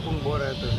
pun bora itu.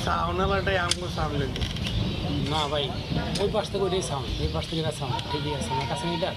Sound वाला हमको सामने ना भाई ওই পাশ থেকে ওইটাই সাউন্ড এই পাশ থেকে এটা সাউন্ড ঠিকই আছে আমার কাছে এটা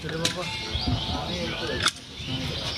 Chalo, papá.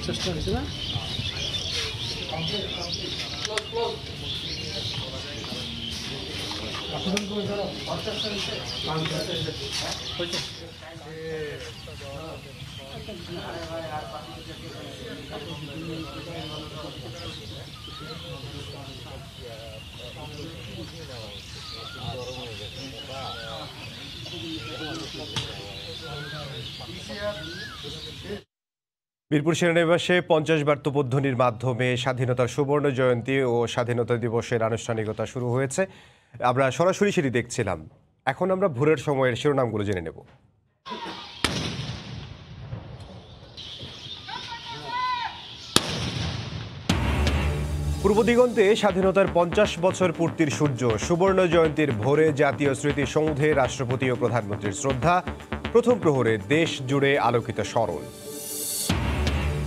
চেষ্টা হয়েছে না বীরপুর সেনানিবাসে 50বার তোপধ্বনির মাধ্যমে স্বাধীনতার সুবর্ণ জয়ন্তী ও স্বাধীনতা দিবসের আনুষ্ঠানিকতা শুরু হয়েছে। আমরা সরাসরি সেটি দেখছিলাম। এখন আমরা ভোরের সময়ের শিরোনামগুলো জেনে নেব। পূর্ব দিগন্তে স্বাধীনতার 50 বছর পূর্তির সূর্য, সুবর্ণ জয়ন্তীর ভোরে জাতীয় স্মৃতিসৌধে রাষ্ট্রপতি ও প্রধানমন্ত্রীর শ্রদ্ধা, প্রথম প্রহরে দেশ জুড়ে আলোকিত সরল।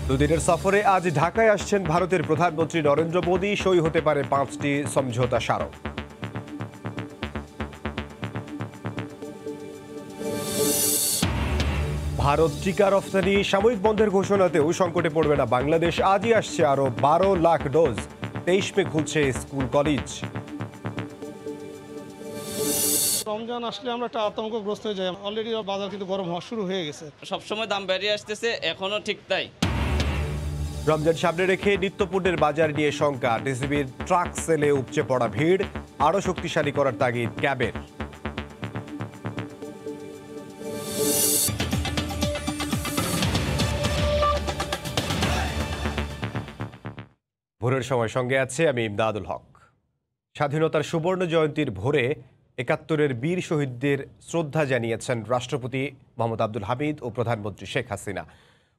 দুদিনের সফরে আজ ঢাকায় আসছেন ভারতের প্রধানমন্ত্রী নরেন্দ্র মোদী। সই হতে পারে 5টি সমঝোতা স্মারক। ভারত টিকা রফতানি সাময়িক বন্ধের ঘোষণাতেও সংকটে পড়বে না বাংলাদেশ। আজই আসছে আরো 12 লাখ ডোজ। 23 মে খুলছে স্কুল কলেজ। রমজান আসলে আমরা একটা আতঙ্কগ্রস্ত হয়ে যাই। অলরেডি বাজার কিন্তু গরম হওয়া শুরু হয়ে গেছে। সবসময় দাম বেরিয়ে আসতেছে, এখনো ঠিক তাই। রমজান সামনে রেখে নিত্যপণ্যের বাজার নিয়ে শঙ্কা। টিসিবির ট্রাক সেলে উপচে পড়া ভিড়, আরো শক্তিশালী করার তাগিদ ক্যাবের। ভোরের সময় সঙ্গে আছে আমি ইমদাদুল হক। স্বাধীনতার সুবর্ণ জয়ন্তীর ভোরে ৭১-এর বীর শহীদদের শ্রদ্ধা জানিয়েছেন রাষ্ট্রপতি মোহাম্মদ আব্দুল হামিদ ও প্রধানমন্ত্রী শেখ হাসিনা।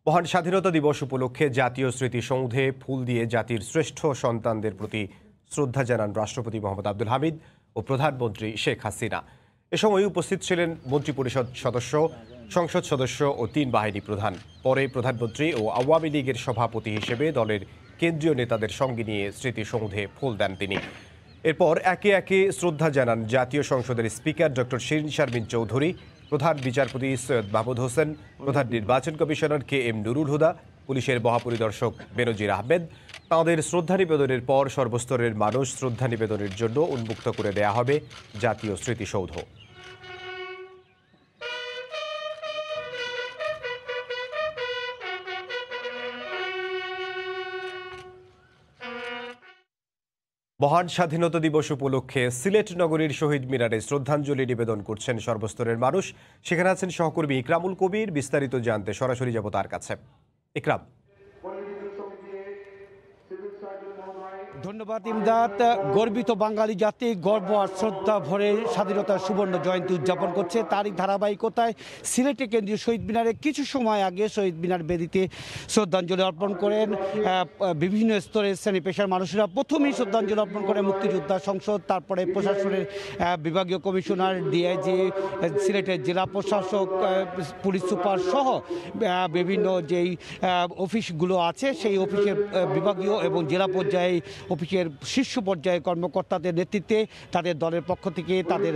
মহান স্বাধীনতা দিবস উপলক্ষে জাতীয় স্মৃতিসৌধে ফুল দিয়ে জাতির শ্রেষ্ঠ সন্তানদের প্রতি শ্রদ্ধা জানান রাষ্ট্রপতি মোহাম্মদ আব্দুল হামিদ ও প্রধানমন্ত্রী শেখ হাসিনা। এ সময় উপস্থিত ছিলেন মন্ত্রিপরিষদ সদস্য, সংসদ সদস্য ও ৩ বাহিনী প্রধান। পরে প্রধানমন্ত্রী ও আওয়ামী লীগের সভাপতি হিসেবে দলের কেন্দ্রীয় নেতাদের সঙ্গে নিয়ে স্মৃতিসৌধে ফুল দেন তিনি। এরপর একে একে শ্রদ্ধা জানান জাতীয় সংসদের স্পিকার ডক্টর শিরিন শারমিন চৌধুরী, প্রধান বিচারপতি সৈয়দ মাহমুদ হোসেন, প্রধান নির্বাচন কমিশনার KM নুরুল হুদা, পুলিশের মহাপরিদর্শক বেনজির আহমেদ। তাঁদের শ্রদ্ধা নিবেদনের পর সর্বস্তরের মানুষ শ্রদ্ধা নিবেদনের জন্য উন্মুক্ত করে দেয়া হবে জাতীয় স্মৃতিসৌধ। মহান স্বাধীনতা দিবস উপলক্ষে সিলেট নগরীর শহীদ মিনারে শ্রদ্ধাঞ্জলি নিবেদন করছেন সর্বস্তরের মানুষ। সেখানে আছেন সহকর্মী ইকরামুল কবির। বিস্তারিত জানতে সরাসরি যাব তার কাছে। ইকরাম। ধন্যবাদ ইমদাদ। গর্বিত বাঙালি জাতি গর্ব আর শ্রদ্ধা ভরে স্বাধীনতার সুবর্ণ জয়ন্তী উদযাপন করছে। তারই ধারাবাহিকতায় সিলেটে কেন্দ্রীয় শহীদ মিনারে কিছু সময় আগে শহীদ মিনার বেদিতে শ্রদ্ধাঞ্জলি অর্পণ করেন বিভিন্ন স্তরের শ্রেণী পেশার মানুষেরা। প্রথমেই শ্রদ্ধাঞ্জলি অর্পণ করে মুক্তিযোদ্ধা সংসদ, তারপরে প্রশাসনের বিভাগীয় কমিশনার, ডিআইজি, সিলেটের জেলা প্রশাসক, পুলিশ সুপার সহ বিভিন্ন যেই অফিসগুলো আছে সেই অফিসের বিভাগীয় এবং জেলা পর্যায়ে অফিসের শীর্ষ পর্যায়ে কর্মকর্তাদের নেতৃত্বে তাদের দলের পক্ষ থেকে, তাদের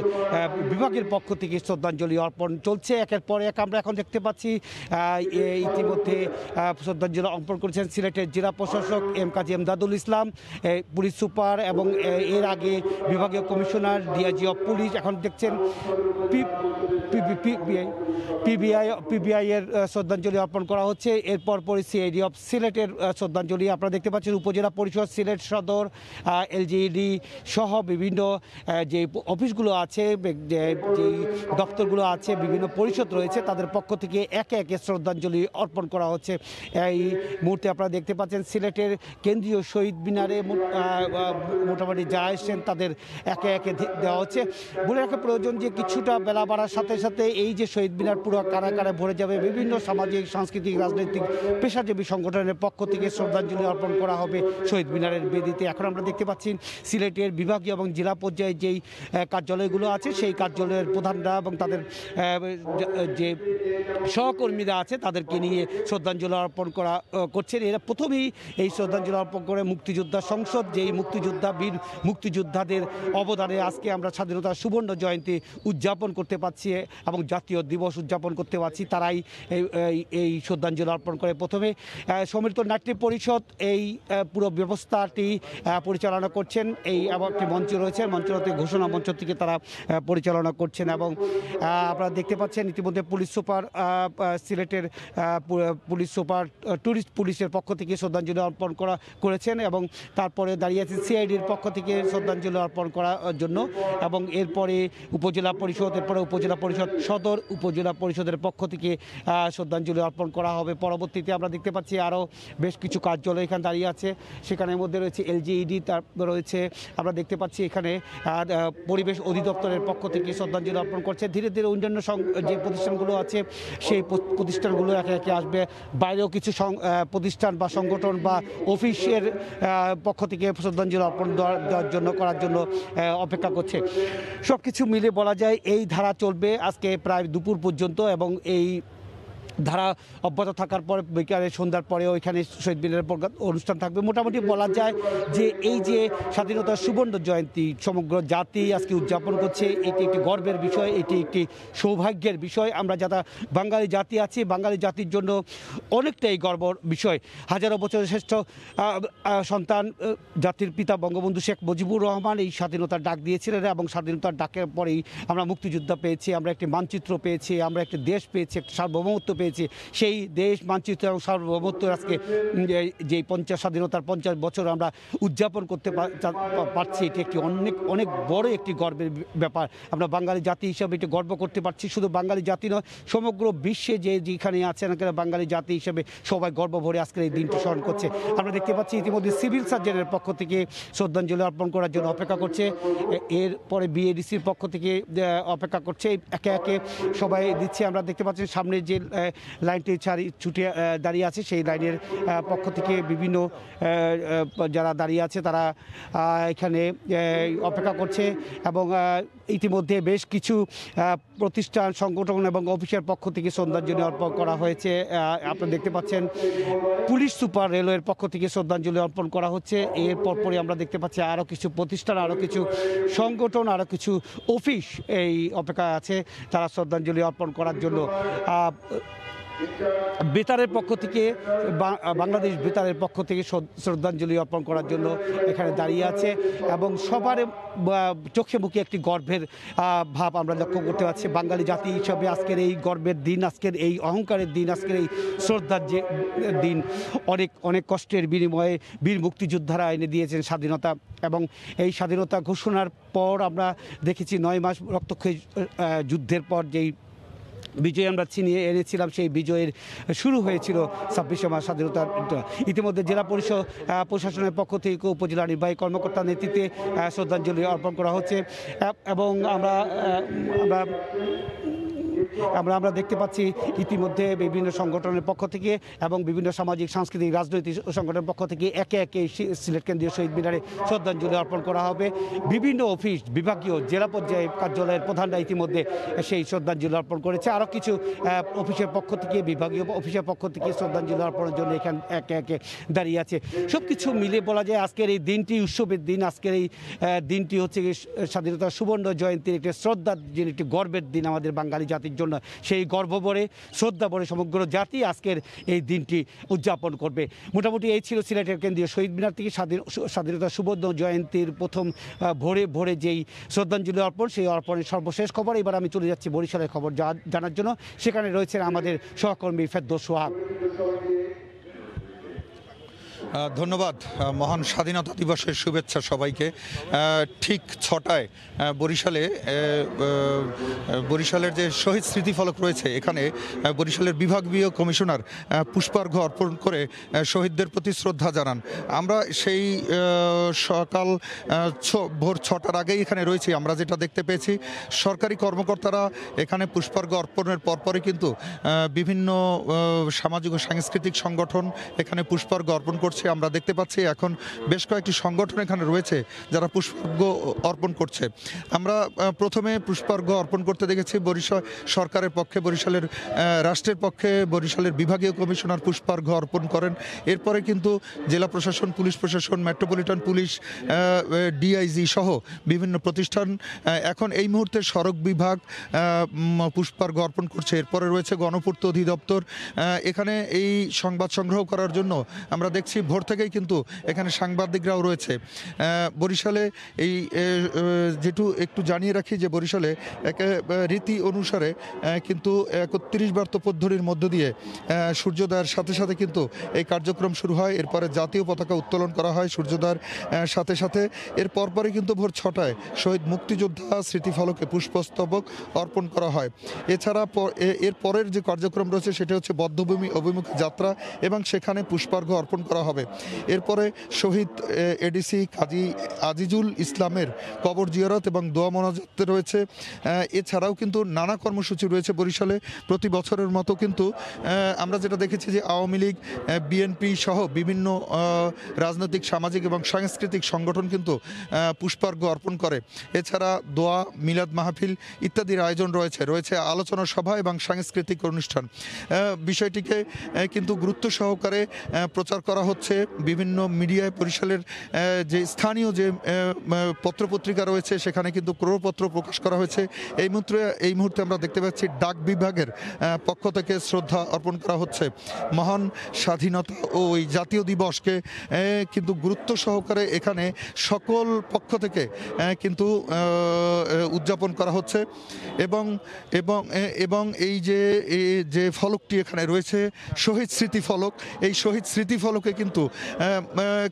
বিভাগের পক্ষ থেকে শ্রদ্ধাঞ্জলি অর্পণ চলছে একের পর এক। আমরা এখন দেখতে পাচ্ছি ইতিমধ্যে শ্রদ্ধাঞ্জলি অর্পণ করেছেন সিলেটের জেলা প্রশাসক কাজী এমদাদুল ইসলাম, পুলিশ সুপার এবং এর আগে বিভাগীয় কমিশনার, ডিআইজি অফ পুলিশ। এখন দেখছেন পিবিআই এর শ্রদ্ধাঞ্জলি অর্পণ করা হচ্ছে। এরপর সিআইডি অফ সিলেটের শ্রদ্ধাঞ্জলি আপনারা দেখতে পাচ্ছেন। উপজেলা পরিষদ, সিলেট সদর, এলজিইডি সহ বিভিন্ন যে অফিসগুলো আছে, যেই দপ্তরগুলো আছে, বিভিন্ন পরিষদ রয়েছে, তাদের পক্ষ থেকে একে একে শ্রদ্ধাঞ্জলি অর্পণ করা হচ্ছে। এই মুহূর্তে আপনারা দেখতে পাচ্ছেন সিলেটের কেন্দ্রীয় শহীদ মিনারে মোটামুটি যারা এসছেন তাদের একে একে দেওয়া হচ্ছে। বলে রাখা প্রয়োজন যে কিছুটা বেলা বাড়ার সাথে সাথে এই যে শহীদ মিনার পুরো কারাগারে ভরে যাবে। বিভিন্ন সামাজিক, সাংস্কৃতিক, রাজনৈতিক, পেশাজীবী সংগঠনের পক্ষ থেকে শ্রদ্ধাঞ্জলি অর্পণ করা হবে শহীদ মিনারের বেদিতে। এখন আমরা দেখতে পাচ্ছি সিলেটের বিভাগীয় এবং জেলা পর্যায়ে যেই কার্যালয়গুলো আছে সেই কার্যালয়ের প্রধানরা এবং তাদের যে সহকর্মীরা আছে তাদেরকে নিয়ে শ্রদ্ধাঞ্জলি অর্পণ করছেন। এরা প্রথমেই এই শ্রদ্ধাঞ্জলি অর্পণ করে মুক্তিযোদ্ধা সংসদ, যেই মুক্তিযোদ্ধা বীর মুক্তিযোদ্ধাদের অবদানে আজকে আমরা স্বাধীনতার সুবর্ণ জয়ন্তী উদযাপন করতে পারছি এবং জাতীয় দিবস উদযাপন করতে পারছি, তারাই এই শ্রদ্ধাঞ্জলি অর্পণ করে। প্রথমে সম্মিলিত নাট্য পরিষদ এই পুরো ব্যবস্থাটি পরিচালনা করছেন। এই একটি মঞ্চ রয়েছে, মঞ্চতে ঘোষণা মঞ্চ থেকে তারা পরিচালনা করছেন। এবং আপনারা দেখতে পাচ্ছেন ইতিমধ্যে পুলিশ সুপার, সিলেটের পুলিশ সুপার ট্যুরিস্ট পুলিশের পক্ষ থেকে শ্রদ্ধাঞ্জলি অর্পণ করেছেন এবং তারপরে দাঁড়িয়ে আছেন সিআইডির পক্ষ থেকে শ্রদ্ধাঞ্জলি অর্পণ করার জন্য। এবং এরপরে উপজেলা পরিষদ, এরপরে উপজেলা পরিষদ সদর, উপজেলা পরিষদের পক্ষ থেকে শ্রদ্ধাঞ্জলি অর্পণ করা হবে। পরবর্তীতে আমরা দেখতে পাচ্ছি আরও বেশ কিছু কার্যালয় এখানে দাঁড়িয়ে আছে, সেখানের মধ্যে রয়েছে এলজিইডি, তার রয়েছে আমরা দেখতে পাচ্ছি এখানে পরিবেশ অধিদপ্তরের পক্ষ থেকে শ্রদ্ধাঞ্জলি অর্পণ করছে। ধীরে ধীরে অন্যান্য যে প্রতিষ্ঠানগুলো আছে সেই প্রতিষ্ঠানগুলো একে একে আসবে। বাইরেও কিছু প্রতিষ্ঠান বা সংগঠন বা অফিসের পক্ষ থেকে শ্রদ্ধাঞ্জলি অর্পণ করার জন্য অপেক্ষা করছে। সব কিছু মিলে বলা যায় এই ধারা চলবে আজকে প্রায় দুপুর পর্যন্ত এবং এই ধারা অব্যাহত থাকার পর বিকালে সন্ধ্যার পরেও এখানে শহীদ মিনারের অনুষ্ঠান থাকবে। মোটামুটি বলা যায় যে এই যে স্বাধীনতার সুবর্ণ জয়ন্তী সমগ্র জাতি আজকে উদযাপন করছে, এটি একটি গর্বের বিষয়, এটি একটি সৌভাগ্যের বিষয়। আমরা যারা বাঙালি জাতি আছি, বাঙালি জাতির জন্য অনেকটাই গর্বর বিষয়। হাজারো বছরের শ্রেষ্ঠ সন্তান জাতির পিতা বঙ্গবন্ধু শেখ মুজিবুর রহমান এই স্বাধীনতার ডাক দিয়েছিলেন এবং স্বাধীনতার ডাকের পরেই আমরা মুক্তিযোদ্ধা পেয়েছি, আমরা একটি মানচিত্র পেয়েছি, আমরা একটি দেশ পেয়েছি, একটি সার্বভৌমত্ব পেয়েছি। সেই দেশ, মানচিত্র এবং সার্বভৌমত্ব আজকে যে স্বাধীনতার 50 বছর আমরা উদযাপন করতে পারছি, এটি একটি অনেক বড় একটি গর্বের ব্যাপার। আমরা বাঙালি জাতি হিসাবে এটি গর্ব করতে পারছি। শুধু বাঙালি জাতি নয়, সমগ্র বিশ্বে যেখানে আছেন বাঙালি জাতি হিসেবে সবাই গর্ব ভরে আজকের এই দিনটি স্মরণ করছে। আমরা দেখতে পাচ্ছি ইতিমধ্যে সিভিল সার্জনের পক্ষ থেকে শ্রদ্ধাঞ্জলি অর্পণ করার জন্য অপেক্ষা করছে, এরপরে বিএডিসির পক্ষ থেকে অপেক্ষা করছে, একে একে সবাই দিচ্ছে। আমরা দেখতে পাচ্ছি সামনে যে লাইনটি ছুটে দাঁড়িয়ে আছে, সেই লাইনের পক্ষ থেকে বিভিন্ন যারা দাঁড়িয়ে আছে তারা এখানে অপেক্ষা করছে এবং ইতিমধ্যে বেশ কিছু প্রতিষ্ঠান, সংগঠন এবং অফিসের পক্ষ থেকে শ্রদ্ধাঞ্জলি অর্পণ করা হয়েছে। আপনারা দেখতে পাচ্ছেন পুলিশ সুপার রেলওয়ের পক্ষ থেকে শ্রদ্ধাঞ্জলি অর্পণ করা হচ্ছে। এর পরপরই আমরা দেখতে পাচ্ছি আরও কিছু প্রতিষ্ঠান, আরও কিছু সংগঠন, আরও কিছু অফিস এই অপেক্ষায় আছে তারা শ্রদ্ধাঞ্জলি অর্পণ করার জন্য। বেতারের পক্ষ থেকে, বাংলাদেশ বেতারের পক্ষ থেকে শ্রদ্ধাঞ্জলি অর্পণ করার জন্য এখানে দাঁড়িয়ে আছে এবং সবার চোখে মুখে একটি গর্বের ভাব আমরা লক্ষ্য করতে পারছি। বাঙালি জাতি হিসাবে আজকের এই গর্বের দিন, আজকের এই অহংকারের দিন, আজকের এই শ্রদ্ধার যে দিন, অনেক অনেক কষ্টের বিনিময়ে বীর মুক্তিযোদ্ধারা এনে দিয়েছেন স্বাধীনতা এবং এই স্বাধীনতা ঘোষণার পর আমরা দেখেছি 9 মাস রক্তক্ষয়ী যুদ্ধের পর যেই বিজয় আমরা ছিনিয়ে এনেছিলাম, সেই বিজয়ের শুরু হয়েছিল 26শে মার্চ স্বাধীনতা। ইতিমধ্যে জেলা পরিষদ প্রশাসনের পক্ষ থেকে উপজেলা নির্বাহী কর্মকর্তার নেতৃত্বে শ্রদ্ধাঞ্জলি অর্পণ করা হচ্ছে এবং আমরা দেখতে পাচ্ছি ইতিমধ্যে বিভিন্ন সংগঠনের পক্ষ থেকে এবং বিভিন্ন সামাজিক, সাংস্কৃতিক, রাজনৈতিক সংগঠনের পক্ষ থেকে একে একে সিলেট কেন্দ্রীয় শহীদ মিনারে শ্রদ্ধাঞ্জলি অর্পণ করা হবে। বিভিন্ন অফিস, বিভাগীয়, জেলা পর্যায়ে কার্যালয়ের প্রধানরা ইতিমধ্যে সেই শ্রদ্ধাঞ্জলি অর্পণ করেছে। আরও কিছু অফিসের পক্ষ থেকে, বিভাগীয় অফিসের পক্ষ থেকে শ্রদ্ধাঞ্জলি অর্পণের জন্য এখানে একে একে দাঁড়িয়ে আছে। সব কিছু মিলে বলা যায় আজকের এই দিনটি উৎসবের দিন। আজকের এই দিনটি হচ্ছে স্বাধীনতার সুবর্ণ জয়ন্তীর একটি শ্রদ্ধার দিন, একটি গর্বের দিন আমাদের বাঙালি জাতির জন্য। সেই গর্ব ভরে, শ্রদ্ধা ভরে সমগ্র জাতি আজকের এই দিনটি উদযাপন করবে। মোটামুটি এই ছিল সিলেটের কেন্দ্রীয় শহীদ মিনার থেকে স্বাধীনতা সুবর্ণ জয়ন্তীর প্রথম ভোরে যেই শ্রদ্ধাঞ্জলি অর্পণ, সেই অর্পণের সর্বশেষ খবর। এবার আমি চলে যাচ্ছি বরিশালের খবর জানার জন্য। সেখানে রয়েছেন আমাদের সহকর্মী ফেরদৌস সোহাগ। ধন্যবাদ। মহান স্বাধীনতা দিবসের শুভেচ্ছা সবাইকে। ঠিক 6টায় বরিশালের যে শহীদ স্মৃতিফলক রয়েছে, এখানে বরিশালের বিভাগীয় কমিশনার পুষ্পার্ঘ অর্পণ করে শহীদদের প্রতি শ্রদ্ধা জানান। আমরা সেই সকাল ভোর 6টার আগেই এখানে রয়েছি। আমরা যেটা দেখতে পেয়েছি, সরকারি কর্মকর্তারা এখানে পুষ্পার্ঘ অর্পণের পরপরই কিন্তু বিভিন্ন সামাজিক ও সাংস্কৃতিক সংগঠন এখানে পুষ্পার্ঘ অর্পণ করছে। আমরা দেখতে পাচ্ছি এখন বেশ কয়েকটি সংগঠন এখানে রয়েছে যারা পুষ্পার্ঘ অর্পণ করছে। আমরা প্রথমে পুষ্পার্ঘ অর্পণ করতে দেখেছি বরিশাল সরকারের পক্ষে, বরিশালের রাষ্ট্রের পক্ষে বরিশালের বিভাগীয় কমিশনার পুষ্পার্ঘ অর্পণ করেন। এরপরে কিন্তু জেলা প্রশাসন, পুলিশ প্রশাসন, মেট্রোপলিটন পুলিশ, ডিআইজি সহ বিভিন্ন প্রতিষ্ঠান, এখন এই মুহূর্তে সড়ক বিভাগ পুষ্পার্ঘ অর্পণ করছে। এরপরে রয়েছে গণপূর্ত অধিদপ্তর। এখানে এই সংবাদ সংগ্রহ করার জন্য আমরা দেখছি ভোর থেকেই কিন্তু এখানে সাংবাদিকরাও রয়েছে। বরিশালে এই একটু জানিয়ে রাখি যে বরিশালে রীতি অনুসারে কিন্তু 31 বার তপোধ্বনির মধ্য দিয়ে সূর্যোদয়ের সাথে সাথে কিন্তু এই কার্যক্রম শুরু হয়। এরপরে জাতীয় পতাকা উত্তোলন করা হয় সূর্যোদয়ের সাথে সাথে। এর পরপরই কিন্তু ভোর 6টায় শহীদ মুক্তিযোদ্ধা স্মৃতিফলকে পুষ্পস্তবক অর্পণ করা হয়। এছাড়া এর পরের যে কার্যক্রম রয়েছে সেটা হচ্ছে বধ্যভূমি অভিমুখে যাত্রা এবং সেখানে পুষ্পার্ঘ অর্পণ করা হবে। এরপরে শহীদ এডিসি কাজী আজিজুল ইসলামের কবর জিয়ারত এবং দোয়া মোনাজাত রয়েছে। এছাড়াও কিন্তু নানা কর্মসূচি রয়েছে বরিশালে। প্রতি বছরের মতো কিন্তু আমরা যেটা দেখেছি যে আওয়ামী লীগ, বিএনপি সহ বিভিন্ন রাজনৈতিক, সামাজিক এবং সাংস্কৃতিক সংগঠন কিন্তু পুষ্পার্ঘ অর্পণ করে। এছাড়া দোয়া, মিলাদ মাহফিল ইত্যাদির আয়োজন রয়েছে আলোচনা সভা এবং সাংস্কৃতিক অনুষ্ঠান। বিষয়টিকে কিন্তু গুরুত্ব সহকারে প্রচার করা হচ্ছে বিভিন্ন মিডিয়ায়। বরিশালের যে স্থানীয় যে পত্রপত্রিকা রয়েছে সেখানে কিন্তু ক্রয়পত্র প্রকাশ করা হয়েছে। এই মুহূর্তে আমরা দেখতে পাচ্ছি ডাক বিভাগের পক্ষ থেকে শ্রদ্ধা অর্পণ করা হচ্ছে। মহান স্বাধীনতা ও এই জাতীয় দিবসকে কিন্তু গুরুত্ব সহকারে এখানে সকল পক্ষ থেকে কিন্তু উদযাপন করা হচ্ছে এবং এই যে ফলকটি এখানে রয়েছে শহীদ স্মৃতি ফলক, এই শহীদ স্মৃতি ফলকে কিন্তু কিন্তু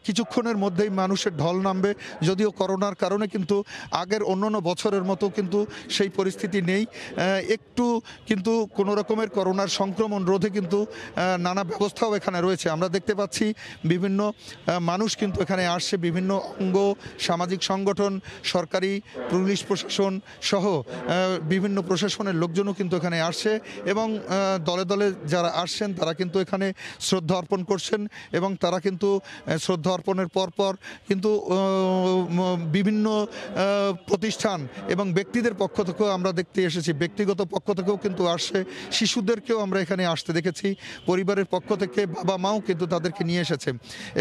কিছুক্ষণের মধ্যেই মানুষের ঢল নামবে। যদিও করোনার কারণে কিন্তু আগের অন্যান্য বছরের মতো কিন্তু সেই পরিস্থিতি নেই। একটু কিন্তু কোনো রকমের করোনার সংক্রমণ রোধে কিন্তু নানা ব্যবস্থাও এখানে রয়েছে। আমরা দেখতে পাচ্ছি বিভিন্ন মানুষ কিন্তু এখানে আসছে, বিভিন্ন অঙ্গ, সামাজিক সংগঠন, সরকারি, পুলিশ প্রশাসন সহ বিভিন্ন প্রশাসনের লোকজনও কিন্তু এখানে আসছে এবং দলে দলে যারা আসছেন তারা কিন্তু এখানে শ্রদ্ধা অর্পণ করছেন এবং তারা কিন্তু শ্রদ্ধা অর্পণের পর কিন্তু বিভিন্ন প্রতিষ্ঠান এবং ব্যক্তিদের পক্ষ থেকেও আমরা দেখতে এসেছি, ব্যক্তিগত পক্ষ থেকেও কিন্তু আসছে, শিশুদেরকেও আমরা এখানে আসতে দেখেছি, পরিবারের পক্ষ থেকে বাবা মাও কিন্তু তাদেরকে নিয়ে এসেছে।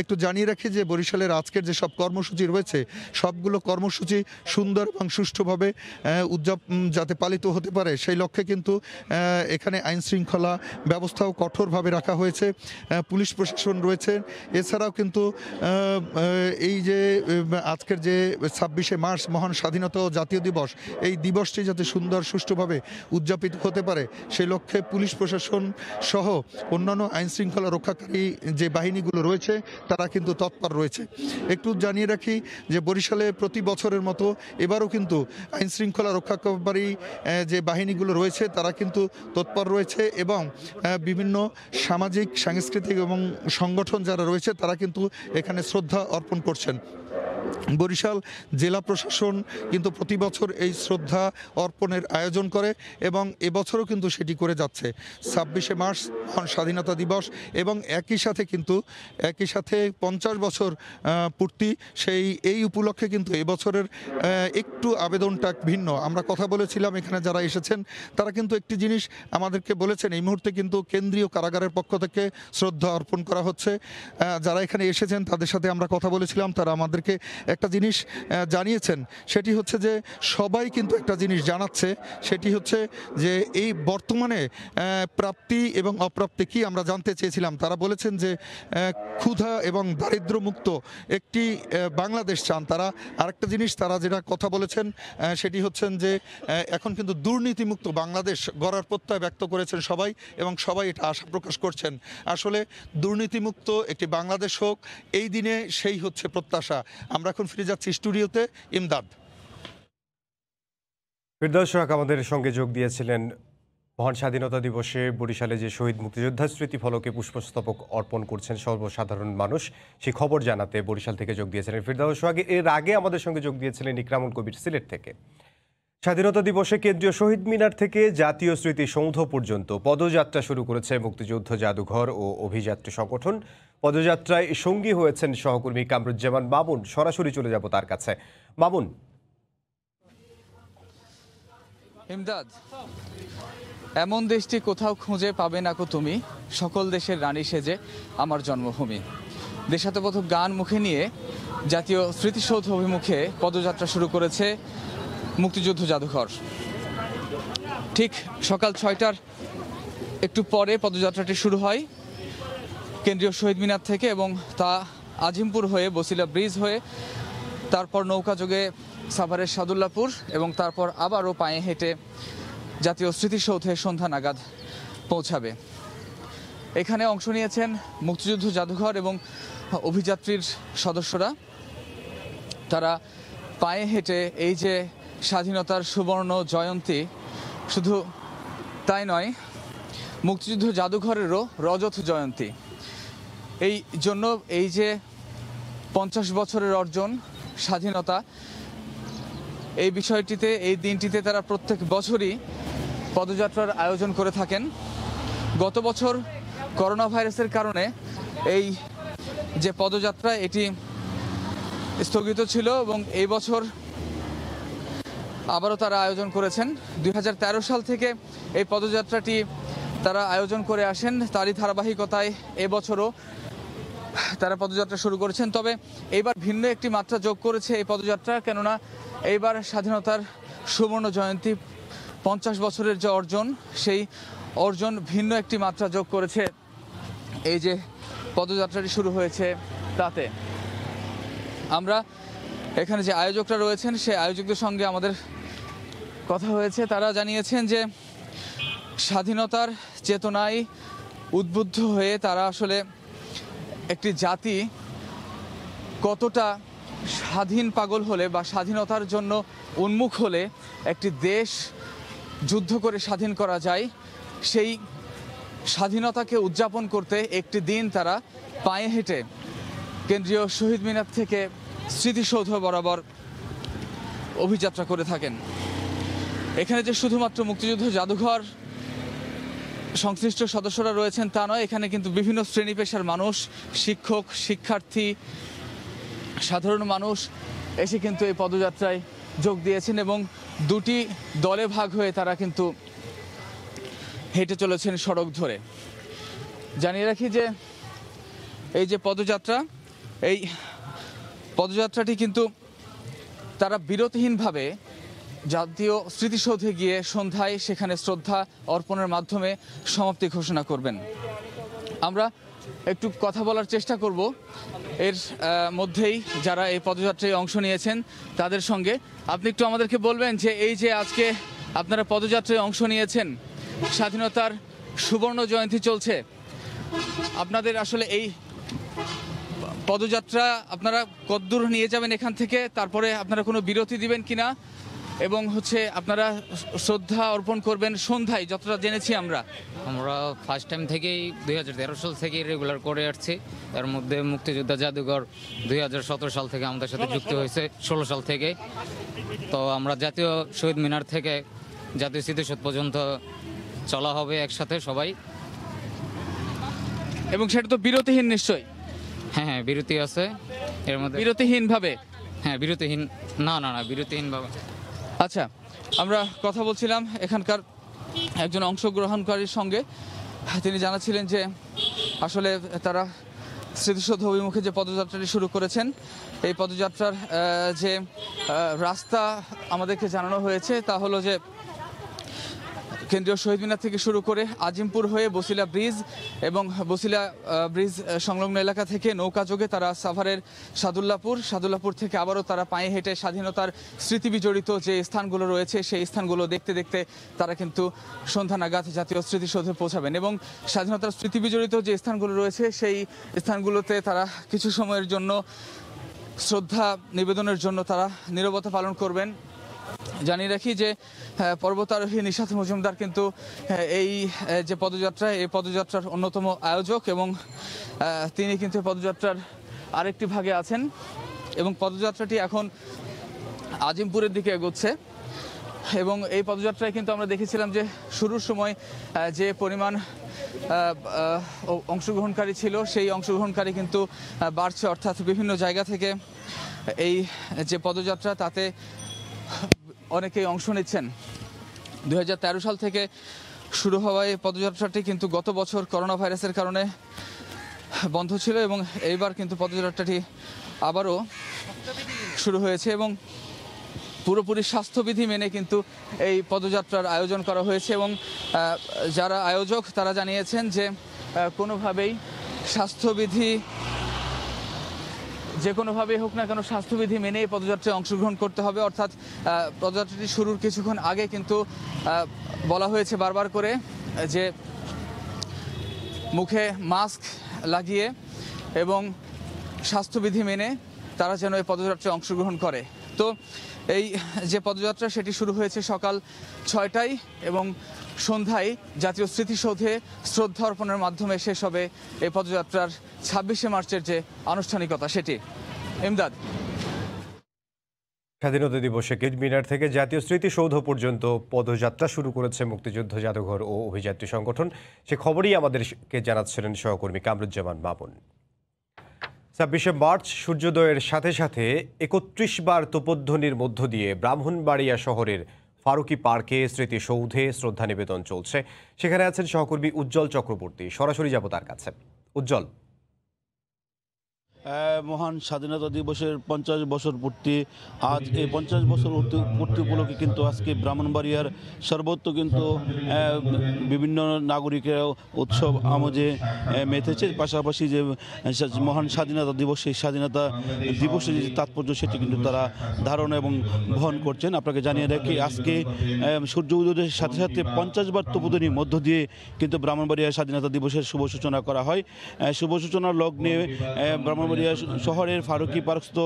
একটু জানিয়ে রাখি যে বরিশালের আজকের যেসব কর্মসূচি রয়েছে সবগুলো কর্মসূচি সুন্দর এবং সুষ্ঠুভাবে যাতে পালিত হতে পারে সেই লক্ষ্যে কিন্তু এখানে আইন শৃঙ্খলা ব্যবস্থাও কঠোরভাবে রাখা হয়েছে, পুলিশ প্রশাসন রয়েছে। এছাড়াও কিন্তু এই যে আজকের যে 26শে মার্চ মহান স্বাধীনতা ও জাতীয় দিবস, এই দিবসটি যাতে সুন্দর সুষ্ঠুভাবে উদযাপিত হতে পারে সেই লক্ষ্যে পুলিশ প্রশাসন সহ অন্যান্য আইন শৃঙ্খলা রক্ষাকারী যে বাহিনীগুলো রয়েছে তারা কিন্তু তৎপর রয়েছে। একটু জানিয়ে রাখি যে বরিশালে প্রতি বছরের মতো এবারও কিন্তু আইন শৃঙ্খলা রক্ষাকারী যে বাহিনীগুলো রয়েছে তারা কিন্তু তৎপর রয়েছে এবং বিভিন্ন সামাজিক, সাংস্কৃতিক এবং সংগঠন যারা রয়েছে তারা কিন্তু এখানে শ্রদ্ধা অর্পণ করছেন। বরিশাল জেলা প্রশাসন কিন্তু প্রতি বছর এই শ্রদ্ধা অর্পণের আয়োজন করে এবং এবছরও কিন্তু সেটি করে যাচ্ছে। 26শে মার্চ মহান স্বাধীনতা দিবস এবং একই সাথে 50 বছর পূর্তি, এই উপলক্ষে কিন্তু এবছরের একটু আবেদনটা ভিন্ন। আমরা কথা বলেছিলাম, এখানে যারা এসেছেন তারা কিন্তু একটি জিনিস আমাদেরকে বলেছেন, এই মুহূর্তে কিন্তু কেন্দ্রীয় কারাগারের পক্ষ থেকে শ্রদ্ধা অর্পণ করা হচ্ছে। যারা এখানে এসেছেন তাদের সাথে আমরা কথা বলেছিলাম, তারা আমাদেরকে একটা জিনিস জানিয়েছেন, সেটি হচ্ছে যে সবাই কিন্তু একটা জিনিস জানাচ্ছে, সেটি হচ্ছে যে এই বর্তমানে প্রাপ্তি এবং অপ্রাপ্তি কি আমরা জানতে চেয়েছিলাম। তারা বলেছেন যে ক্ষুধা এবং দারিদ্র্য মুক্ত একটি বাংলাদেশ চান তারা। আরেকটা জিনিস তারা যেটা কথা বলেছেন সেটি হচ্ছেন যে এখন কিন্তু দুর্নীতিমুক্ত বাংলাদেশ গড়ার প্রত্যয় ব্যক্ত করেছেন সবাই এবং সবাই এটা আশা প্রকাশ করছেন। আসলে দুর্নীতিমুক্ত একটি বাংলাদেশ হোক, এই দিনে সেই হচ্ছে প্রত্যাশা। আমরা এখন ফিরে যাচ্ছি স্টুডিওতে। ইমদাদ। দর্শক আমাদের সঙ্গে যোগ দিয়েছিলেন মহান স্বাধীনতা দিবসে বরিশালে যে শহীদ মুক্তিযোদ্ধার স্মৃতিফলকে পুষ্পস্তবক অর্পণ করছেন সর্বসাধারণ মানুষ, সেই খবর জানাতে বরিশাল থেকে যোগ দিয়েছিলেন ফিরদাউস সোহাগী। এর আগে আমাদের সঙ্গে যোগ দিয়েছিলেন ইকরামুল কবির সিলেট থেকে। স্বাধীনতা দিবসে কেন্দ্রীয় শহীদ মিনার থেকে জাতীয় স্মৃতিসৌধ পর্যন্ত পদযাত্রা শুরু করেছে মুক্তিযুদ্ধ জাদুঘর ও অভিযাত্রী সংগঠন। পদযাত্রায় সঙ্গী হয়েছেন সহকর্মী কামরুজ্জামান মামুন। সরাসরি চলে যাব তার কাছে। মামুন। ইমদাদ, এমন দেশটি কোথাও খুঁজে পাবে না কো তুমি, সকল দেশের রানী সেজে আমার জন্মভূমি। দেশাত্মবোধক গান মুখে নিয়ে জাতীয় স্মৃতিসৌধ অভিমুখে পদযাত্রা শুরু করেছে মুক্তিযুদ্ধ জাদুঘর। ঠিক সকাল 6টার একটু পরে পদযাত্রাটি শুরু হয় কেন্দ্রীয় শহীদ মিনার থেকে এবং তা আজিমপুর হয়ে, বসিলা ব্রিজ হয়ে, তারপর নৌকাযোগে সাভারের সাদুল্লাপুর এবং তারপর আবারও পায়ে হেঁটে জাতীয় স্মৃতিসৌধে সন্ধ্যা নাগাদ পৌঁছাবে। এখানে অংশ নিয়েছেন মুক্তিযুদ্ধ জাদুঘর এবং অভিযাত্রীর সদস্যরা। তারা পায়ে হেঁটে এই যে স্বাধীনতার সুবর্ণ জয়ন্তী, শুধু তাই নয়, মুক্তিযুদ্ধ জাদুঘরেরও রজত জয়ন্তী। এই জন্য এই যে 50 বছরের অর্জন স্বাধীনতা, এই বিষয়টিতে, এই দিনটিতে তারা প্রত্যেক বছরই পদযাত্রার আয়োজন করে থাকেন। গত বছর করোনা ভাইরাসের কারণে এই যে পদযাত্রা এটি স্থগিত ছিল এবং এই বছর আবারও তারা আয়োজন করেছেন। 2013 সাল থেকে এই পদযাত্রাটি তারা আয়োজন করে আসেন, তারই ধারাবাহিকতায় এবছরও তারা পদযাত্রা শুরু করেছেন। তবে এইবার ভিন্ন একটি মাত্রা যোগ করেছে এই পদযাত্রা, কেননা এইবার স্বাধীনতার সুবর্ণ জয়ন্তী 50 বছরের যে অর্জন, সেই অর্জন ভিন্ন একটি মাত্রা যোগ করেছে এই যে পদযাত্রাটি শুরু হয়েছে তাতে। আমরা এখানে যে আয়োজকরা রয়েছেন সেই আয়োজকদের সঙ্গে আমাদের কথা হয়েছে। তারা জানিয়েছেন যে স্বাধীনতার চেতনায় উদ্বুদ্ধ হয়ে তারা আসলে একটি জাতি কতটা স্বাধীন পাগল হলে বা স্বাধীনতার জন্য উন্মুখ হলে একটি দেশ যুদ্ধ করে স্বাধীন করা যায়, সেই স্বাধীনতাকে উদযাপন করতে একটি দিন তারা পায়ে হেঁটে কেন্দ্রীয় শহীদ মিনার থেকে স্মৃতিসৌধ বরাবর অভিযাত্রা করে থাকেন। এখানে যে শুধুমাত্র মুক্তিযুদ্ধ জাদুঘর সংশ্লিষ্ট সদস্যরা রয়েছেন তা নয়, এখানে কিন্তু বিভিন্ন শ্রেণী পেশার মানুষ, শিক্ষক, শিক্ষার্থী, সাধারণ মানুষ এসে কিন্তু এই পদযাত্রায় যোগ দিয়েছেন এবং দুটি দলে ভাগ হয়ে তারা কিন্তু হেঁটে চলেছেন সড়ক ধরে। জানিয়ে রাখি যে এই যে পদযাত্রা, এই পদযাত্রাটি কিন্তু তারা বিরতিহীনভাবে জাতীয় স্মৃতিসৌধে গিয়ে সন্ধ্যায় সেখানে শ্রদ্ধা অর্পণের মাধ্যমে সমাপ্তি ঘোষণা করবেন। আমরা একটু কথা বলার চেষ্টা করব এর মধ্যেই যারা এই পদযাত্রায় অংশ নিয়েছেন তাদের সঙ্গে। আপনি একটু আমাদেরকে বলবেন যে এই যে আজকে আপনারা পদযাত্রায় অংশ নিয়েছেন, স্বাধীনতার সুবর্ণ জয়ন্তী চলছে, আপনাদের আসলে এই পদযাত্রা আপনারা কতদূর নিয়ে যাবেন এখান থেকে, তারপরে আপনারা কোনো বিরতি দিবেন কিনা, এবং আপনারা শ্রদ্ধা অর্পণ করবেন সন্ধ্যায় যতটা জেনেছি আমরা ফার্স্ট টাইম থেকেই 2013 সাল থেকেই রেগুলার করে আসছি। এর মধ্যে মুক্তিযোদ্ধা জাদুঘর 2017 সাল থেকে আমাদের সাথে যুক্ত হয়েছে, 16 সাল থেকে। তো আমরা জাতীয় শহীদ মিনার থেকে জাতীয় স্মৃতিসৌধ পর্যন্ত চলা হবে একসাথে সবাই। এবং সেটা তো বিরতিহীন নিশ্চয়ই? হ্যাঁ, বিরতি আছে এর মধ্যে। বিরতিহীন ভাবে? হ্যাঁ, বিরতিহীন না, বিরতিহীন ভাবে। আচ্ছা, আমরা কথা বলছিলাম এখানকার একজন অংশগ্রহণকারীর সঙ্গে। তিনি জানাচ্ছিলেন যে আসলে তারা স্মৃতিসৌধ অভিমুখে যে পদযাত্রাটি শুরু করেছেন, এই পদযাত্রার যে রাস্তা আমাদেরকে জানানো হয়েছে তা হলো যে কেন্দ্রীয় শহীদ মিনার থেকে শুরু করে আজিমপুর হয়ে বসিলা ব্রিজ এবং বসিলা ব্রিজ সংলগ্ন এলাকা থেকে নৌকা যোগে তারা সাভারের সাদুল্লাপুর থেকে আবারও তারা পায়ে হেঁটে স্বাধীনতার স্মৃতি বিজড়িত যে স্থানগুলো রয়েছে সেই স্থানগুলো দেখতে দেখতে তারা কিন্তু সন্ধ্যা নাগাদ জাতীয় স্মৃতিসৌধে পৌঁছাবেন এবং স্বাধীনতার স্মৃতি বিজড়িত যে স্থানগুলো রয়েছে সেই স্থানগুলোতে তারা কিছু সময়ের জন্য শ্রদ্ধা নিবেদনের জন্য তারা নীরবতা পালন করবেন। জানিয়ে রাখি যে পর্বতারোহী নিশাত মজুমদার কিন্তু এই যে পদযাত্রা, এই পদযাত্রার অন্যতম আয়োজক এবং তিনি কিন্তু পদযাত্রার আরেকটি ভাগে আছেন এবং পদযাত্রাটি এখন আজিমপুরের দিকে এগোচ্ছে। এবং এই পদযাত্রায় কিন্তু আমরা দেখেছিলাম যে শুরুর সময় যে পরিমাণ অংশগ্রহণকারী ছিল সেই অংশগ্রহণকারী কিন্তু বাড়ছে, অর্থাৎ বিভিন্ন জায়গা থেকে এই যে পদযাত্রা তাতে অনেকেই অংশ নিচ্ছেন। 2013 সাল থেকে শুরু হওয়া এই পদযাত্রাটি কিন্তু গত বছর করোনা ভাইরাসের কারণে বন্ধ ছিল এবং এইবার কিন্তু পদযাত্রাটি আবারও শুরু হয়েছে এবং পুরোপুরি স্বাস্থ্যবিধি মেনে কিন্তু এই পদযাত্রার আয়োজন করা হয়েছে এবং যারা আয়োজক তারা জানিয়েছেন যে কোনোভাবেই স্বাস্থ্যবিধি যে কোনোভাবেই হোক না কেন স্বাস্থ্যবিধি মেনে এই পদযাত্রায় অংশগ্রহণ করতে হবে। অর্থাৎ পদযাত্রাটি শুরুর কিছুক্ষণ আগে কিন্তু বলা হয়েছে বারবার করে যে মুখে মাস্ক লাগিয়ে এবং স্বাস্থ্যবিধি মেনে তারা যেন এই পদযাত্রায় অংশগ্রহণ করে। তো এই যে পদযাত্রা সেটি শুরু হয়েছে সকাল 6টায় এবং সন্ধ্যায় জাতীয় স্মৃতিসৌধে শ্রদ্ধা অর্পণের মাধ্যমে শেষ হবে এই পদযাত্রার 26শে মার্চের যে আনুষ্ঠানিকতা সেটি। ইমদাদ। স্বাধীনতা দিবসে শহীদ মিনার থেকে জাতীয় স্মৃতিসৌধ পর্যন্ত পদযাত্রা শুরু করেছে মুক্তিযুদ্ধ জাদুঘর ও অভিযাত্রী সংগঠন। সে খবরই আমাদেরকে জানাচ্ছিলেন সহকর্মী কামরুজ্জামান মামুন। 26শে মার্চ সূর্যোদয়ের সাথে সাথে 31 বার তোপধ্বনির মধ্য দিয়ে ব্রাহ্মণবাড়িয়া শহরের ফারুকি পার্কে স্মৃতিসৌধে শ্রদ্ধা নিবেদন চলছে। সেখানে আছেন সহকর্মী উজ্জ্বল চক্রবর্তী, সরাসরি যাব তার কাছে। উজ্জ্বল। মহান স্বাধীনতা দিবসের 50 বছর পূর্তি আজ এই 50 বছর পূর্তি উপলক্ষে কিন্তু আজকে ব্রাহ্মণবাড়িয়ার সর্বত্র কিন্তু বিভিন্ন নাগরিকেরা উৎসব আমোদে মেতেছে। পাশাপাশি যে মহান স্বাধীনতা দিবস, সেই স্বাধীনতা দিবসের যে তাৎপর্য সেটি কিন্তু তারা ধারণা এবং বহন করছেন। আপনাকে জানিয়ে রাখি আজকে সূর্য উদয়ের সাথে সাথে 50 বার তপোধনির মধ্য দিয়ে কিন্তু ব্রাহ্মণবাড়িয়া স্বাধীনতা দিবসের শুভ সূচনা করা হয়। শুভ সূচনার লগ্নে ব্রাহ্মণবাড়িয়া শহরের ফারুকি পার্কস্থ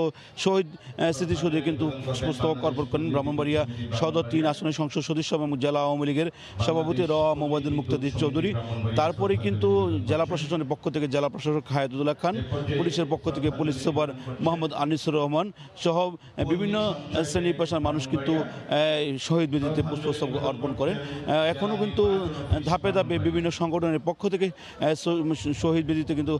শহীদ স্মৃতিসৌধে কিন্তু পুষ্পস্তবক অর্পণ করেন ব্রাহ্মণবাড়িয়া সদর 3 আসনের সংসদ সদস্য এবং জেলা আওয়ামী লীগের সভাপতি মোহাম্মদুল মুক্তাদির চৌধুরী। তারপরে কিন্তু জেলা প্রশাসনের পক্ষ থেকে জেলা প্রশাসক হায়াতুল্লাহ খান, পুলিশের পক্ষ থেকে পুলিশ সুপার মোহাম্মদ আনিসুর রহমান সহ বিভিন্ন শ্রেণী পেশার মানুষ কিন্তু শহীদ বেদিতে পুষ্পস্তবক অর্পণ করেন। এখনও কিন্তু ধাপে ধাপে বিভিন্ন সংগঠনের পক্ষ থেকে শহীদ বেদিতে কিন্তু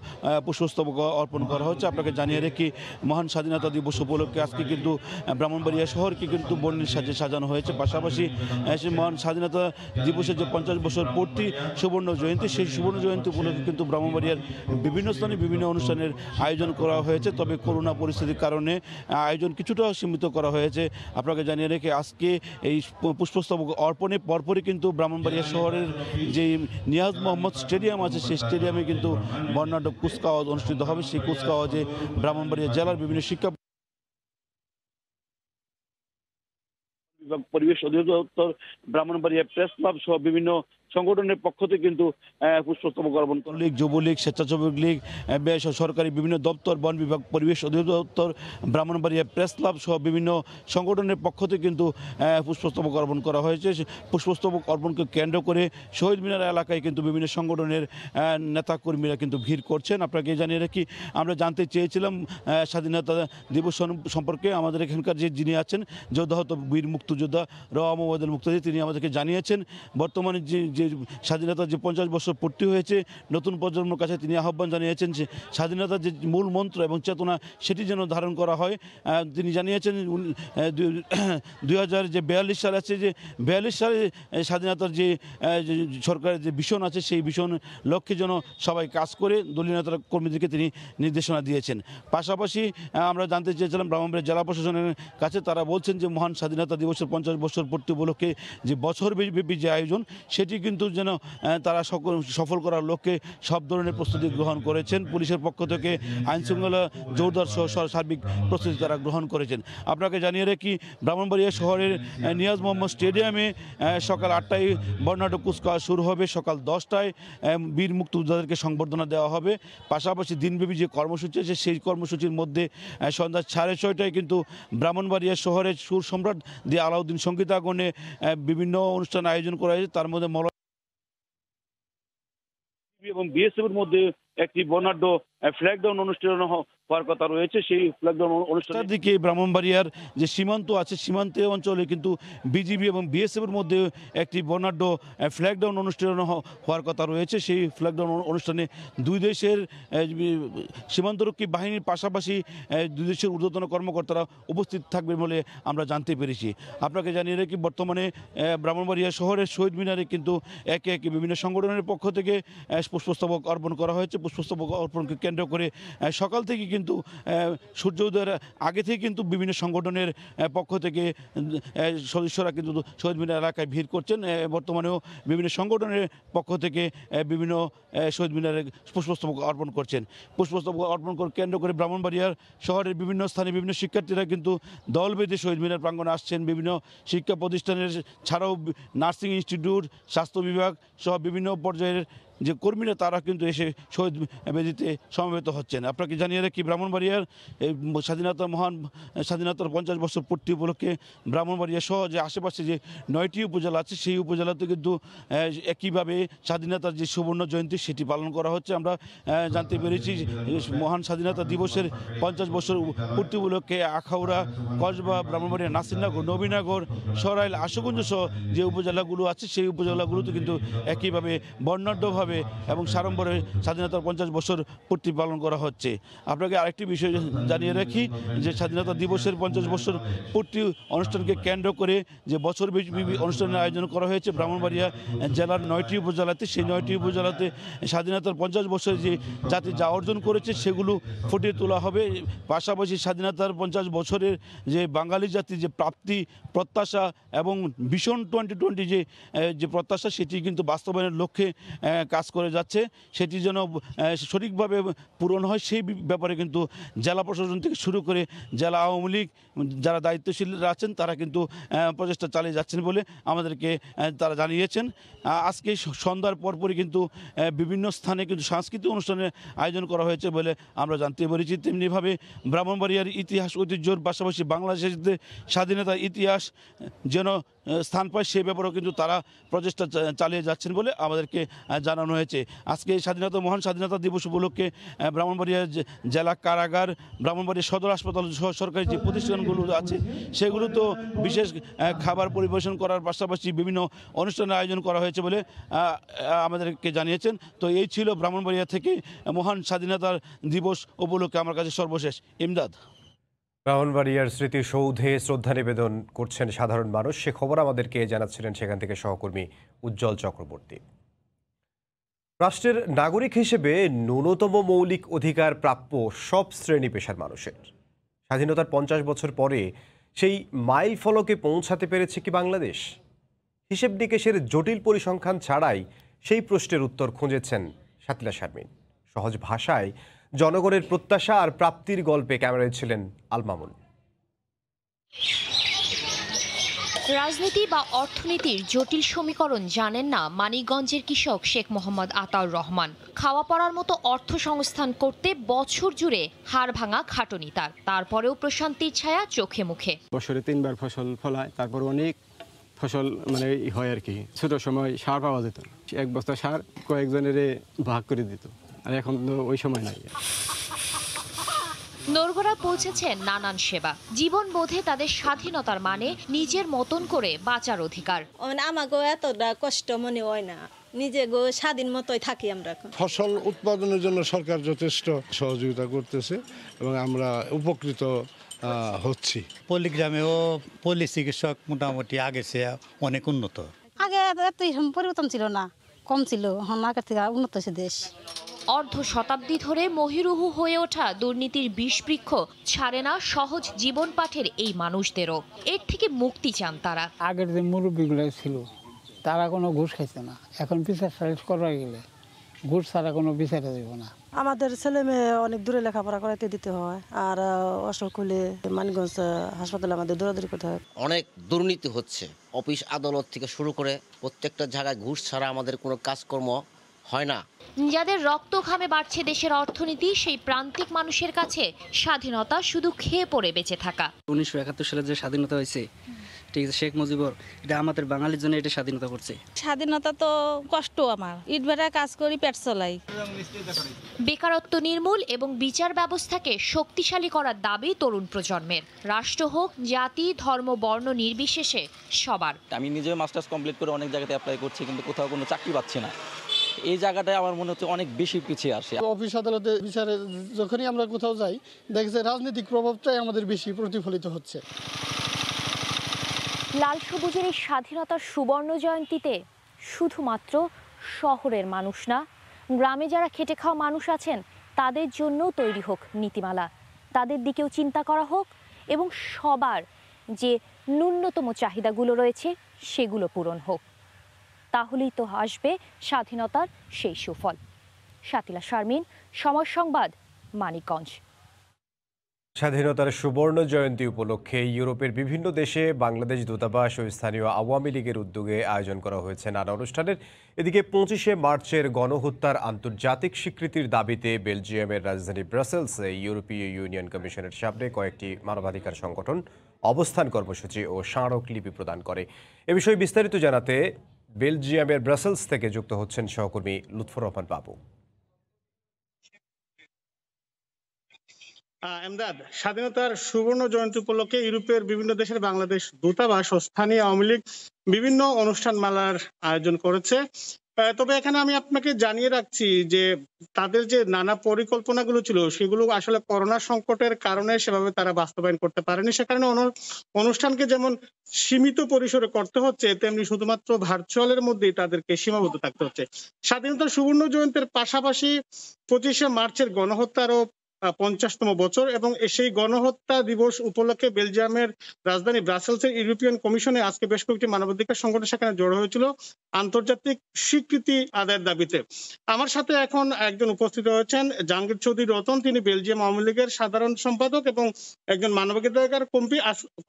পুষ্পস্তবক অর্পণ করা হচ্ছে। আপনাকে জানিয়ে রেখে মহান স্বাধীনতা দিবস উপলক্ষে আজকে কিন্তু ব্রাহ্মণবাড়িয়া শহরকে কিন্তু বর্ণিল সাজে সাজানো হয়েছে। পাশাপাশি মহান স্বাধীনতা দিবসের যে 50 বছর পূর্তি সুবর্ণ জয়ন্তী, সেই সুবর্ণ জয়ন্তী উপলক্ষে কিন্তু ব্রাহ্মণবাড়িয়ার বিভিন্ন স্থানে বিভিন্ন অনুষ্ঠানের আয়োজন করা হয়েছে। তবে করোনা পরিস্থিতির কারণে আয়োজন কিছুটা সীমিত করা হয়েছে। আপনাকে জানিয়ে রেখে আজকে এই পুষ্পস্তবক অর্পণে পরপরই কিন্তু ব্রাহ্মণবাড়িয়া শহরের যে নিয়াজ মোহাম্মদ স্টেডিয়াম আছে, সেই স্টেডিয়ামে কিন্তু বর্ণাঢ্য কুচকাওয়াজ অনুষ্ঠিত হবে। সেই কুচকাওয়াজে ব্রাহ্মণবাড়িয়া জেলার বিভিন্ন শিক্ষা বিভাগ, পরিবেশ অধিদপ্তর, ব্রাহ্মণবাড়িয়া প্রেস ক্লাব সহ বিভিন্ন সংগঠনের পক্ষ থেকে কিন্তু পুষ্পস্তবক অর্পণ করেন। লীগ, যুবলীগ, স্বেচ্ছাসেবক লীগ, সরকারি বিভিন্ন দপ্তর, বন বিভাগ, পরিবেশ অধিদপ্তর, ব্রাহ্মণবাড়িয়া প্রেস ক্লাব সহ বিভিন্ন সংগঠনের পক্ষ থেকে কিন্তু পুষ্পস্তবক অর্পণ করা হয়েছে। পুষ্পস্তবক অর্পণকে কেন্দ্র করে শহীদ মিনার এলাকায় কিন্তু বিভিন্ন সংগঠনের নেতাকর্মীরা কিন্তু ভিড় করছেন। আপনাকে জানিয়ে রাখি আমরা জানতে চেয়েছিলাম স্বাধীনতা দিবস সম্পর্কে। আমাদের এখানকার যিনি আছেন যোদ্ধাহত বীর মুক্তিযোদ্ধা মোহাম্মদুল মুক্তাদির, তিনি আমাদেরকে জানিয়েছেন বর্তমানে যে স্বাধীনতার যে 50 বছর পূর্তি হয়েছে, নতুন প্রজন্মের কাছে তিনি আহ্বান জানিয়েছেন যে স্বাধীনতার যে মূল মন্ত্র এবং চেতনা সেটি যেন ধারণ করা হয়। তিনি জানিয়েছেন 2042 সাল আছে, যে 42 সালে স্বাধীনতার যে সরকারের যে ভিশন আছে, সেই ভিশন লক্ষ্যে যেন সবাই কাজ করে দলীয় নেতা কর্মীদেরকে তিনি নির্দেশনা দিয়েছেন। পাশাপাশি আমরা জানতে চেয়েছিলাম ব্রাহ্মণবাড়িয়া জেলা প্রশাসনের কাছে, তারা বলছেন যে মহান স্বাধীনতা দিবসের 50 বছর পূর্তি উপলক্ষে যে বছরব্যাপী যে আয়োজন সেটি কিন্তু যেন তারা সফল করার লক্ষ্যে সব ধরনের প্রস্তুতি গ্রহণ করেছেন। পুলিশের পক্ষ থেকে আইনশৃঙ্খলা জোরদার সহ সার্বিক প্রস্তুতি তারা গ্রহণ করেছেন। আপনাকে জানিয়ে রাখি ব্রাহ্মণবাড়িয়া শহরের নিয়াজ মোহাম্মদ স্টেডিয়ামে সকাল 8টায় বর্ণাঢ্য কুচকাওয়াজ শুরু হবে। সকাল 10টায় বীর মুক্তিযোদ্ধাদেরকে সংবর্ধনা দেওয়া হবে। পাশাপাশি দিনব্যাপী যে কর্মসূচি আছে, সেই কর্মসূচির মধ্যে সন্ধ্যা 6:30টায় কিন্তু ব্রাহ্মণবাড়িয়া শহরের সুর সম্রাট দিয়ে আলাউদ্দিন সঙ্গীতাগণে বিভিন্ন অনুষ্ঠান আয়োজন করা হয়েছে। তার মধ্যে এবং বিএসএফের মধ্যে একটি বর্ণাঢ্য ফ্ল্যাগ ডাউন অনুষ্ঠান হওয়ার কথা রয়েছে। সেই ফ্ল্যাগ ডাউন অনুষ্ঠানের দিকে ব্রাহ্মণবাড়িয়ার যে সীমান্ত আছে, সীমান্তে অঞ্চলে কিন্তু বিজিবি এবং বিএসএফের মধ্যে একটি বর্ণাঢ্য ফ্ল্যাগ ডাউন অনুষ্ঠান হওয়ার কথা রয়েছে। সেই ফ্ল্যাগ ডাউন অনুষ্ঠানে দুই দেশের সীমান্তরক্ষী বাহিনীর পাশাপাশি দুই দেশের ঊর্ধ্বতন কর্মকর্তারা উপস্থিত থাকবে বলে আমরা জানতে পেরেছি। আপনাকে জানিয়ে রাখি বর্তমানে ব্রাহ্মণবাড়িয়া শহরের শহীদ মিনারে কিন্তু একে একে বিভিন্ন সংগঠনের পক্ষ থেকে পুষ্পস্তবক অর্পণ করা হয়েছে। পুষ্পস্তবক অর্পণকে কেন্দ্র করে সকাল থেকে কিন্তু সূর্য উদয়ের আগে থেকে কিন্তু বিভিন্ন সংগঠনের পক্ষ থেকে সদস্যরা কিন্তু শহীদ মিনার এলাকায় ভিড় করছেন। বর্তমানেও বিভিন্ন সংগঠনের পক্ষ থেকে বিভিন্ন শহীদ মিনারে পুষ্পস্তবক অর্পণ করছেন। পুষ্পস্তবক অর্পণ কেন্দ্র করে ব্রাহ্মণবাড়িয়ার শহরের বিভিন্ন স্থানে বিভিন্ন শিক্ষার্থীরা কিন্তু দল বেঁধে শহীদ মিনার প্রাঙ্গণে আসছেন। বিভিন্ন শিক্ষা প্রতিষ্ঠানের ছাড়াও নার্সিং ইনস্টিটিউট, স্বাস্থ্য বিভাগ সহ বিভিন্ন পর্যায়ের যে কর্মীরা তারা কিন্তু এসে শহীদ বেদিতে সমবেত হচ্ছেন। আপনাকে জানিয়ে রাখি ব্রাহ্মণবাড়িয়ার এই মহান স্বাধীনতার 50 বছর পূর্তি উপলক্ষে ব্রাহ্মণবাড়িয়া সহ যে আশেপাশে যে 9টি উপজেলা আছে, সেই উপজেলাতে কিন্তু একইভাবে স্বাধীনতার যে সুবর্ণ জয়ন্তী সেটি পালন করা হচ্ছে। আমরা জানতে পেরেছি মহান স্বাধীনতা দিবসের 50 বছর পূর্তি উপলক্ষে আখাউড়া, কসবা, ব্রাহ্মণবাড়িয়া, নাসিরনগর, নবীনগর, সরাইল, আশুগঞ্জ সহ যে উপজেলাগুলো আছে, সেই উপজেলাগুলোতে কিন্তু একইভাবে বর্ণাঢ্যভাবে সুন্দরভাবে এবং সাড়ম্বরে স্বাধীনতার 50 বছর পূর্তি পালন করা হচ্ছে। আপনাকে আরেকটি বিষয় জানিয়ে রাখি যে স্বাধীনতা দিবসের 50 বছর পূর্তি অনুষ্ঠানকে কেন্দ্র করে যে বছরব্যাপী অনুষ্ঠানের আয়োজন করা হয়েছে ব্রাহ্মণবাড়িয়া জেলার 9টি উপজেলাতে, সেই 9টি উপজেলাতে স্বাধীনতার 50 বছরে যে জাতি যা অর্জন করেছে সেগুলো ফুটিয়ে তোলা হবে। পাশাপাশি স্বাধীনতার 50 বছরের যে বাঙালি জাতির যে প্রাপ্তি, প্রত্যাশা এবং ভীষণ 2020 যে প্রত্যাশা সেটি কিন্তু বাস্তবায়নের লক্ষ্যে কাজ করে যাচ্ছে। সেটি যেন সঠিকভাবে পূরণ হয় সেই ব্যাপারে কিন্তু জেলা প্রশাসন থেকে শুরু করে জেলা আওয়ামী লীগ যারা দায়িত্বশীলরা আছেন তারা কিন্তু প্রচেষ্টা চালিয়ে যাচ্ছেন বলে আমাদেরকে তারা জানিয়েছেন। আজকে সন্ধ্যার পরপরই কিন্তু বিভিন্ন স্থানে কিন্তু সাংস্কৃতিক অনুষ্ঠানের আয়োজন করা হয়েছে বলে আমরা জানতে পেরেছি। তেমনিভাবে ব্রাহ্মণবাড়িয়ার ইতিহাস ঐতিহ্যর পাশাপাশি বাংলাদেশের স্বাধীনতার ইতিহাস যেন স্থান পায় সে ব্যাপারেও কিন্তু তারা প্রচেষ্টা চালিয়ে যাচ্ছেন বলে আমাদেরকে জানানো হয়েছে। আজকে মহান স্বাধীনতা দিবস উপলক্ষে ব্রাহ্মণবাড়িয়া জেলা কারাগার, ব্রাহ্মণবাড়িয়া সদর হাসপাতাল সহ সরকারি যে প্রতিষ্ঠানগুলো আছে সেগুলো তো বিশেষ খাবার পরিবেশন করার পাশাপাশি বিভিন্ন অনুষ্ঠানের আয়োজন করা হয়েছে বলে আমাদেরকে জানিয়েছেন। তো এই ছিল ব্রাহ্মণবাড়িয়া থেকে মহান স্বাধীনতার দিবস উপলক্ষে আমার কাছে সর্বশেষ। ইমদাদ। ব্রাহ্মণবাড়িয়ার স্মৃতিসৌধে শ্রদ্ধা নিবেদন করছেন সাধারণ মানুষ, সে খবর আমাদেরকে জানাচ্ছিলেন সেখান থেকে সহকর্মী উজ্জ্বল চক্রবর্তী। রাষ্ট্রের নাগরিক হিসেবে ন্যূনতম মৌলিক অধিকার প্রাপ্য সব শ্রেণী পেশার মানুষের। স্বাধীনতার 50 বছর পরে সেই মাইল ফলকে পৌঁছাতে পেরেছে কি বাংলাদেশ? হিসেব নিকেশের জটিল পরিসংখ্যান ছাড়াই সেই প্রশ্নের উত্তর খুঁজেছেন শাতিলা শারমিন। সহজ ভাষায় জনগণের প্রত্যাশা আর প্রাপ্তির গল্পে ক্যামেরায় ছিলেন আল মামুন। রাজনীতি বা অর্থনীতির জটিল সমীকরণ জানেন না মানিকগঞ্জের কৃষক শেখ মোহাম্মদ আতাউর রহমান। খাওয়া পড়ার মতো অর্থ সংস্থান করতে বছর জুড়ে হাড় ভাঙা খাটুনি তারপরেও প্রশান্তির ছায়া চোখে মুখে। বছরে 3 বার ফসল ফলায়, তারপর অনেক ফসল হয় আর কি। ছোট সময় সার পাওয়া যেত, 1 বস্তা সার কয়েকজনের ভাগ করে দিত, আর এখন তো ওই সময় নাই। নরগড়া পৌঁছেছেন নানান সেবা। জীবন বোধে তাদের স্বাধীনতার মানে নিজের মতন করে বাঁচার অধিকার। আমাকে এতটা কষ্ট মনে হয় না, নিজে স্বাধীন মতোই থাকি আমরা। ফসল উৎপাদনের জন্য সরকার যথেষ্ট সহযোগিতা করতেছে এবং আমরা উপকৃত হচ্ছি। পল্লীগ্রামেও পল্লী চিকিৎসক মোটামুটি আগে চেয়ে অনেক উন্নত। আগে এত পরিবর্তন ছিল না, কম ছিল, আগের থেকে উন্নত হয়েছে দেশ। অর্ধ শতাব্দী ধরে মহিরুহু হয়ে ওঠা দুর্নীতির বিষবৃক্ষ ছাড়ে না সহজ জীবন পাঠের এই মানুষদেরও। এর থেকে মুক্তি চান তারা। আগের যে মুরব্বীগুলো ছিল তারা কোনো ঘুষ খাইছে না, এখন বিচার সালিশ করা গেলে ঘুষ ছাড়া কোনো বিচারে দেব না। আমাদের ছেলে মেয়ে অনেক দূরে লেখাপড়া করাতে দিতে হয়, আর অসুখ হলে মানিকগঞ্জ হাসপাতালে আমাদের দৌড়াদৌড়ি করতে হয়। অনেক দুর্নীতি হচ্ছে, অফিস আদালত থেকে শুরু করে প্রত্যেকটা জায়গায় ঘুষ ছাড়া আমাদের কোনো কাজকর্ম হয় না। যাদের রক্ত ঘামে বাড়ছে দেশের অর্থনীতি, সেই প্রান্তিক মানুষের কাছে স্বাধীনতা শুধু খেয়ে পড়ে বেঁচে থাকা। 1971 সালে যে স্বাধীনতা হয়েছে, ঠিক আছে, শেখ মুজিবর এটা আমাদের বাঙালির জন্য এটা স্বাধীনতা করছে। স্বাধীনতা তো কষ্ট, আমার ইট ভাটা কাজ করি, পেট চলাই। বেকারত্ব নির্মূল এবং বিচার ব্যবস্থাকে শক্তিশালী করার দাবি তরুণ প্রজন্মের। রাষ্ট্র হোক, জাতি, ধর্ম, বর্ণ নির্বিশেষে সবার। আমি নিজেও মাস্টার্স কমপ্লিট করে অনেক জায়গাতে অ্যাপ্লাই করছি, কিন্তু কোথাও কোনো চাকরি পাচ্ছি না। এই জায়গাটায় আমার মনে হচ্ছে অনেক বেশি পিছিয়ে আসে। অফিস আদালতে বিচারে যখনই আমরা কোথাও যাই, দেখছি রাজনৈতিক প্রভাবটাই আমাদের বেশি প্রতিফলিত হচ্ছে। লাল সবুজের এই স্বাধীনতার সুবর্ণ জয়ন্তীতে শুধুমাত্র শহরের মানুষ না, গ্রামে যারা খেটে খাওয়া মানুষ আছেন তাদের জন্যও তৈরি হোক নীতিমালা। তাদের দিকেও চিন্তা করা হোক এবং সবার যে ন্যূনতম চাহিদাগুলো রয়েছে সেগুলো পূরণ হোক। তাহলেই তো আসবে স্বাধীনতার সেই সুফল। শাতিলা শারমিন, সময় সংবাদ, মানিকগঞ্জ। স্বাধীনতার সুবর্ণ জয়ন্তী উপলক্ষে ইউরোপের বিভিন্ন দেশে বাংলাদেশ দূতাবাস ও স্থানীয় আওয়ামী লীগের উদ্যোগে আয়োজন করা হয়েছে নানা অনুষ্ঠানের। এদিকে 25শে মার্চের গণহত্যার আন্তর্জাতিক স্বীকৃতির দাবিতে বেলজিয়ামের রাজধানী ব্রাসেলসে ইউরোপীয় ইউনিয়ন কমিশনের সামনে কয়েকটি মানবাধিকার সংগঠন অবস্থান কর্মসূচি ও স্মারকলিপি প্রদান করে। এ বিষয়ে বিস্তারিত জানাতে বেলজিয়ামের ব্রাসেলস থেকে যুক্ত হচ্ছেন সহকর্মী লুৎফর রহমান বাবু। এমদাদ, স্বাধীনতার সুবর্ণ জয়ন্তী উপলক্ষে ইউরোপের বিভিন্ন দেশের বাংলাদেশ দূতাবাস ও স্থানীয় আওয়ামী লীগ বিভিন্ন অনুষ্ঠান মালার আয়োজন করেছে। তবে এখানে আমি আপনাকে জানিয়ে রাখছি যে তাদের যে নানা পরিকল্পনাগুলো ছিল সেগুলো আসলে করোনা সংকটের কারণে সেভাবে তারা বাস্তবায়ন করতে পারেনি। সে কারণে অনুষ্ঠানকে যেমন সীমিত পরিসরে করতে হচ্ছে, তেমনি শুধুমাত্র ভার্চুয়ালের মধ্যেই তাদেরকে সীমাবদ্ধ থাকতে হচ্ছে। স্বাধীনতার সুবর্ণ জয়ন্তীর পাশাপাশি 25শে মার্চের গণহত্যারও 50তম বছর এবং সেই গণহত্যা দিবস উপলক্ষে বেলজিয়ামের রাজধানী ব্রাসেলসের ইউরোপিয়ান কমিশনে আজকে বেশ কয়েকটি মানবাধিকার সংগঠন সেখানে জড়ো হয়েছিল আন্তর্জাতিক স্বীকৃতি আদায়ের দাবিতে। আমার সাথে এখন একজন উপস্থিত হয়েছেন জাহাঙ্গীর চৌধুরী রতন, তিনি বেলজিয়াম আওয়ামী লীগের সাধারণ সম্পাদক এবং একজন মানবাধিকার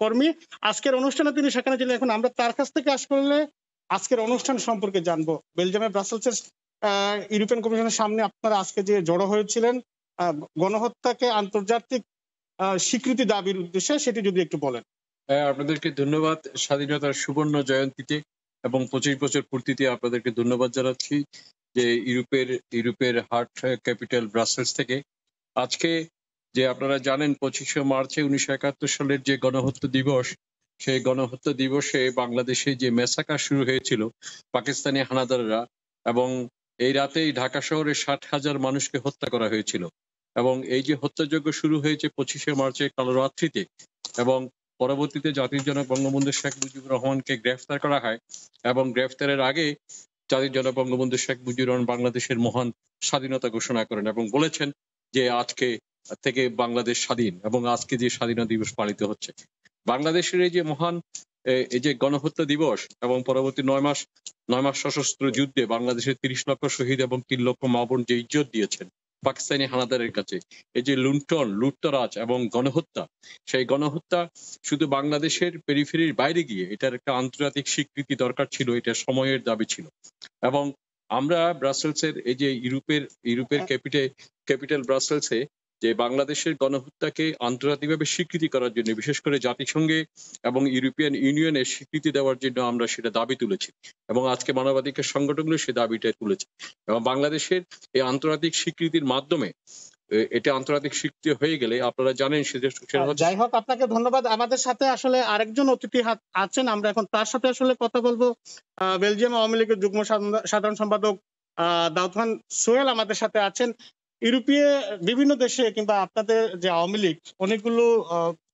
কর্মী। আজকের অনুষ্ঠানে তিনি সেখানে ছিলেন। এখন আমরা তার কাছ থেকে আসলে আজকের অনুষ্ঠান সম্পর্কে জানবো। বেলজিয়ামের ব্রাসেলসের ইউরোপিয়ান কমিশনের সামনে আপনারা আজকে যে জড়ো হয়েছিলেন গণহত্যাকে আন্তর্জাতিক স্বীকৃতি দাবির উদ্দেশ্যে, সেটি যদি একটু বলেন। আপনাদেরকে ধন্যবাদ। স্বাধীনতার সুবর্ণ জয়ন্তীতে এবং 25 বছর পূর্তিতে আপনাদেরকে ধন্যবাদ জানাচ্ছি যে ইউরোপের হার্ট ক্যাপিটাল ব্রাসেলস থেকে আজকে যে আপনারা জানেন 25শে মার্চে 1971 সালের যে গণহত্যা দিবস, সেই গণহত্যা দিবসে বাংলাদেশে যে মেসাকার শুরু হয়েছিল পাকিস্তানি হানাদাররা, এবং এই রাতেই ঢাকা শহরে 60,000 মানুষকে হত্যা করা হয়েছিল। এবং এই যে হত্যাযজ্ঞ শুরু হয়েছে 25শে মার্চে কালরাত্রিতে, এবং পরবর্তীতে জাতির জনক বঙ্গবন্ধু শেখ মুজিবুর রহমানকে গ্রেফতার করা হয়, এবং গ্রেফতারের আগে জাতির জনক বঙ্গবন্ধু শেখ মুজিবুর রহমান বাংলাদেশের মহান স্বাধীনতা ঘোষণা করেন এবং বলেছেন যে আজকে থেকে বাংলাদেশ স্বাধীন, এবং আজকে যে স্বাধীনতা দিবস পালিত হচ্ছে। বাংলাদেশের এই যে মহান এই যে গণহত্যা দিবস এবং পরবর্তী 9 মাস সশস্ত্র যুদ্ধে বাংলাদেশের 30 লক্ষ শহীদ এবং 3 লক্ষ মা বোন যে ইজ্জত দিয়েছেন পাকিস্তানি হানাদারের কাছে, এই যে লুটতরাজ এবং গণহত্যা, সেই গণহত্যা শুধু বাংলাদেশের পেরিফেরির বাইরে গিয়ে এটার একটা আন্তর্জাতিক স্বীকৃতি দরকার ছিল, এটা সময়ের দাবি ছিল। এবং আমরা ব্রাসেলসের এই যে ইউরোপের ক্যাপিটাল ব্রাসেলসে যে বাংলাদেশের গণহত্যাকে আন্তর্জাতিকভাবে স্বীকৃতি করার জন্য, বিশেষ করে জাতিসংঘে এবং ইউরোপিয়ান ইউনিয়নের স্বীকৃতি দেওয়ার জন্য আমরা সেটা দাবি তুলেছি, এবং আজকে মানবাধিকার সংগঠনগুলো সে দাবিটা তুলেছে। এবং বাংলাদেশের এই আন্তর্জাতিক স্বীকৃতির মাধ্যমে এটা আন্তর্জাতিক স্বীকৃতি হয়ে গেলে আপনারা জানেন যাই হোক, আপনাকে ধন্যবাদ। আমাদের সাথে আসলে আরেকজন অতিথি আছেন, আমরা এখন তার সাথে আসলে কথা বলবো। বেলজিয়াম আওয়ামী লীগের যুগ্ম সাধারণ সম্পাদক দাউদ খান সোহেল আমাদের সাথে আছেন। ইউরোপীয় বিভিন্ন দেশে কিংবা আপনাদের যে আওয়ামী লীগ অনেকগুলো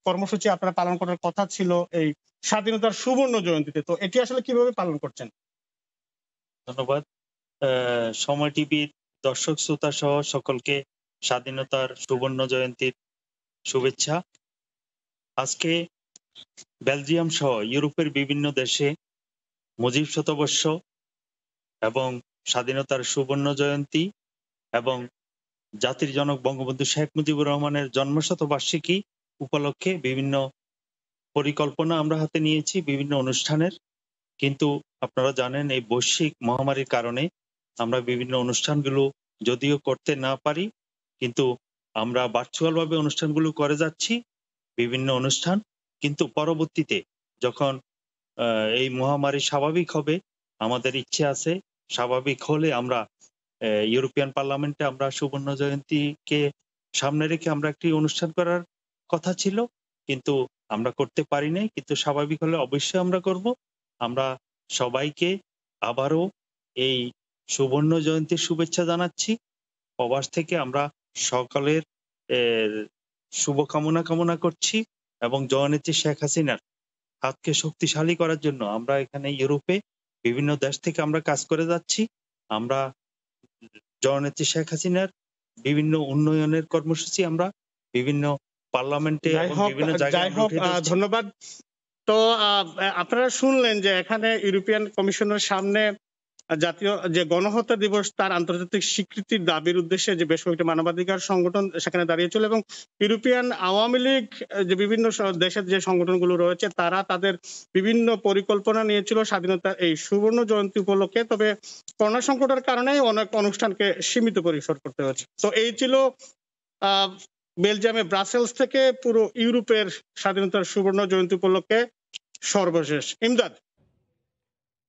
কর্মসূচি আপনারা পালন করার কথা ছিল এই স্বাধীনতার সুবর্ণ জয়ন্তীতে, তো এটি আসলে কিভাবে পালন করছেন? ধন্যবাদ। সময় টিভির দর্শক শ্রোতা সহ সকলকে স্বাধীনতার সুবর্ণ জয়ন্তীর শুভেচ্ছা। আজকে বেলজিয়াম সহ ইউরোপের বিভিন্ন দেশে মুজিব শতবর্ষ এবং স্বাধীনতার সুবর্ণ জয়ন্তী এবং জাতির জনক বঙ্গবন্ধু শেখ মুজিবুর রহমানের জন্মশতবার্ষিকী উপলক্ষে বিভিন্ন পরিকল্পনা আমরা হাতে নিয়েছি বিভিন্ন অনুষ্ঠানের। কিন্তু আপনারা জানেন এই বৈশ্বিক মহামারীর কারণে আমরা বিভিন্ন অনুষ্ঠানগুলো যদিও করতে না পারি, কিন্তু আমরা ভার্চুয়াল ভাবে অনুষ্ঠানগুলো করে যাচ্ছি বিভিন্ন অনুষ্ঠান। কিন্তু পরবর্তীতে যখন এই মহামারী স্বাভাবিক হবে, আমাদের ইচ্ছে আছে স্বাভাবিক হলে আমরা ইউরোপিয়ান পার্লামেন্টে আমরা সুবর্ণ জয়ন্তীকে সামনে রেখে আমরা একটি অনুষ্ঠান করার কথা ছিল, কিন্তু আমরা করতে পারি নাই। কিন্তু স্বাভাবিক হলে অবশ্যই আমরা করব। আমরা সবাইকে আবারও এই সুবর্ণ জয়ন্তীর শুভেচ্ছা জানাচ্ছি। প্রবাস থেকে আমরা সকলের শুভকামনা কামনা করছি এবং জননেত্রী শেখ হাসিনার হাতকে শক্তিশালী করার জন্য আমরা এখানে ইউরোপে বিভিন্ন দেশ থেকে আমরা কাজ করে যাচ্ছি। আমরা জননেত্রী শেখ হাসিনার বিভিন্ন উন্নয়নের কর্মসূচি আমরা বিভিন্ন পার্লামেন্টে বিভিন্ন জায়গায় ধন্যবাদ। তো আপনারা শুনলেন যে এখানে ইউরোপিয়ান কমিশনের সামনে জাতীয় যে গণহত্যা দিবস তার আন্তর্জাতিক স্বীকৃতির দাবির উদ্দেশ্যে যে বেশ কয়েকটি মানবাধিকার সংগঠন সেখানে দাঁড়িয়েছিল, এবং ইউরোপিয়ান আওয়ামী লীগ যে বিভিন্ন দেশের যে সংগঠনগুলো রয়েছে তারা তাদের বিভিন্ন পরিকল্পনা নিয়েছিল স্বাধীনতার এই সুবর্ণ জয়ন্তী উপলক্ষে। তবে করোনা সংকটের কারণে অনেক অনুষ্ঠানকে সীমিত পরিসর করতে হয়েছে। তো এই ছিল বেলজিয়ামে ব্রাসেলস থেকে পুরো ইউরোপের স্বাধীনতার সুবর্ণ জয়ন্তী উপলক্ষে সর্বশেষ। ইমদাদ।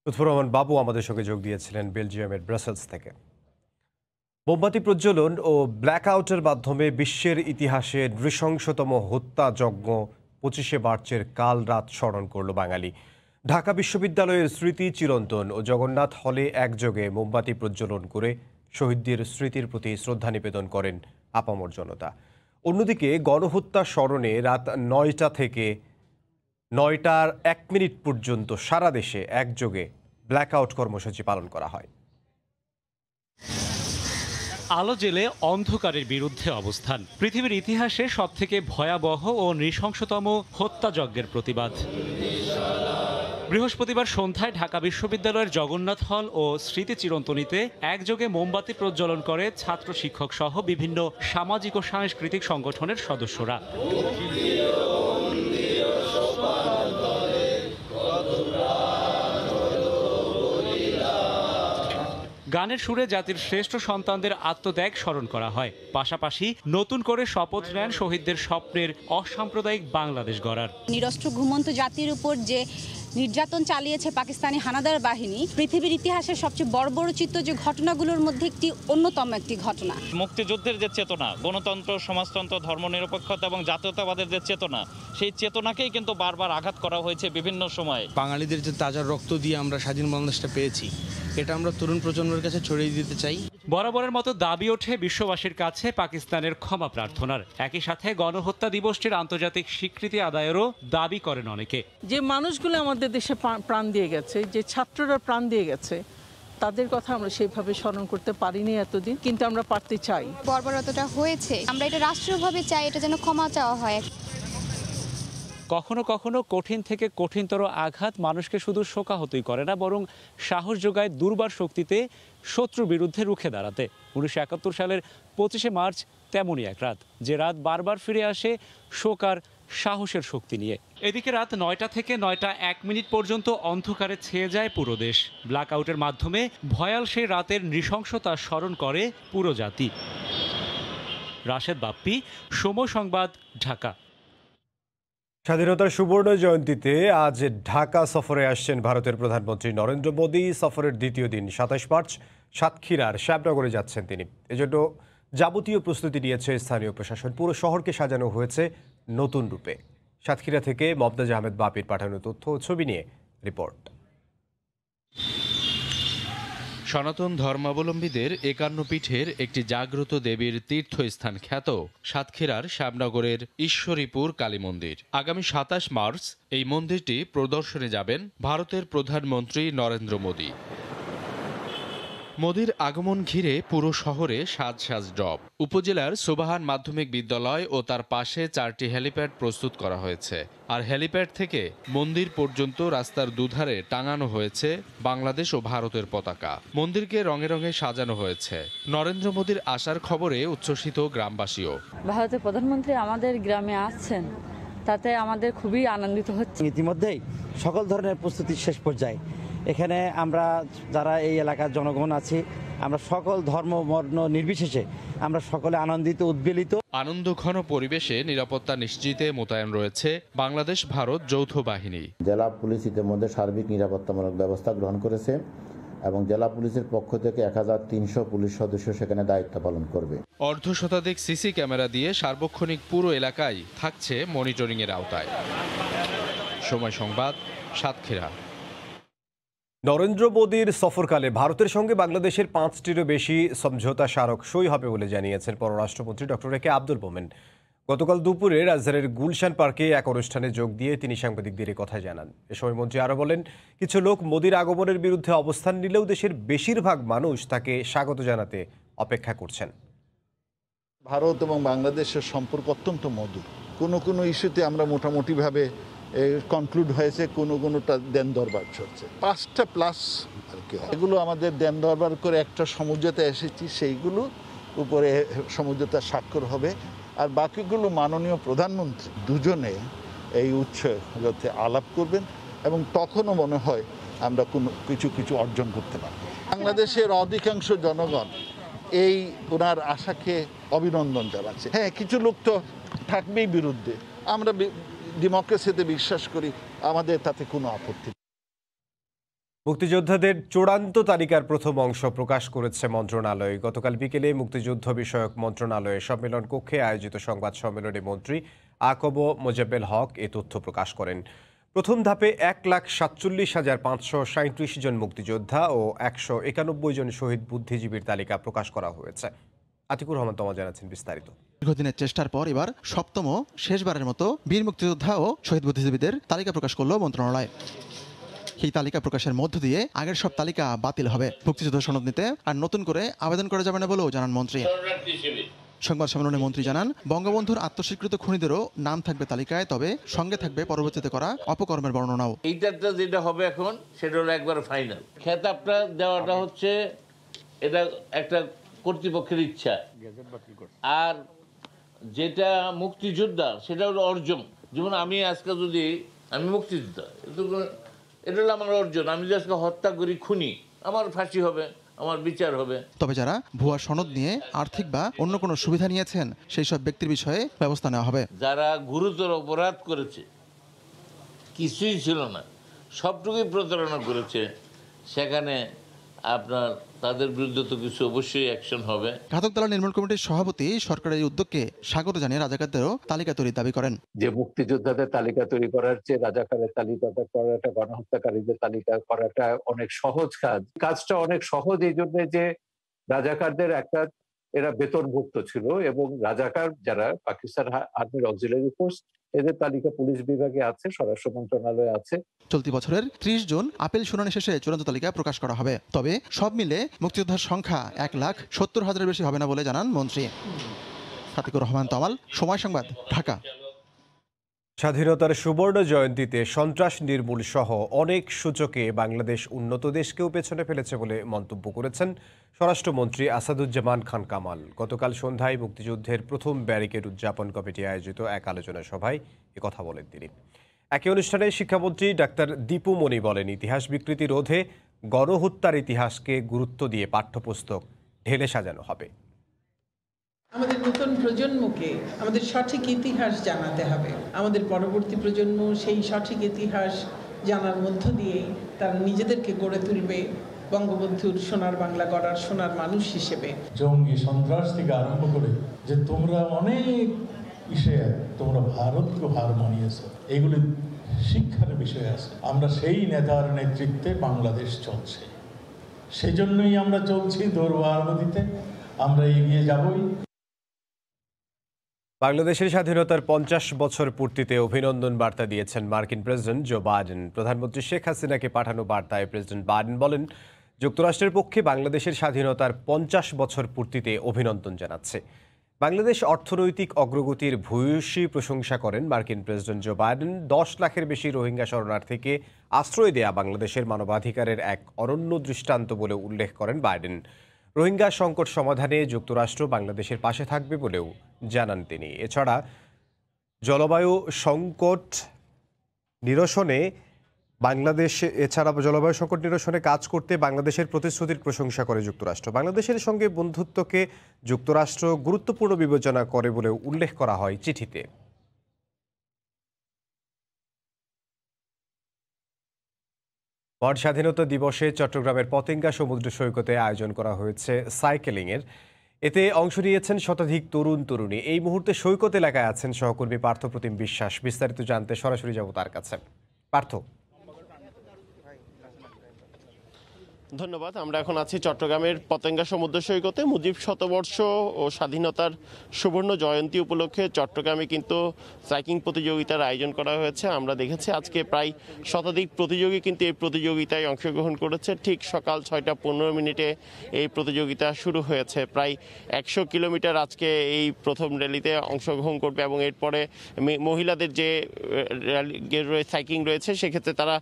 লুৎফর রহমান বাবু আমাদের সঙ্গে যোগ দিয়েছিলেন বেলজিয়ামের ব্রাসেলস থেকে। মোমবাতি প্রজ্বলন ও ব্ল্যাক আউটের মাধ্যমে বিশ্বের ইতিহাসে নৃশংসতম হত্যাযজ্ঞ 25শে মার্চের কাল রাত স্মরণ করল বাঙালি। ঢাকা বিশ্ববিদ্যালয়ের স্মৃতি চিরন্তন ও জগন্নাথ হলে একযোগে মোমবাতি প্রজ্বলন করে শহীদদের স্মৃতির প্রতি শ্রদ্ধা নিবেদন করেন আপামর জনতা। অন্যদিকে গণহত্যা স্মরণে রাত ৯টা থেকে ৯টার ১ মিনিট পর্যন্ত সারা দেশে একযোগে ব্ল্যাকআউট কর্মসূচি পালন করা হয়। আলো জেলে অন্ধকারের বিরুদ্ধে অবস্থান, পৃথিবীর ইতিহাসে সবথেকে ভয়াবহ ও নৃশংসতম হত্যাযজ্ঞের প্রতিবাদ। বৃহস্পতিবার সন্ধ্যায় ঢাকা বিশ্ববিদ্যালয়ের জগন্নাথ হল ও স্মৃতি চিরন্তনীতে একযোগে মোমবাতি প্রজ্বলন করে ছাত্র শিক্ষক সহ বিভিন্ন সামাজিক ও সাংস্কৃতিক সংগঠনের সদস্যরা। গানের সুরে জাতির শ্রেষ্ঠ সন্তানদের আত্মত্যাগ স্মরণ করা হয়, পাশাপাশি নতুন করে শপথ নেন শহীদদের স্বপ্নের অসাম্প্রদায়িক বাংলাদেশ গড়ার। নিরস্ত্র ঘুমন্ত জাতির উপর যে নির্যাতন চালিয়েছে পাকিস্তানি হানাদার বাহিনী, পৃথিবীর ইতিহাসের সবচেয়ে বর্বরচিত যে ঘটনাগুলোর মধ্যে একটি অন্যতম একটি ঘটনা। মুক্তিযুদ্ধের যে চেতনা, গণতন্ত্র, সমাজতন্ত্র, ধর্মনিরপেক্ষতা এবং জাতীয়তাবাদের যে চেতনা, সেই চেতনাকেই কিন্তু বারবার আঘাত করা হয়েছে বিভিন্ন সময়ে। বাঙালিদের যে তাজা রক্ত দিয়ে আমরা স্বাধীন বাংলাদেশটা পেয়েছি, এটা আমরা তরুণ প্রজন্মের কাছে ছড়িয়ে দিতে চাই। বরাবরের মতো দাবি ওঠে বিশ্ববাসীর কাছে পাকিস্তানের ক্ষমা প্রার্থনার। একই সাথে গণহত্যা দিবসটির আন্তর্জাতিক স্বীকৃতি আদায়েরও দাবি করেন অনেকে। যে মানুষগুলো আমাদের দেশে প্রাণ দিয়ে গেছে, যে ছাত্ররা প্রাণ দিয়ে গেছে, তাদের কথা আমরা সেইভাবে স্মরণ করতে পারিনি এতদিন, কিন্তু আমরা পারতে চাই। বর্বরতাটা হয়েছে, আমরা এটা রাষ্ট্রীয়ভাবে চাই, এটা যেন ক্ষমা চাওয়া হয়। কখনো কখনো কঠিন থেকে কঠিনতর আঘাত মানুষকে শুধু শোকাহতই করে না, বরং সাহস যোগায় দুর্বার শক্তিতে শত্রুর বিরুদ্ধে রুখে দাঁড়াতে। 1971 সালের 25শে মার্চ তেমনই এক রাত, যে রাত বারবার ফিরে আসে শোক আর সাহসের শক্তি নিয়ে। এদিকে রাত 9টা থেকে 9টা 1 মিনিট পর্যন্ত অন্ধকারে ছেয়ে যায় পুরো দেশ। ব্ল্যাকআউটের মাধ্যমে ভয়াল সেই রাতের নৃশংসতা স্মরণ করে পুরো জাতি। রাশেদ বাপ্পি, সময় সংবাদ, ঢাকা। স্বাধীনতার সুবর্ণ জয়ন্তীতে আজ ঢাকা সফরে আসছেন ভারতের প্রধানমন্ত্রী নরেন্দ্র মোদী। সফরের দ্বিতীয় দিন 27 মার্চ সাতক্ষীরার শ্যামনগরে যাচ্ছেন তিনি। এজন্য যাবতীয় প্রস্তুতি নিয়েছে স্থানীয় প্রশাসন। পুরো শহরকে সাজানো হয়েছে নতুন রূপে। সাতক্ষীরা থেকে মমতাজ আহমেদ বাপির পাঠানো তথ্য ও ছবি নিয়ে রিপোর্ট। সনাতন ধর্মাবলম্বীদের 51 পীঠের একটি জাগ্রত দেবীর তীর্থস্থান খ্যাত সাতক্ষীরার শ্যামনগরের ঈশ্বরীপুর কালী মন্দির। আগামী 27 মার্চ এই মন্দিরটি প্রদর্শনে যাবেন ভারতের প্রধানমন্ত্রী নরেন্দ্র মোদী। মোদীর আগমন ঘিরে পুরো শহরে সাজ ডব। উপজেলার সোবাহান মাধ্যমিক বিদ্যালয় ও তার পাশে 4টি হেলিপ্যাড প্রস্তুত করা হয়েছে। আর হেলিপ্যাড থেকে মন্দির পর্যন্ত রাস্তার দুধারে টাঙানো হয়েছে বাংলাদেশ ও ভারতের পতাকা। মন্দিরকে রঙে রঙে সাজানো হয়েছে। নরেন্দ্র মোদীর আসার খবরে উচ্ছ্বসিত গ্রামবাসীও। ভারতের প্রধানমন্ত্রী আমাদের গ্রামে আসছেন, তাতে আমাদের খুবই আনন্দিত হচ্ছে। ইতিমধ্যেই সকল ধরনের প্রস্তুতি শেষ পর্যায়ে। এখানে আমরা যারা এই এলাকার জনগণ আছি, আমরা সকল ধর্ম বর্ণ নির্বিশেষে আমরা সকলে আনন্দিত, উদ্বেলিত। আনন্দঘন পরিবেশে নিরাপত্তা নিশ্চিতে মোতায়েন রয়েছে বাংলাদেশ ভারত যৌথ বাহিনী। জেলা পুলিশ ইতিমধ্যে সার্বিক নিরাপত্তামূলক ব্যবস্থা গ্রহণ করেছে এবং জেলা পুলিশের পক্ষ থেকে 1300 পুলিশ সদস্য সেখানে দায়িত্ব পালন করবে। অর্ধশতাধিক সিসি ক্যামেরা দিয়ে সার্বক্ষণিক পুরো এলাকায় থাকছে মনিটরিং এর আওতায়। সময় সংবাদ, সাতক্ষীরা। নরেন্দ্র মোদীর সফরকালে ভারতের সঙ্গে বাংলাদেশের 5টিরও বেশি সমঝোতা স্মারক সই হবে বলে জানিয়েছেন পররাষ্ট্রমন্ত্রী ডক্টর এ কে আব্দুল মোমেন। গতকাল দুপুরে রাজধানীর গুলশান পার্কে এক অনুষ্ঠানে যোগ দিয়ে তিনি সাংবাদিকদের এই কথা জানান। এ সময় মন্ত্রী আরও বলেন, কিছু লোক মোদীর আগমনের বিরুদ্ধে অবস্থান নিলেও দেশের বেশিরভাগ মানুষ তাকে স্বাগত জানাতে অপেক্ষা করছেন। ভারত এবং বাংলাদেশের সম্পর্ক অত্যন্ত মধুর। কোনো ইস্যুতে আমরা মোটামুটিভাবে কনক্লুড হয়েছে, কোনোটা দেন দরবার চলছে। 5টা প্লাস আর কি, এগুলো আমাদের দেন দরবার করে একটা সমঝোতা এসেছি, সেইগুলো উপরে সমঝোতা স্বাক্ষর হবে। আর বাকিগুলো মাননীয় প্রধানমন্ত্রী দুজনে এই উৎসে আলাপ করবেন এবং তখনও মনে হয় আমরা কিছু অর্জন করতে পারব। বাংলাদেশের অধিকাংশ জনগণ এই ওনার আশাকে অভিনন্দন জানাচ্ছে। হ্যাঁ, কিছু লোক তো থাকবেই বিরুদ্ধে। আমরা ডেমোক্রেসিতে বিশ্বাস করি, আমাদের তাতে কোনো আপত্তি নেই। মুক্তিযোদ্ধাদের চূড়ান্ত তালিকার প্রথম অংশ প্রকাশ করেছে মন্ত্রণালয়। গতকাল বিকেলে মুক্তিযুদ্ধ বিষয়ক মন্ত্রণালয়ের সম্মেলন কক্ষে আয়োজিত সংবাদ সম্মেলনে মন্ত্রী আকব মোজাব্বেল হক এ তথ্য প্রকাশ করেন। প্রথম ধাপে 1,47,537 জন মুক্তিযোদ্ধা ও 191 জন শহীদ বুদ্ধিজীবীর তালিকা প্রকাশ করা হয়েছে। আতিকুর রহমান তমা জানাচ্ছেন বিস্তারিত। দীর্ঘদিনের চেষ্টার পর এবার সপ্তম শেষবারের মতো বীর মুক্তিযোদ্ধা ও শহীদ বুদ্ধিজীবীদের তালিকা প্রকাশ করল মন্ত্রণালয়। এই তালিকা প্রকাশের মধ্য দিয়ে আগের সব তালিকা বাতিল হবে। মুক্তিযুদ্ধ সনদ নিতে আর নতুন করে আবেদন করা যাবে না বলেও জানান মন্ত্রী। সংবাদ সম্মেলনে মন্ত্রী জানান, বঙ্গবন্ধুর আত্মস্বীকৃত খুনিদেরও নাম থাকবে তালিকায়, তবে সঙ্গে থাকবে পরবর্তীতে করা অপকর্মের বর্ণনাও। এইটাটা যেটা হবে এখন সেটা হলো একবার ফাইনাল। খেতাবটা দেওয়াটা হচ্ছে এটা একটা কর্তৃপক্ষের ইচ্ছা, আর যেটা মুক্তিযোদ্ধা সেটা হলো অর্জন। যেমন আমি আজকে যদি আমি মুক্তিযোদ্ধা, এটা হলো আমার অর্জন। আমি যদি আজকে হত্যা করি, খুনি, আমার ফাঁসি হবে, আমার বিচার হবে। তবে যারা ভুয়া সনদ নিয়ে আর্থিক বা অন্য কোনো সুবিধা নিয়েছেন সেই সব ব্যক্তির বিষয়ে ব্যবস্থা নেওয়া হবে। যারা গুরুতর অপরাধ করেছে, কিছুই ছিল না, সবটুকুই প্রতারণা করেছে, সেখানে আপনার তাদের বিরুদ্ধে তো কিছু অবশ্যই অ্যাকশন হবে। ঘাতক দালাল নির্মূল কমিটির সভাপতি সরকারের এই উদ্যোগকে স্বাগত জানিয়ে রাজাকারদেরও তালিকা তৈরির দাবি করেন। যে মুক্তিযোদ্ধাদের তালিকা তৈরি করার চেয়ে রাজাকারের তালিকা করাটা, গণহত্যাকারীদের তালিকা করাটা অনেক সহজ কাজ। কাজটা অনেক সহজ এই জন্য যে রাজাকারদের একটা এরা বেতনভুক্ত ছিল, এবং রাজাকার যারা পাকিস্তান আর্মির অক্সিলারি ফোর্স, এদের তালিকা পুলিশ বিভাগে আছে, স্বরাষ্ট্র মন্ত্রণালয়ে আছে। চলতি বছরের 30 জুন আপিল শুনানি শেষে চূড়ান্ত তালিকা প্রকাশ করা হবে। তবে সব মিলে মুক্তিযোদ্ধার সংখ্যা 1,70,000-এর বেশি হবে না বলে জানান মন্ত্রী। আতিকুর রহমান তমাল, সময় সংবাদ, ঢাকা। স্বাধীনতার সুবর্ণ জয়ন্তীতে সন্ত্রাস নির্মূল সহ অনেক সূচকে বাংলাদেশ উন্নত দেশকেও পেছনে ফেলেছে বলে মন্তব্য করেছেন স্বরাষ্ট্রমন্ত্রী আসাদুজ্জামান খান কামাল। গতকাল সন্ধ্যায় মুক্তিযুদ্ধের প্রথম ব্যারিকেড উদযাপন কমিটি আয়োজিত এক আলোচনা সভায় একথা বলেন তিনি। একই অনুষ্ঠানে শিক্ষামন্ত্রী ডাক্তার দীপু মনি বলেন, ইতিহাস বিকৃতি রোধে গণহত্যার ইতিহাসকে গুরুত্ব দিয়ে পাঠ্যপুস্তক ঢেলে সাজানো হবে। আমাদের নতুন প্রজন্মকে আমাদের সঠিক ইতিহাস জানাতে হবে। আমাদের পরবর্তী প্রজন্ম সেই সঠিক ইতিহাস জানার মধ্য দিয়েই তারা নিজেদেরকে গড়ে তুলবে বঙ্গবন্ধুর সোনার বাংলা গড়ার সোনার মানুষ হিসেবে। জঙ্গি সন্ত্রাস থেকে আরম্ভ করে যে তোমরা অনেক বিষয়ে তোমরা ভারতকে হার মানিয়েছো, এগুলি শিক্ষার বিষয় আছে। আমরা সেই নেতার নেতৃত্বে বাংলাদেশ চলছে, সেজন্যই আমরা চলছি দৌড়বার গতিতে, আমরা এগিয়ে যাবই। বাংলাদেশের স্বাধীনতার 50 বছর পূর্তিতে অভিনন্দন বার্তা দিয়েছেন মার্কিন প্রেসিডেন্ট জো বাইডেন। প্রধানমন্ত্রী শেখ হাসিনাকে পাঠানো বার্তায় প্রেসিডেন্ট বাইডেন বলেন, যুক্তরাষ্ট্রের পক্ষে বাংলাদেশের স্বাধীনতার 50 বছর পূর্তিতে অভিনন্দন জানাচ্ছে। বাংলাদেশ অর্থনৈতিক অগ্রগতির ভূয়সী প্রশংসা করেন মার্কিন প্রেসিডেন্ট জো বাইডেন। 10 লাখের বেশি রোহিঙ্গা শরণার্থীকে আশ্রয় দেয়া বাংলাদেশের মানবাধিকারের এক অনন্য দৃষ্টান্ত বলে উল্লেখ করেন বাইডেন। রোহিঙ্গা সংকট সমাধানে যুক্তরাষ্ট্র বাংলাদেশের পাশে থাকবে বলেও জানান তিনি। এছাড়া জলবায়ু সংকট নিরসনে কাজ করতে বাংলাদেশের প্রতিশ্রুতির প্রশংসা করে যুক্তরাষ্ট্র। বাংলাদেশের সঙ্গে বন্ধুত্বকে যুক্তরাষ্ট্র গুরুত্বপূর্ণ বিবেচনা করে বলেও উল্লেখ করা হয় চিঠিতে। স্বাধীনতা দিবসে চট্টগ্রামের পতেঙ্গা সমুদ্র সৈকতে আয়োজন করা হয়েছে সাইকেলিংয়ের। এতে অংশ নিয়েছেন শতাধিক তরুণ তরুণী। এই মুহূর্তে সৈকত এলাকায় আছেন সহকর্মী পার্থপ্রতিম বিশ্বাস। বিস্তারিত জানতে সরাসরি যাব তার কাছে। পার্থ। ধন্যবাদ। আমরা এখন আছি চট্টগ্রামের পতেঙ্গা সমুদ্র সৈকতে। মুজিব শতবর্ষ ও স্বাধীনতার সুবর্ণ জয়ন্তী উপলক্ষে চট্টগ্রামে কিন্তু সাইক্লিং প্রতিযোগিতার আয়োজন করা হয়েছে। আমরা দেখেছি আজকে প্রায় শতাধিক প্রতিযোগী কিন্তু এই প্রতিযোগিতায় অংশগ্রহণ করেছে। ঠিক সকাল 6:15 এই প্রতিযোগিতা শুরু হয়েছে। প্রায় 100 কিলোমিটার আজকে এই প্রথম র্যালিতে অংশগ্রহণ করবে, এবং এরপরে মহিলাদের যে সাইক্লিং রয়েছে সেক্ষেত্রে তারা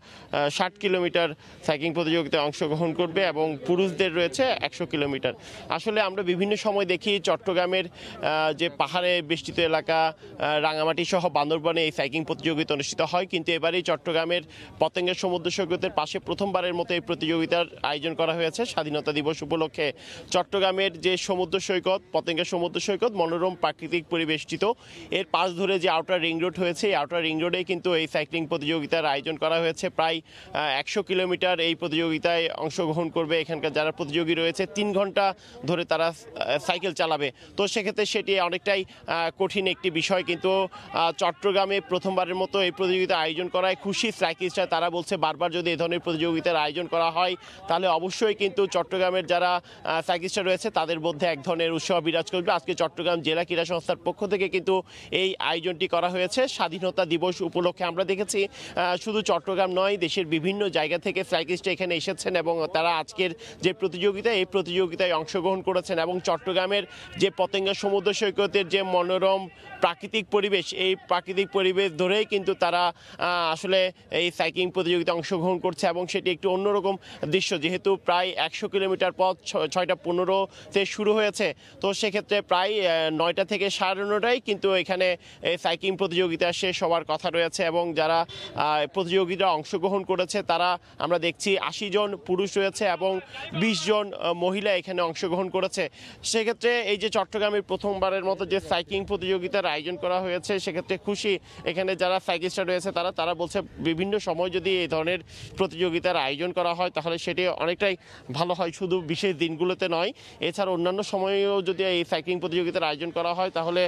60 কিলোমিটার সাইক্লিং প্রতিযোগিতায় অংশগ্রহণ করবে, এবং পুরুষদের রয়েছে 100 কিলোমিটার। আসলে আমরা বিভিন্ন সময় দেখি চট্টগ্রামের যে পাহাড়ে বেষ্টিত এলাকা রাঙামাটি সহ বান্দরবানে এই সাইক্লিং প্রতিযোগিতা অনুষ্ঠিত হয়, কিন্তু এবারেই চট্টগ্রামের পতেঙ্গা সমুদ্র সৈকতের পাশে প্রথমবারের মতো এই প্রতিযোগিতার আয়োজন করা হয়েছে স্বাধীনতা দিবস উপলক্ষে। চট্টগ্রামের যে সমুদ্র সৈকত, পতেঙ্গা সমুদ্র সৈকত মনোরম প্রাকৃতিক পরিবেষ্টিত। এর পাশ ধরে যে আউটার রিং রোড হয়েছে, এই আউটার রিং রোডে কিন্তু এই সাইক্লিং প্রতিযোগিতার আয়োজন করা হয়েছে। প্রায় 100 কিলোমিটার এই প্রতিযোগিতায় অংশগ্রহণ অংশগ্রহণ করবে, এখানকার যারা প্রতিযোগী রয়েছে 3 ঘন্টা ধরে তারা সাইকেল চালাবে। তো সেক্ষেত্রে সেটি অনেকটাই কঠিন একটি বিষয়, কিন্তু চট্টগ্রামে প্রথমবারের মতো এই প্রতিযোগিতা আয়োজন করায় খুশি সাইক্লিস্টরা। তারা বলছে বারবার যদি এই ধরনের প্রতিযোগিতার আয়োজন করা হয় তাহলে অবশ্যই কিন্তু চট্টগ্রামের যারা সাইক্লিস্টরা রয়েছে তাদের মধ্যে এক ধরনের উৎসাহ বিরাজ করবে। আজকে চট্টগ্রাম জেলা ক্রীড়া সংস্থার পক্ষ থেকে কিন্তু এই আয়োজনটি করা হয়েছে স্বাধীনতা দিবস উপলক্ষে। আমরা দেখেছি শুধু চট্টগ্রাম নয়, দেশের বিভিন্ন জায়গা থেকে সাইক্লিস্ট এখানে এসেছেন এবং তারা আজকের যে প্রতিযোগিতা এই প্রতিযোগিতায় অংশগ্রহণ করেছেন এবং চট্টগ্রামের যে পতেঙ্গা সমুদ্র সৈকতের যে মনোরম প্রাকৃতিক পরিবেশ, এই প্রাকৃতিক পরিবেশ ধরেই কিন্তু তারা আসলে এই সাইক্লিং প্রতিযোগিতায় অংশগ্রহণ করছে এবং সেটি একটি অন্যরকম দৃশ্য। যেহেতু প্রায় 100 কিলোমিটার পথ 6:15-তে শুরু হয়েছে, তো সেক্ষেত্রে প্রায় 9টা থেকে 9:30টায় কিন্তু এখানে সাইক্লিং প্রতিযোগিতা শেষ হওয়ার কথা রয়েছে এবং যারা প্রতিযোগিতা অংশগ্রহণ করেছে তারা আমরা দেখছি 80 জন পুরুষ রয়েছে এবং 20 জন মহিলা এখানে অংশগ্রহণ করেছে। সেক্ষেত্রে এই যে চট্টগ্রামের প্রথমবারের মতো যে সাইক্লিং প্রতিযোগিতার আয়োজন করা হয়েছে সেক্ষেত্রে খুশি এখানে যারা সাইক্লিস্টরা রয়েছে তারা বলছে বিভিন্ন সময় যদি এই ধরনের প্রতিযোগিতার আয়োজন করা হয় তাহলে সেটি অনেকটাই ভালো হয়, শুধু বিশেষ দিনগুলোতে নয়, এছাড়া অন্যান্য সময়েও যদি এই সাইক্লিং প্রতিযোগিতার আয়োজন করা হয় তাহলে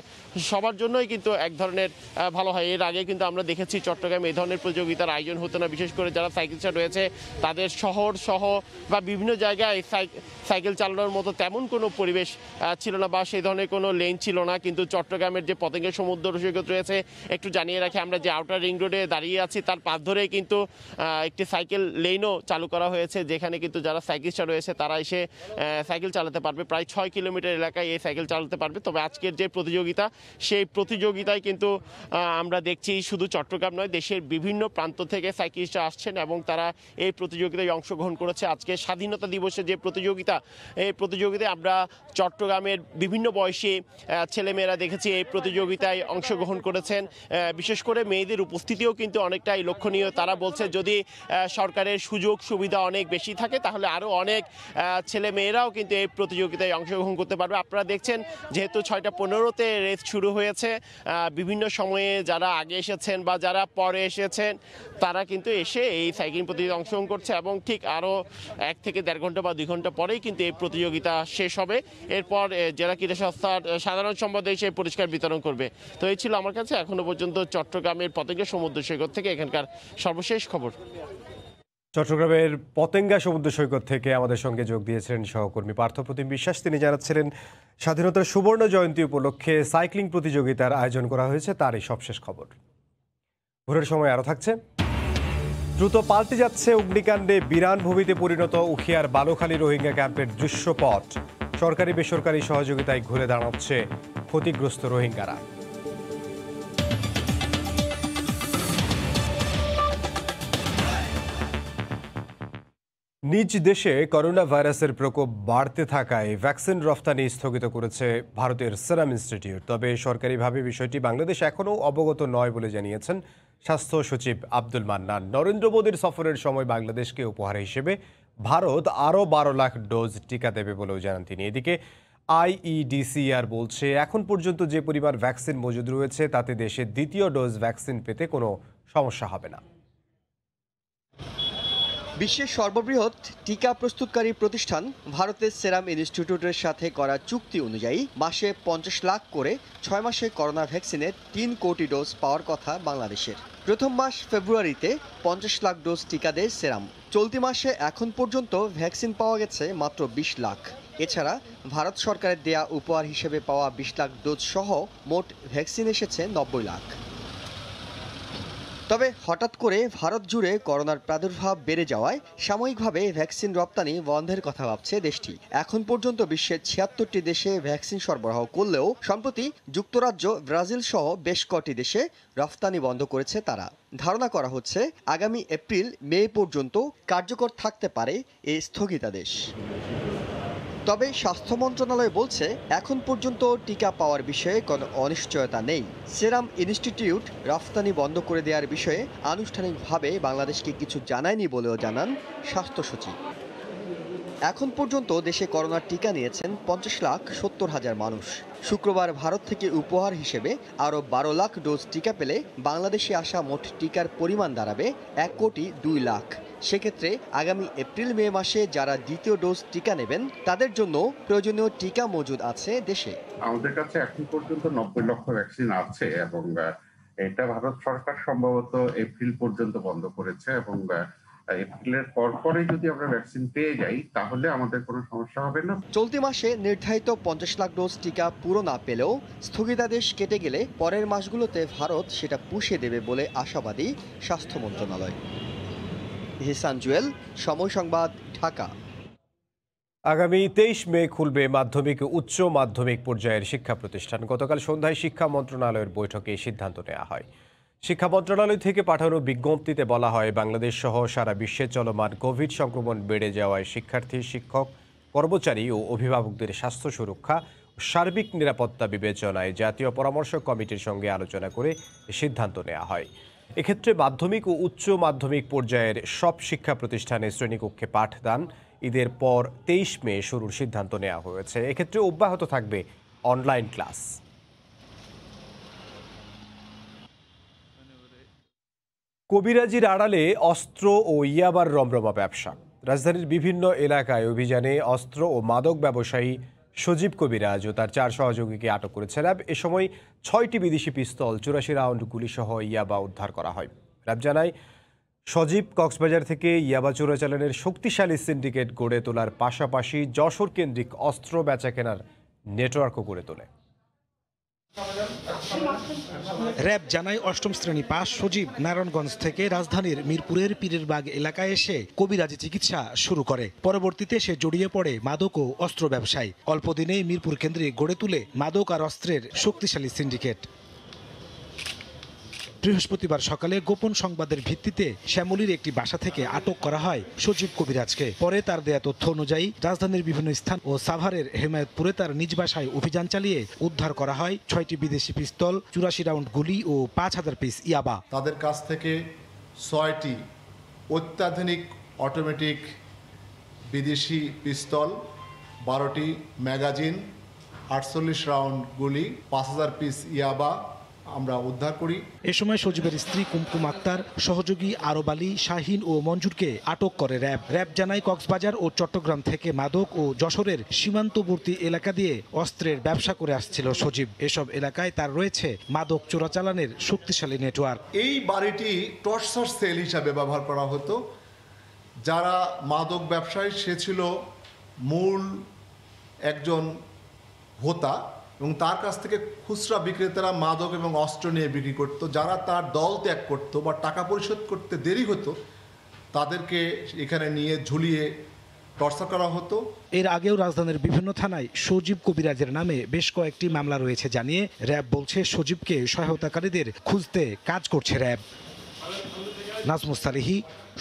সবার জন্যই কিন্তু এক ধরনের ভালো হয়। এর আগে কিন্তু আমরা দেখেছি চট্টগ্রামে এই ধরনের প্রতিযোগিতার আয়োজন হতো না, বিশেষ করে যারা সাইক্লিস্টরা রয়েছে তাদের শহর সহ বা বিভিন্ন জায়গায় সাইকেল চালানোর মতো তেমন কোনো পরিবেশ ছিল না বা সেই ধরনের কোনো লেন ছিল না। কিন্তু চট্টগ্রামের যে পতেঙ্গা সমুদ্র সৈকত রয়েছে, একটু জানিয়ে রাখি আমরা যে আউটার রিং রোডে দাঁড়িয়ে আছি তার পাশ ধরেই কিন্তু একটি সাইকেল লেনও চালু করা হয়েছে, যেখানে কিন্তু যারা সাইক্লিস্টরা রয়েছে তারা এসে সাইকেল চালাতে পারবে। প্রায় 6 কিলোমিটার এলাকায় এই সাইকেল চালাতে পারবে। তবে আজকের যে প্রতিযোগিতা সেই প্রতিযোগিতায় কিন্তু আমরা দেখছি শুধু চট্টগ্রাম নয়, দেশের বিভিন্ন প্রান্ত থেকে সাইক্লিস্টরা আসছেন এবং তারা এই প্রতিযোগিতায় অংশগ্রহণ করেছে। আজকে স্বাধীনতা দিবসে যে প্রতিযোগিতা, এই প্রতিযোগিতায় আমরা চট্টগ্রামের বিভিন্ন বয়সী ছেলেমেয়েরা দেখেছি এই প্রতিযোগিতায় অংশগ্রহণ করেছেন। বিশেষ করে মেয়েদের উপস্থিতিও কিন্তু অনেকটাই লক্ষণীয়। তারা বলছে যদি সরকারের সুযোগ সুবিধা অনেক বেশি থাকে তাহলে আরও অনেক ছেলে মেয়েরাও কিন্তু এই প্রতিযোগিতায় অংশগ্রহণ করতে পারবে। আপনারা দেখছেন যেহেতু 6:15-তে রেস শুরু হয়েছে, বিভিন্ন সময়ে যারা আগে এসেছেন বা যারা পরে এসেছেন তারা কিন্তু এসে এই সাইক্লিং প্রতিযোগিতায় অংশগ্রহণ করছে এবং ঠিক আরও 1 থেকে 1.5 ঘন্টা বা 2 ঘন্টা পরেই কিন্তু এই প্রতিযোগিতা শেষ হবে। এরপর জেলা ক্রীড়া সংস্থার সাধারণ সম্পাদক এসে পুরস্কার বিতরণ করবে। তো এই ছিল আমার কাছে এখনো পর্যন্ত চট্টগ্রামের পতেঙ্গা সমুদ্র সৈকত থেকে এখানকার সর্বশেষ খবর। চট্টগ্রামের পতেঙ্গা সমুদ্র সৈকত থেকে আমাদের সঙ্গে যোগ দিয়েছিলেন সহকর্মী পার্থপ্রতিম বিশ্বাস। তিনি জানাচ্ছিলেন স্বাধীনতার সুবর্ণ জয়ন্তী উপলক্ষে সাইক্লিং প্রতিযোগিতার আয়োজন করা হয়েছে, তারই সবশেষ খবর। ভোরের সময় আরও থাকছে। দ্রুত পাল্টে যাচ্ছে অগ্নিকাণ্ডে বিরান ভূমিতে পরিণত উখিয়ার বালুখালী রোহিঙ্গা ক্যাম্পের দৃশ্যপট। সরকারি বেসরকারি সহযোগিতায় ঘুরে দাঁড়াচ্ছে ক্ষতিগ্রস্ত রোহিঙ্গারা। নিজ দেশে করোনা ভাইরাসের প্রকোপ বাড়তে থাকায় ভ্যাকসিন রফতানি স্থগিত করেছে ভারতের সেরাম ইনস্টিটিউট। তবে সরকারিভাবে বিষয়টি বাংলাদেশ এখনও অবগত নয় বলে জানিয়েছেন স্বাস্থ্য সচিব আব্দুল মান্নান। নরেন্দ্র মোদীর সফরের সময় বাংলাদেশকে উপহার হিসেবে ভারত আরও 12 লাখ ডোজ টিকা দেবে বলেও জানান তিনি। এদিকে আইইডিসিআর বলছে এখন পর্যন্ত যে পরিমাণ ভ্যাকসিন মজুদ রয়েছে তাতে দেশে দ্বিতীয় ডোজ ভ্যাকসিন পেতে কোনো সমস্যা হবে না। বিশ্বের সর্ববৃহৎ টিকা প্রস্তুতকারী প্রতিষ্ঠান ভারতের সেরাম ইনস্টিটিউটের সাথে করা চুক্তি অনুযায়ী মাসে 50 লাখ করে 6 মাসে করোনা ভ্যাকসিনের 3 কোটি ডোজ পাওয়ার কথা বাংলাদেশের। প্রথম মাস ফেব্রুয়ারিতে 50 লাখ ডোজ টিকা দেয় সেরাম। চলতি মাসে এখন পর্যন্ত ভ্যাকসিন পাওয়া গেছে মাত্র 20 লাখ। এছাড়া ভারত সরকারের দেয়া উপহার হিসেবে পাওয়া 20 লাখ ডোজ সহ মোট ভ্যাকসিন এসেছে 90 লাখ। তবে হঠাৎ করে ভারত জুড়ে করোনার প্রাদুর্ভাব বেড়ে যাওয়ায় সাময়িকভাবে ভ্যাকসিন রপ্তানি বন্ধের কথা ভাবছে দেশটি। এখন পর্যন্ত বিশ্বের 76টি দেশে ভ্যাকসিন সরবরাহ করলেও সম্প্রতি যুক্তরাজ্য, ব্রাজিল সহ বেশ কটি দেশে রফতানি বন্ধ করেছে তারা। ধারণা করা হচ্ছে আগামী এপ্রিল-মে পর্যন্ত কার্যকর থাকতে পারে এই স্থগিতাদেশ। তবে স্বাস্থ্য মন্ত্রণালয় বলছে এখন পর্যন্ত টিকা পাওয়ার বিষয়ে কোনো অনিশ্চয়তা নেই। সেরাম ইনস্টিটিউট রফতানি বন্ধ করে দেওয়ার বিষয়ে আনুষ্ঠানিকভাবে বাংলাদেশকে কিছু জানায়নি বলেও জানান স্বাস্থ্য সচিব। এখন পর্যন্ত দেশে করোনার টিকা নিয়েছেন 50,70,000 মানুষ। শুক্রবার ভারত থেকে উপহার হিসেবে আরও 12 লাখ ডোজ টিকা পেলে বাংলাদেশে আসা মোট টিকার পরিমাণ দাঁড়াবে 1,02,00,000। সেক্ষেত্রে আগামী এপ্রিল-মে মাসে যারা দ্বিতীয় ডোজ টিকা নেবেন তাদের জন্য প্রয়োজনীয় টিকা মজুদ আছে দেশে। আমাদের কাছে এখন পর্যন্ত 90 লক্ষ ভ্যাকসিন আছে এবং এটা ভারত সরকার সম্ভবত এপ্রিল পর্যন্ত বন্ধ করেছে এবং এপ্রিলের পরে যদি আমরা ভ্যাকসিন পেয়ে যাই তাহলে আমাদের কোনো সমস্যা হবে না। চলতি মাসে নির্ধারিত 50 লাখ ডোজ টিকা পুরো না পেলেও স্থগিতাদেশ কেটে গেলে পরের মাসগুলোতে ভারত সেটা পুষিয়ে দেবে বলে আশাবাদী স্বাস্থ্য মন্ত্রণালয়। ইহসান জুয়েল, সময় সংবাদ, ঢাকা। আগামী 23 মে খুলবে মাধ্যমিক ও উচ্চ মাধ্যমিক পর্যায়ের শিক্ষা প্রতিষ্ঠান। গতকাল সন্ধ্যায় শিক্ষা মন্ত্রণালয়ের বৈঠকে এই সিদ্ধান্ত নেওয়া হয়। শিক্ষা মন্ত্রণালয় থেকে পাঠানো বিজ্ঞপ্তিতে বলা হয়, বাংলাদেশ সহ সারা বিশ্বে চলমান কোভিড সংক্রমণ বেড়ে যাওয়ায় শিক্ষার্থী, শিক্ষক, কর্মচারী ও অভিভাবকদের স্বাস্থ্য সুরক্ষা ও সার্বিক নিরাপত্তা বিবেচনায় জাতীয় পরামর্শ কমিটির সঙ্গে আলোচনা করে সিদ্ধান্ত নেওয়া হয়। এক্ষেত্রে মাধ্যমিক ও উচ্চ মাধ্যমিক পর্যায়ের সব শিক্ষা প্রতিষ্ঠানে শ্রেণীকক্ষে পাঠদান ঈদের পর 23 মে শুরুর সিদ্ধান্ত নেওয়া হয়েছে। এক্ষেত্রে অব্যাহত থাকবে অনলাইন ক্লাস। কবিরাজির আড়ালে অস্ত্র ও ইয়াবার রমরমা ব্যবসা। রাজধানীর বিভিন্ন এলাকায় অভিযানে অস্ত্র ও মাদক ব্যবসায়ী সজীব কবিরাজ ও তার 4 সহযোগীকে আটক করেছে র্যাব। এ সময় 6টি বিদেশি পিস্তল, 84 রাউন্ড গুলিসহ ইয়াবা উদ্ধার করা হয়। র্যাব জানায়, সজীব কক্সবাজার থেকে ইয়াবা চোরাচালানের শক্তিশালী সিন্ডিকেট গড়ে তোলার পাশাপাশি যশোর কেন্দ্রিক অস্ত্র বেচাকেনার নেটওয়ার্কও গড়ে তোলে। র্যাব জানায়, 8ম শ্রেণী পাস সজীব নারায়ণগঞ্জ থেকে রাজধানীর মিরপুরের পীরেরবাগ এলাকায় এসে কবিরাজি চিকিৎসা শুরু করে। পরবর্তীতে সে জড়িয়ে পড়ে মাদক ও অস্ত্র ব্যবসায়। অল্প দিনেই মিরপুর কেন্দ্রে গড়ে তুলে মাদক আর অস্ত্রের শক্তিশালী সিন্ডিকেট। বৃহস্পতিবার সকালে গোপন সংবাদের ভিত্তিতে শ্যামলীর একটি বাসা থেকে আটক করা হয় সজীব কবিরাজকে। পরে তার দেয়া তথ্য অনুযায়ী রাজধানীর বিভিন্ন স্থান ও সাভারের হেমায়তপুরে তার নিজ বাসায় অভিযান চালিয়ে উদ্ধার করা হয় 6টি বিদেশি পিস্তল, 84 রাউন্ড গুলি ও 5000 পিস ইয়াবা। তাদের কাছ থেকে 6টি অত্যাধুনিক অটোমেটিক বিদেশি পিস্তল, 12টি ম্যাগাজিন, 48 রাউন্ড গুলি, 5000 পিস ইয়াবা আমরা উদ্ধার করি। এ সময় সজীবের স্ত্রী কুমকুম আক্তার, সহযোগী আরব আলী, শাহিন ও মঞ্জুরকে আটক করে র্যাব। র্যাব জানায়, কক্সবাজার ও চট্টগ্রাম থেকে মাদক ও যশোরের সীমান্তবর্তী এলাকা দিয়ে অস্ত্রের ব্যবসা করে আসছিল সজীব। এসব এলাকায় তার রয়েছে মাদক চোরাচালানের শক্তিশালী নেটওয়ার্ক। এই বাড়িটি টর্চার সেল হিসাবে ব্যবহার করা হতো। যারা মাদক ব্যবসায়ী, সে ছিল মূল একজন হোতা এবং তার কাছ থেকে খুচরা বিক্রেতারা মাদক এবং অস্ত্র নিয়ে বিক্রি করত। যারা তার দল ত্যাগ করত বা টাকা পরিশোধ করতে দেরি হতো তাদেরকে এখানে নিয়ে ঝুলিয়ে টর্চার করা হতো। এর আগেও রাজধানীর বিভিন্ন থানায় সজীব কবিরাজের নামে বেশ কয়েকটি মামলা রয়েছে জানিয়ে র্যাব বলছে, সজীবকে সহায়তাকারীদের খুঁজতে কাজ করছে র্যাব। নাজমুস সালেহী,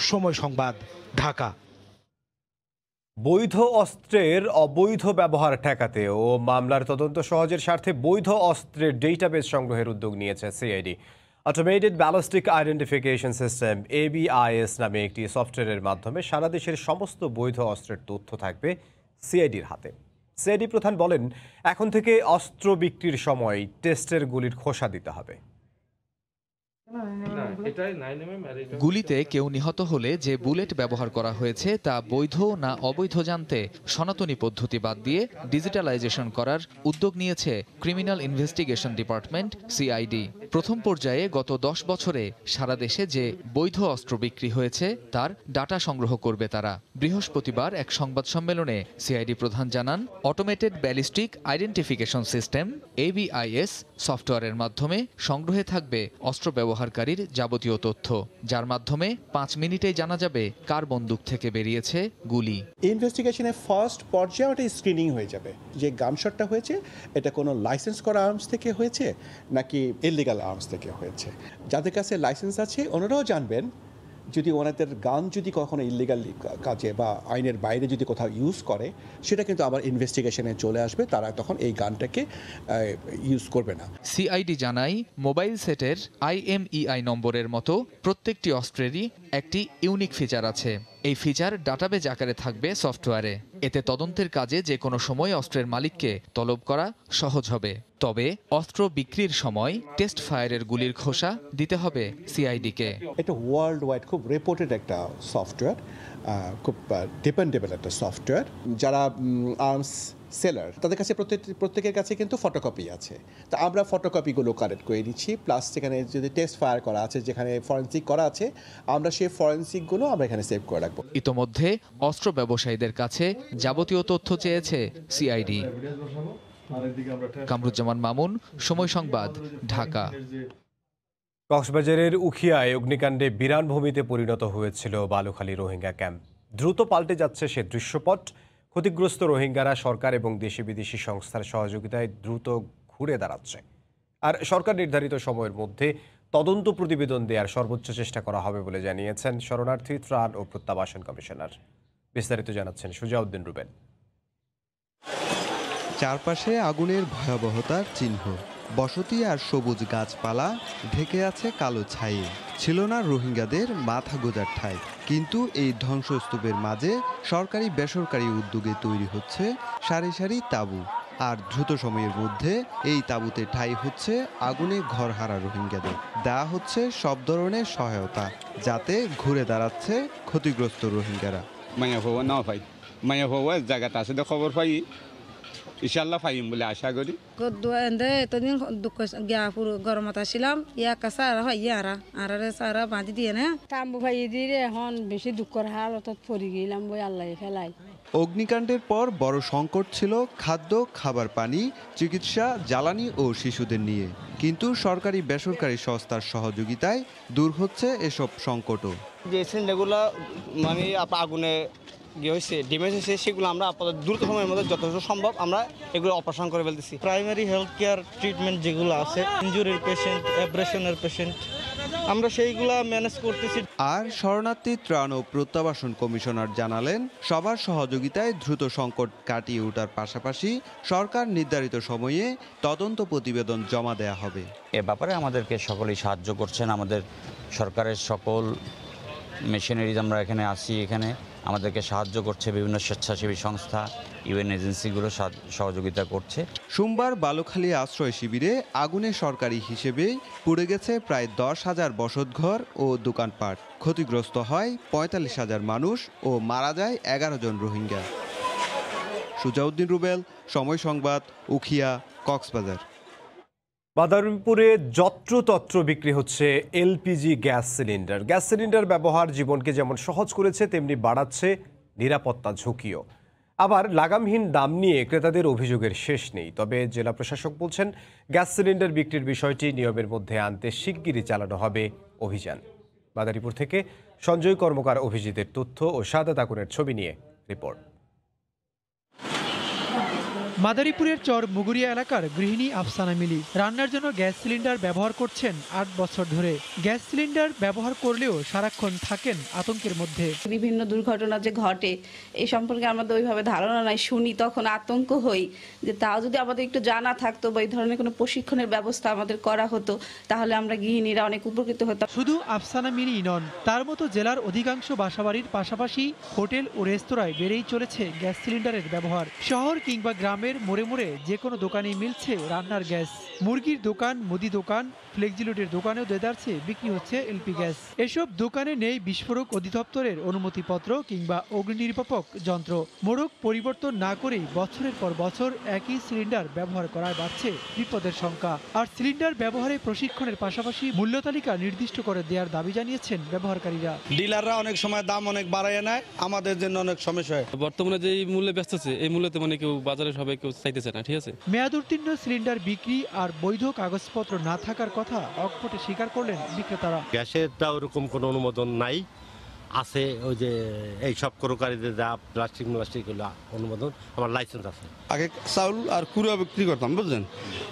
সময় সংবাদ, ঢাকা। বৈধ অস্ত্রের অবৈধ ব্যবহার ঠেকাতে ও মামলার তদন্ত সহজের স্বার্থে বৈধ অস্ত্রের ডেটাবেস সংগ্রহের উদ্যোগ নিয়েছে CID. Automated ballistic identification system ABIS নামে একটি সফটওয়্যারের মাধ্যমে সারা দেশের সমস্ত বৈধ অস্ত্রের তথ্য থাকবে সিআইডির হাতে। সিআইডি প্রধান বলেন, এখন থেকে অস্ত্র বিক্রির সময় টেস্টের গুলির খোসা দিতে হবে। গুলিতে কেউ নিহত হলে যে বুলেট ব্যবহার করা হয়েছে তা বৈধ না অবৈধ জানতে সনাতনী পদ্ধতি বাদ দিয়ে ডিজিটালাইজেশন করার উদ্যোগ নিয়েছে ক্রিমিনাল ইনভেস্টিগেশন ডিপার্টমেন্ট সিআইডি। প্রথম পর্যায়ে গত 10 বছরে সারা দেশে যে বৈধ অস্ত্র বিক্রি হয়েছে তার ডাটা সংগ্রহ করবে তারা। বৃহস্পতিবার এক সংবাদ সম্মেলনে সিআইডি প্রধান জানান, automated ballistic identification system ABIS সফটওয়্যারের মাধ্যমে সংগ্রহে থাকবে অস্ত্র ব্যবহারকারীর যাবতীয় তথ্য, যার মাধ্যমে 5 মিনিটেই জানা যাবে কার বন্দুক থেকে বেরিয়েছে গুলি। ইনভেস্টিগেশনের ফার্স্ট পর্যায়ে একটা স্ক্রিনিং হয়ে যাবে যে গানশটটা হয়েছে এটা কোনো লাইসেন্স করা আর্মস থেকে হয়েছে নাকি ইলিগাল আর্মস থেকে হয়েছে। যাদের কাছে লাইসেন্স আছে ওনারাও জানবেন যদি ওনাদের গান যদি কখনো ইলিগাল কাজে বা আইনের বাইরে যদি কোথাও ইউজ করে সেটা কিন্তু আবার ইনভেস্টিগেশনে চলে আসবে, তারা তখন এই গানটাকে ইউজ করবে না। সিআইডি জানাই, মোবাইল সেটের IMEI নম্বরের মতো প্রত্যেকটি অস্ত্রেরই একটি ইউনিক ফিচার আছে। এই ফিচার ডাটাবেজ আকারে থাকবে সফটওয়্যারে। এতে তদন্তের কাজে যে কোনো সময় অস্ত্রের মালিককে তলব করা সহজ হবে। তবে অস্ত্র বিক্রির সময় টেস্ট ফায়ারের গুলির খোসা দিতে হবে সিআইডিকে। এটা ওয়ার্ল্ড ওয়াইড খুব রেপুটেড একটা সফটওয়্যার, খুব ডিপেন্ডেবল একটা সফটওয়্যার। যারা আর্মস সেলার তাদের কাছে প্রত্যেকের কাছে কিন্তু ফটোকপি আছে, তা আমরা ফটোকপিগুলো কালেক্ট করে নিচ্ছি, প্লাস সেখানে যদি টেস্ট ফায়ার করা আছে, যেখানে ফরেন্সিক করা আছে, আমরা সেই ফরেন্সিকগুলো আমরা এখানে সেভ করে রাখবো। ইতোমধ্যে অস্ত্র ব্যবসায়ীদের কাছে যাবতীয় তথ্য চেয়েছে সিআইডি। কামরুজ্জামান মামুন, সময় সংবাদ, ঢাকা। কক্সবাজারের উখিয়ায় অগ্নিকাণ্ডে বিরান ভূমিতে পরিণত হয়েছিল বালুখালী রোহিঙ্গা ক্যাম্প। দ্রুত পাল্টে যাচ্ছে সে দৃশ্যপট। ক্ষতিগ্রস্ত রোহিঙ্গারা সরকার এবং দেশি বিদেশি সংস্থার সহযোগিতায় দ্রুত ঘুরে দাঁড়াচ্ছে। আর সরকার নির্ধারিত সময়ের মধ্যে তদন্ত প্রতিবেদন দেওয়ার সর্বোচ্চ চেষ্টা করা হবে বলে জানিয়েছেন শরণার্থী ত্রাণ ও প্রত্যাবাসন কমিশনার। বিস্তারিত জানাচ্ছেন সুজাউদ্দিন রুবেল। চারপাশে আগুনের ভয়াবহতার চিহ্ন, বসতি আর সবুজ গাছপালা ঢেকে আছে কালো ছায়ে। ছিল না রোহিঙ্গাদের মাথা গোজার ঠাঁই। কিন্তু এই ধ্বংসস্তূপের মাঝে সরকারি বেসরকারি উদ্যোগে তৈরি হচ্ছে সারি সারি তাঁবু। আর দ্রুত সময়ের মধ্যে এই তাঁবুতে ঠাঁই হচ্ছে আগুনে ঘরহারা রোহিঙ্গাদের। দেওয়া হচ্ছে সব ধরনের সহায়তা, যাতে ঘুরে দাঁড়াচ্ছে ক্ষতিগ্রস্ত রোহিঙ্গারা। জায়গাটা আছে খবর পাই, ইনশাআল্লাহ পাইম বলে আশা করি। এতদিন দুঃখ গরমত আসছিলাম, ইয়াকা সারা হয় ইয়ারা আর সারা বাঁধি দিয়ে না তাম্বু ভাই দিয়ে এখন বেশি দুঃখের হালত পড়ে গেলাম বই আল্লাহ ফেলাই। অগ্নিকাণ্ডের পর বড় সংকট ছিল খাদ্য, খাবার, পানি, চিকিৎসা, জ্বালানি ও শিশুদের নিয়ে। কিন্তু সরকারি বেসরকারি সংস্থার সহযোগিতায় দূর হচ্ছে এসব সংকটও। যে সিলিন্ডারগুলো মানে আগুনে হয়েছে ড্যামেজ হয়েছে, সেগুলো আমরা আপাতত দ্রুত সময়ের মধ্যে যথেষ্ট সম্ভব আমরা এগুলো অপারেশন করে ফেলতেছি। প্রাইমারি হেলথ কেয়ার ট্রিটমেন্ট যেগুলো আছে, ইনজুরির পেশেন্ট, অ্যাব্রেশনের পেশেন্ট, আমরা সেইগুলা ম্যানেজ করতেছি। আর শরণার্থী ত্রাণ ও প্রত্যাবাসন কমিশনার জানালেন, সবার সহযোগিতায় দ্রুত সংকট কাটিয়ে ওঠার পাশাপাশি সরকার নির্ধারিত সময়ে তদন্ত প্রতিবেদন জমা দেয়া হবে। এ ব্যাপারে আমাদেরকে সকলেই সাহায্য করছেন। আমাদের সরকারের সকল মেশিনারিজ আমরা এখানে আসি, এখানে আমাদেরকে সাহায্য করছে বিভিন্ন স্বেচ্ছাসেবী সংস্থা, ইউএন এজেন্সিগুলো সহযোগিতা করছে। সোমবার বালুখালী আশ্রয় শিবিরে আগুনে সরকারি হিসেবে পুড়ে গেছে প্রায় 10,000 বসতঘর ও দোকানপাট। ক্ষতিগ্রস্ত হয় 45,000 মানুষ ও মারা যায় 11 জন রোহিঙ্গা। সুজাউদ্দিন রুবেল, সময় সংবাদ, উখিয়া, কক্সবাজার। বাদারীপুরে যত্রতত্র বিক্রি হচ্ছে LPG gas cylinder. Gas cylinder ব্যবহার জীবনকে যেমন সহজ করেছে, তেমনি বাড়াচ্ছে নিরাপত্তা ঝুঁকিও। আবার লাগামহীন দাম নিয়ে ক্রেতাদের অভিযোগের শেষ নেই। তবে জেলা প্রশাসক বলছেন, গ্যাস সিলিন্ডার বিক্রির বিষয়টি নিয়মের মধ্যে আনতে শিগগিরই চালানো হবে অভিযান। বাদারীপুর থেকে সঞ্জয় কর্মকার অভিজিতের তথ্য ও সাদাত আগুনের ছবি নিয়ে রিপোর্ট। মাদারীপুরের চর মুগুরিয়া এলাকার গৃহিণী আফসানা মিলি রান্নার জন্য গ্যাস সিলিন্ডার ব্যবহার করছেন 8 বছর ধরে। গ্যাস সিলিন্ডার ব্যবহার করলেও সারাক্ষণ থাকেন আতঙ্কের মধ্যে। বিভিন্ন দুর্ঘটনা যে ঘটে এই সম্পর্কে আমাদের ওইভাবে ধারণা নাই, শুনি তখন আতঙ্ক হই যে তাও যদি আমাদের একটু জানা থাকতো বা এই ধরনের কোনো প্রশিক্ষণের ব্যবস্থা আমাদের করা হতো, তাহলে আমরা গৃহিণীরা অনেক উপকৃত হতাম। শুধু আফসানা মিলি নন, তার মতো জেলার অধিকাংশ বাসাবাড়ির পাশাপাশি হোটেল ও রেস্তোরাঁয় বেড়েই চলেছে গ্যাস সিলিন্ডারের ব্যবহার। শহর কিংবা গ্রামের মোড়ে মোড়ে যে কোনো দোকানেই মিলছে রান্নার গ্যাস। মুরগির দোকান, মুদি দোকান, ফ্লেক্সিলোডের দোকানেও দেদারছে বিক্রি হচ্ছে এলপি গ্যাস। এসব দোকানে নেই বিস্ফোরক অধিদপ্তরের অনুমতিপত্র কিংবা অগ্নি নির্বাপক যন্ত্র। মোড়ক পরিবর্তন না করেই বছরের পর বছর একই সিলিন্ডার ব্যবহার করায় বাড়ছে বিপদের সংখ্যা। আর সিলিন্ডার ব্যবহারে প্রশিক্ষণের পাশাপাশি মূল্য তালিকা নির্দিষ্ট করে দেওয়ার দাবি জানিয়েছেন ব্যবহারকারীরা। ডিলাররা অনেক সময় দাম অনেক বাড়ায় নেয়, আমাদের জন্য অনেক সমস্যা হয়। বর্তমানে যে মূল্যে ব্যস্ত আছে, এই মূল্যতে মানে কেউ বাজারে সবাই কেউ চাইতেছে না। ঠিক আছে, মেয়াদ উত্তীর্ণ সিলিন্ডার বিক্রি আর বৈধ কাগজপত্র না থাকার কথা অকপটে স্বীকার করলেন বিক্রেতারা। গ্যাসের ওরকম কোনো অনুমোদন নাই, আছে ওই যে এই সব করকারীদের যা প্লাস্টিক অনুমোদন, আমার লাইসেন্স আছে। আগে চাউল আর কুড়া বিক্রি করতাম, বুঝলেন,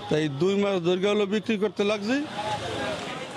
তাই 2 মাস দৈর্ঘ্য হলো বিক্রি করতে লাগছে।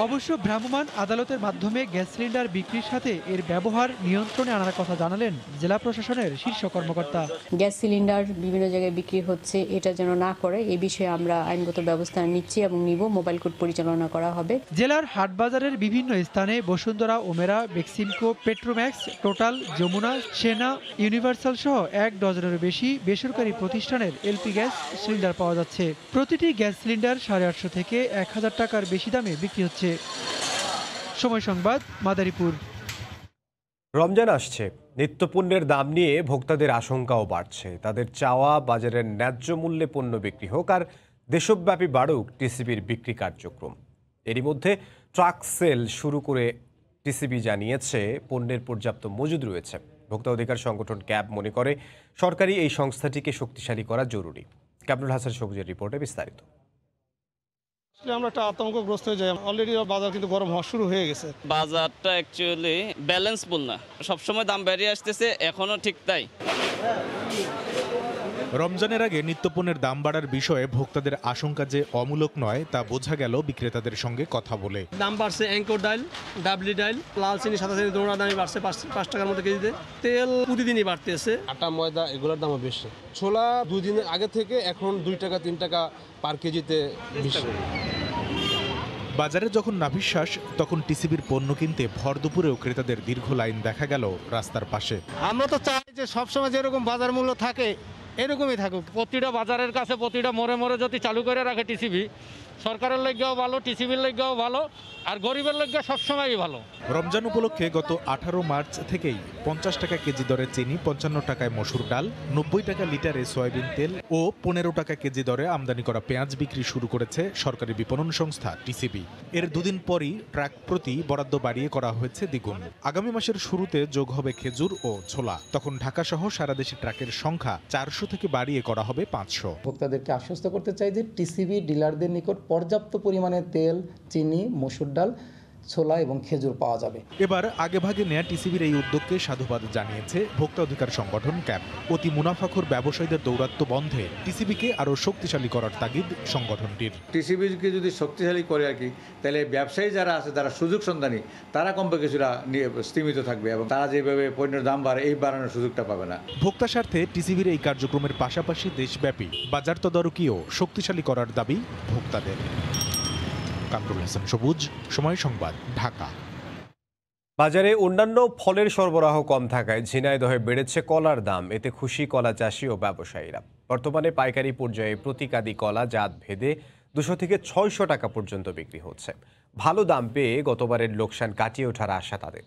অবশ্য ভ্রাম্যমাণ আদালতের মাধ্যমে গ্যাস সিলিন্ডার বিক্রির সাথে এর ব্যবহার নিয়ন্ত্রণে আনার কথা জানালেন জেলা প্রশাসনের শীর্ষ কর্মকর্তা। গ্যাস সিলিন্ডার বিভিন্ন জায়গায় বিক্রি হচ্ছে, এটা যেন না করে এই বিষয়ে আমরা আইনগত ব্যবস্থা নিচ্ছি এবং নিব। মোবাইল কোর্ট পরিচালনা করা হবে। জেলার হাটবাজারের বিভিন্ন স্থানে বসুন্ধরা, ওমেরা, বেক্সিমকো, পেট্রোম্যাক্স, টোটাল, যমুনা, সেনা, ইউনিভার্সাল সহ 1 ডজনেরও বেশি বেসরকারি প্রতিষ্ঠানের এলপি গ্যাস সিলিন্ডার পাওয়া যাচ্ছে। প্রতিটি গ্যাস সিলিন্ডার 850 থেকে 1000 টাকার বেশি দামে বিক্রি হচ্ছে। সময় সংবাদ, মাদারীপুর। রমজান আসছে, নিত্যপণ্যের দাম নিয়ে ভোক্তাদের আশঙ্কাও বাড়ছে। তাদের চাওয়া বাজারের ন্যায্য মূল্যে পণ্য বিক্রি হোক আর দেশব্যাপী বাড়ুক টিসিবির বিক্রি কার্যক্রম। এরই মধ্যে ট্রাক সেল শুরু করে টিসিবি জানিয়েছে পণ্যের পর্যাপ্ত মজুদ রয়েছে। ভোক্তা অধিকার সংগঠন ক্যাব মনে করে সরকারি এই সংস্থাটিকে শক্তিশালী করা জরুরি। কামরুল হাসান সবুজের রিপোর্টে বিস্তারিত। আমরা একটা আতঙ্কগ্রস্ত হয়ে যাই। অলরেডি বাজার কিন্তু গরম হওয়া শুরু হয়ে গেছে। বাজারটা অ্যাকচুয়ালি ব্যালেন্সফুল না, সবসময় দাম বেরিয়ে আসতেছে, এখনো ঠিক তাই। রমজানের আগে নিত্যপণ্যের দাম বাড়ার বিষয়ে ভোক্তাদের আশঙ্কা যে অমূলক নয় তা বোঝা গেল বিক্রেতাদের সঙ্গে কথা বলে। দাম বাড়ছে অ্যাঙ্কর ডাল, ডাবলি ডাল, লাল চিনি, সাদা চিনি দোনোটার দামই বাড়ছে 5 টাকার মতো কেজিতে। তেল প্রতিদিনই বাড়তেছে। আটা, ময়দা এগুলোর দামও বেশি। ছোলা 2 দিনের আগে থেকে এখন 2 টাকা 3 টাকা পার কেজিতে বেশি। বাজারে যখন নাভিশ্বাস তখন টিসিবির পণ্য কিনতে ভর দুপুরেও ক্রেতাদের দীর্ঘ লাইন দেখা গেল রাস্তার পাশে। আমরা তো চাই যে সবসময় যেরকম বাজার মূল্য থাকে এরকমই থাকুক। প্রতিটা বাজারের কাছে প্রতিটা মোড়ে মোড়ে যদি চালু করে রাখে টিসিবি, সরকারের লাগেও ভালো, টিসিবির লাগেও ভালো, আর গরিবের লাগে সবসময়ই ভালো। রমজান উপলক্ষে গত 18 মার্চ থেকেই 50 টাকা কেজি দরে চিনি, 55 টাকায় মসুর ডাল, 90 টাকা লিটারে সয়াবিন তেল ও 15 টাকা কেজি দরে আমদানি করা পেঁয়াজ বিক্রি শুরু করেছে সরকারি বিপণন সংস্থা টিসিবি। এর দুদিন পরই ট্রাক প্রতি বরাদ্দ বাড়িয়ে করা হয়েছে দ্বিগুণ। আগামী মাসের শুরুতে যোগ হবে খেজুর ও ছোলা। তখন ঢাকা সহ সারা দেশে ট্রাকের সংখ্যা 400 থেকে বাড়িয়ে করা হবে 500। ভোক্তাদেরকে আশ্বস্ত করতে চাই যে টিসিবি ডিলারদের নিকট পর্যাপ্ত পরিমাণে তেল, চিনি, মসুর ডাল, ছোলা এবং খেজুর পাওয়া যাবে। এবার আগেভাগে নেয়া টিসিবির এই উদ্যোগকে সাধুবাদ জানিয়েছে ভোক্তা অধিকার সংগঠন ক্যাব। অতি মুনাফাখোর ব্যবসায়ীদের দৌরাত্ম্য বন্ধে টিসিবিকে আরও শক্তিশালী করার তাগিদ সংগঠনটির। টিসিবিকে যদি শক্তিশালী করে আর কি, তাহলে ব্যবসায়ী যারা আছে, যারা সুযোগ সন্ধানী, তারা কমপক্ষে কিছুটা স্তীমিত থাকবে এবং তারা যেভাবে পণ্যের দাম বাড়ে এই বাড়ানোর সুযোগটা পাবে না। ভোক্তা স্বার্থে টিসিবির এই কার্যক্রমের পাশাপাশি দেশব্যাপী বাজার তদারকিও শক্তিশালী করার দাবি ভোক্তাদের। কামরুল হাসান সবুজ, সময় সংবাদ, ঢাকা। বাজারে অন্যান্য ফলের সরবরাহ কম থাকায় ঝিনাইদহে বেড়েছে কলার দাম। এতে খুশি কলা চাষি ও ব্যবসায়ীরা। বর্তমানে পাইকারি পর্যায়ে প্রতি কাঁদি কলা জাত ভেদে 200 থেকে 600 টাকা পর্যন্ত বিক্রি হচ্ছে। ভালো দাম পেয়ে গতবারের লোকসান কাটিয়ে ওঠার আশা তাদের।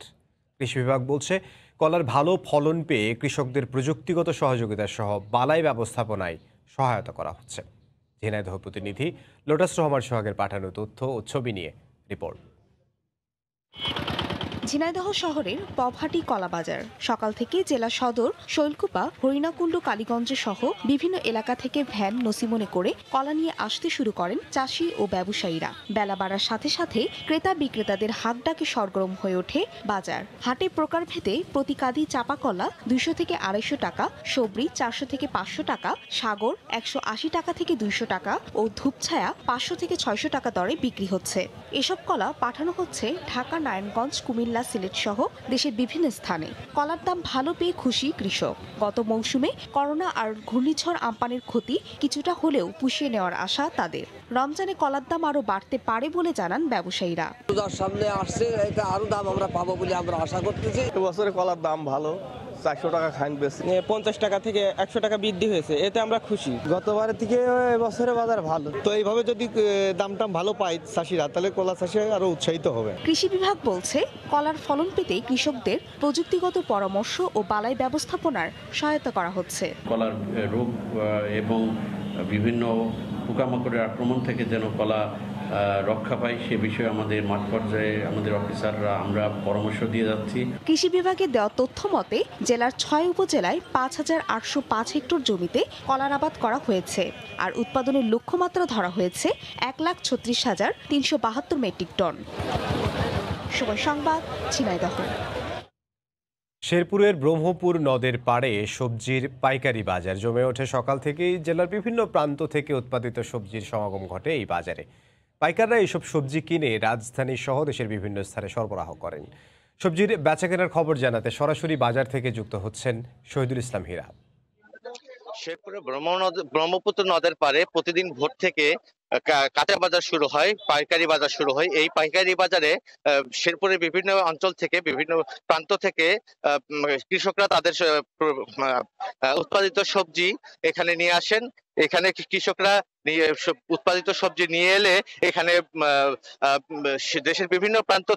কৃষি বিভাগ বলছে কলার ভালো ফলন পেয়ে কৃষকদের প্রযুক্তিগত সহযোগিতা সহ বালাই ব্যবস্থাপনায় সহায়তা করা হচ্ছে। ঝিনাইদহ প্রতিনিধি লোটাস রহমান সোহাগের পাঠানো তথ্য ও ছবি নিয়ে রিপোর্ট। ঝিনাইদহ শহরের পবহাটি কলা বাজার সকাল থেকে জেলা সদর, শৈলকুপা, হরিণাকুণ্ড, কালীগঞ্জ সহ বিভিন্ন এলাকা থেকে ভ্যান নসিমনে করে কলা নিয়ে আসতে শুরু করেন চাষি ও ব্যবসায়ীরা। বেলা বাড়ার সাথে সাথে ক্রেতা বিক্রেতাদের হাত ডাকে সরগরম হয়ে ওঠে বাজার। হাটে প্রকারভেদে প্রতি কাঁদি চাপা কলা 200 থেকে 250 টাকা, সবরি 400 থেকে 500 টাকা, সাগর 180 টাকা থেকে 200 টাকা ও ধূপছায়া 500 থেকে 600 টাকা দরে বিক্রি হচ্ছে। এসব কলা পাঠানো হচ্ছে ঢাকা, নারায়ণগঞ্জ, কুমিল্লা, সিলেট সহ দেশের বিভিন্ন স্থানে। কলার দাম ভালো পেয়ে খুশি কৃষক। গত মৌসুমে করোনা আর ঘূর্ণিঝড় আমপানের ক্ষতি কিছুটা হলেও পুষিয়ে নেওয়ার আশা তাদের। রমজানে কলার দাম আরো বাড়তে পারে বলে জানান ব্যবসায়ীরা। সামনে আসছে, এটা আরো দাম আমরা পাবো বলে আমরা আশা করতেছি। এবছরে কলার দাম ভালো, 400 টাকা খাইন বেশি, 50 টাকা থেকে 100 টাকা বৃদ্ধি হয়েছে, এতে আমরা খুশি। গতবারের থেকে এবছরে বাজার ভালো, তো এইভাবে যদি দামটা ভালো পায় চাষিরা, তাহলে কলা চাষি আরো উৎসাহিত হবে। কৃষি বিভাগ বলছে কলার ফলন পেতে কৃষকদের প্রযুক্তিগত পরামর্শ ও বালাই ব্যবস্থাপনার সহায়তা করা হচ্ছে। কলার রোগ এবং বিভিন্ন পোকামাকড়ের আক্রমণ থেকে যেন কলা রক্ষা পাই সে বিষয়ে আমাদের মাঠ পর্যায়ে আমাদের অফিসাররা আমরা পরামর্শ দিয়ে যাচ্ছি। কৃষি বিভাগের দেওয়া তথ্য মতে জেলার 6 উপজেলায় 5805 হেক্টর জমিতে কলার আবাদ করা হয়েছে। আর উৎপাদনের লক্ষ্যমাত্রা ধরা হয়েছে 1,36,372 মেট্রিক টন। সময় সংবাদ, ঝিনাইদহ। শেরপুরের ব্রহ্মপুর নদের পাড়ে সবজির পাইকারি বাজার জমে ওঠে। সকাল থেকেই জেলার বিভিন্ন প্রান্ত থেকে উৎপাদিত সবজির সমাগম ঘটে এই বাজারে। পাইকাররা এইসব সবজি কিনে রাজধানী সহ দেশের বিভিন্ন স্থানে সরবরাহ করেন। সবজির বেচাকেনার খবর জানাতে সরাসরি বাজার থেকে যুক্ত হচ্ছেন শহীদুল ইসলাম হীরা। শেরপুরে ব্রহ্মপুত্র নদের পারে প্রতিদিন ভোর থেকে কাঁচা বাজার শুরু হয়, পাইকারি বাজার শুরু হয়। এই পাইকারি বাজারে শেরপুরের বিভিন্ন অঞ্চল থেকে, বিভিন্ন প্রান্ত থেকে কৃষকরা তাদের উৎপাদিত সবজি এখানে নিয়ে আসেন। এখানে কৃষকরা উৎপাদিত সবজি নিয়ে এলে এখানে দেশের বিভিন্ন প্রান্ত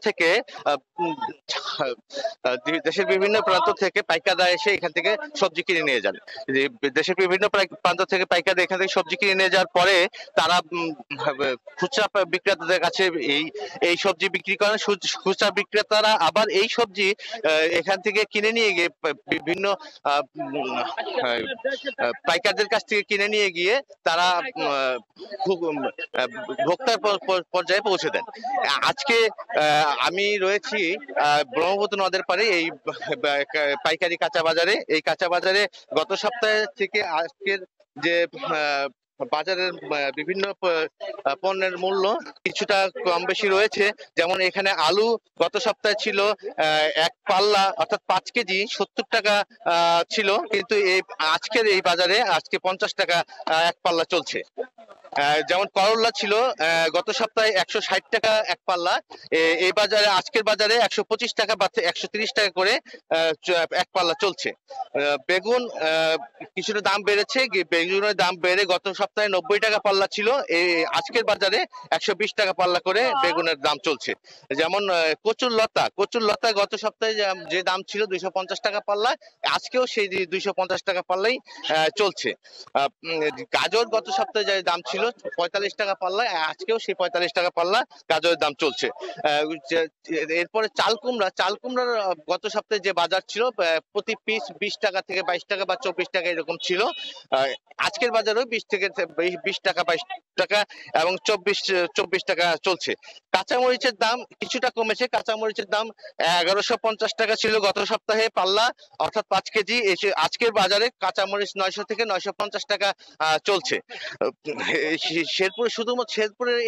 থেকে পাইকাররা এসে এখান থেকে সবজি কিনে নিয়ে যান। দেশের বিভিন্ন প্রান্ত থেকে পাইকাররা এখান থেকে সবজি কিনে নিয়ে যাওয়ার পরে তারা খুচরা বিক্রেতাদের কাছে এই সবজি বিক্রি করেন। খুচরা বিক্রেতারা আবার এই সবজি এখান থেকে কিনে নিয়ে গিয়ে বিভিন্ন পাইকারদের কাছ থেকে কিনে নিয়ে গিয়ে তারা ভোক্তার পর্যায়ে পৌঁছে দেন। আজকে আমি রয়েছি ব্রহ্মপুত্র নদের পারে এই পাইকারি কাঁচা বাজারে। এই কাঁচা বাজারে গত সপ্তাহ থেকে আজকের যে বাজারের বিভিন্ন পণ্যের মূল্য কিছুটা কম বেশি রয়েছে। যেমন এখানে আলু গত সপ্তাহে ছিল এক পাল্লা অর্থাৎ 5 কেজি 70 টাকা ছিল, কিন্তু আজকের এই বাজারে আজকে 50 টাকা এক পাল্লা চলছে। যেমন করলা ছিল গত সপ্তাহে 160 টাকা এক পাল্লা, এই বাজারে আজকের বাজারে 125 টাকা বা 130 টাকা করে এক পাল্লা চলছে। বেগুন কিছুটা দাম বেড়েছে, বেগুনের দাম বেড়ে গত সপ্তাহে 90 টাকা পাল্লা ছিল, আজকের বাজারে 120 টাকা পাল্লা করে বেগুনের দাম চলছে। যেমন কচুর লতা গত সপ্তাহে যে দাম ছিল 250 টাকা পাল্লা, আজকেও সেই 250 টাকা পাল্লাই চলছে। গাজর গত সপ্তাহে যে দাম ছিল 45 টাকা পাল্লা, আজকেও সেই 45 টাকা পাল্লা গাজরের দাম চলছে। এরপরে চাল কুমড়ার গত সপ্তাহে যে বাজার ছিল প্রতি পিস 20 টাকা থেকে 22 টাকা বা 24 টাকা এরকম ছিল, আজকের বাজারেও 20 টাকা 22 টাকা এবং 24 টাকা চলছে। কাঁচামরিচের দাম কিছুটা কমেছে। কাঁচামরিচের দাম 1150 টাকা ছিল গত সপ্তাহে পাল্লা অর্থাৎ 5 কেজি। আজকের বাজারে কাঁচামরিচ 900 থেকে 950 টাকা চলছে। শুধুমাত্র শেরপুরের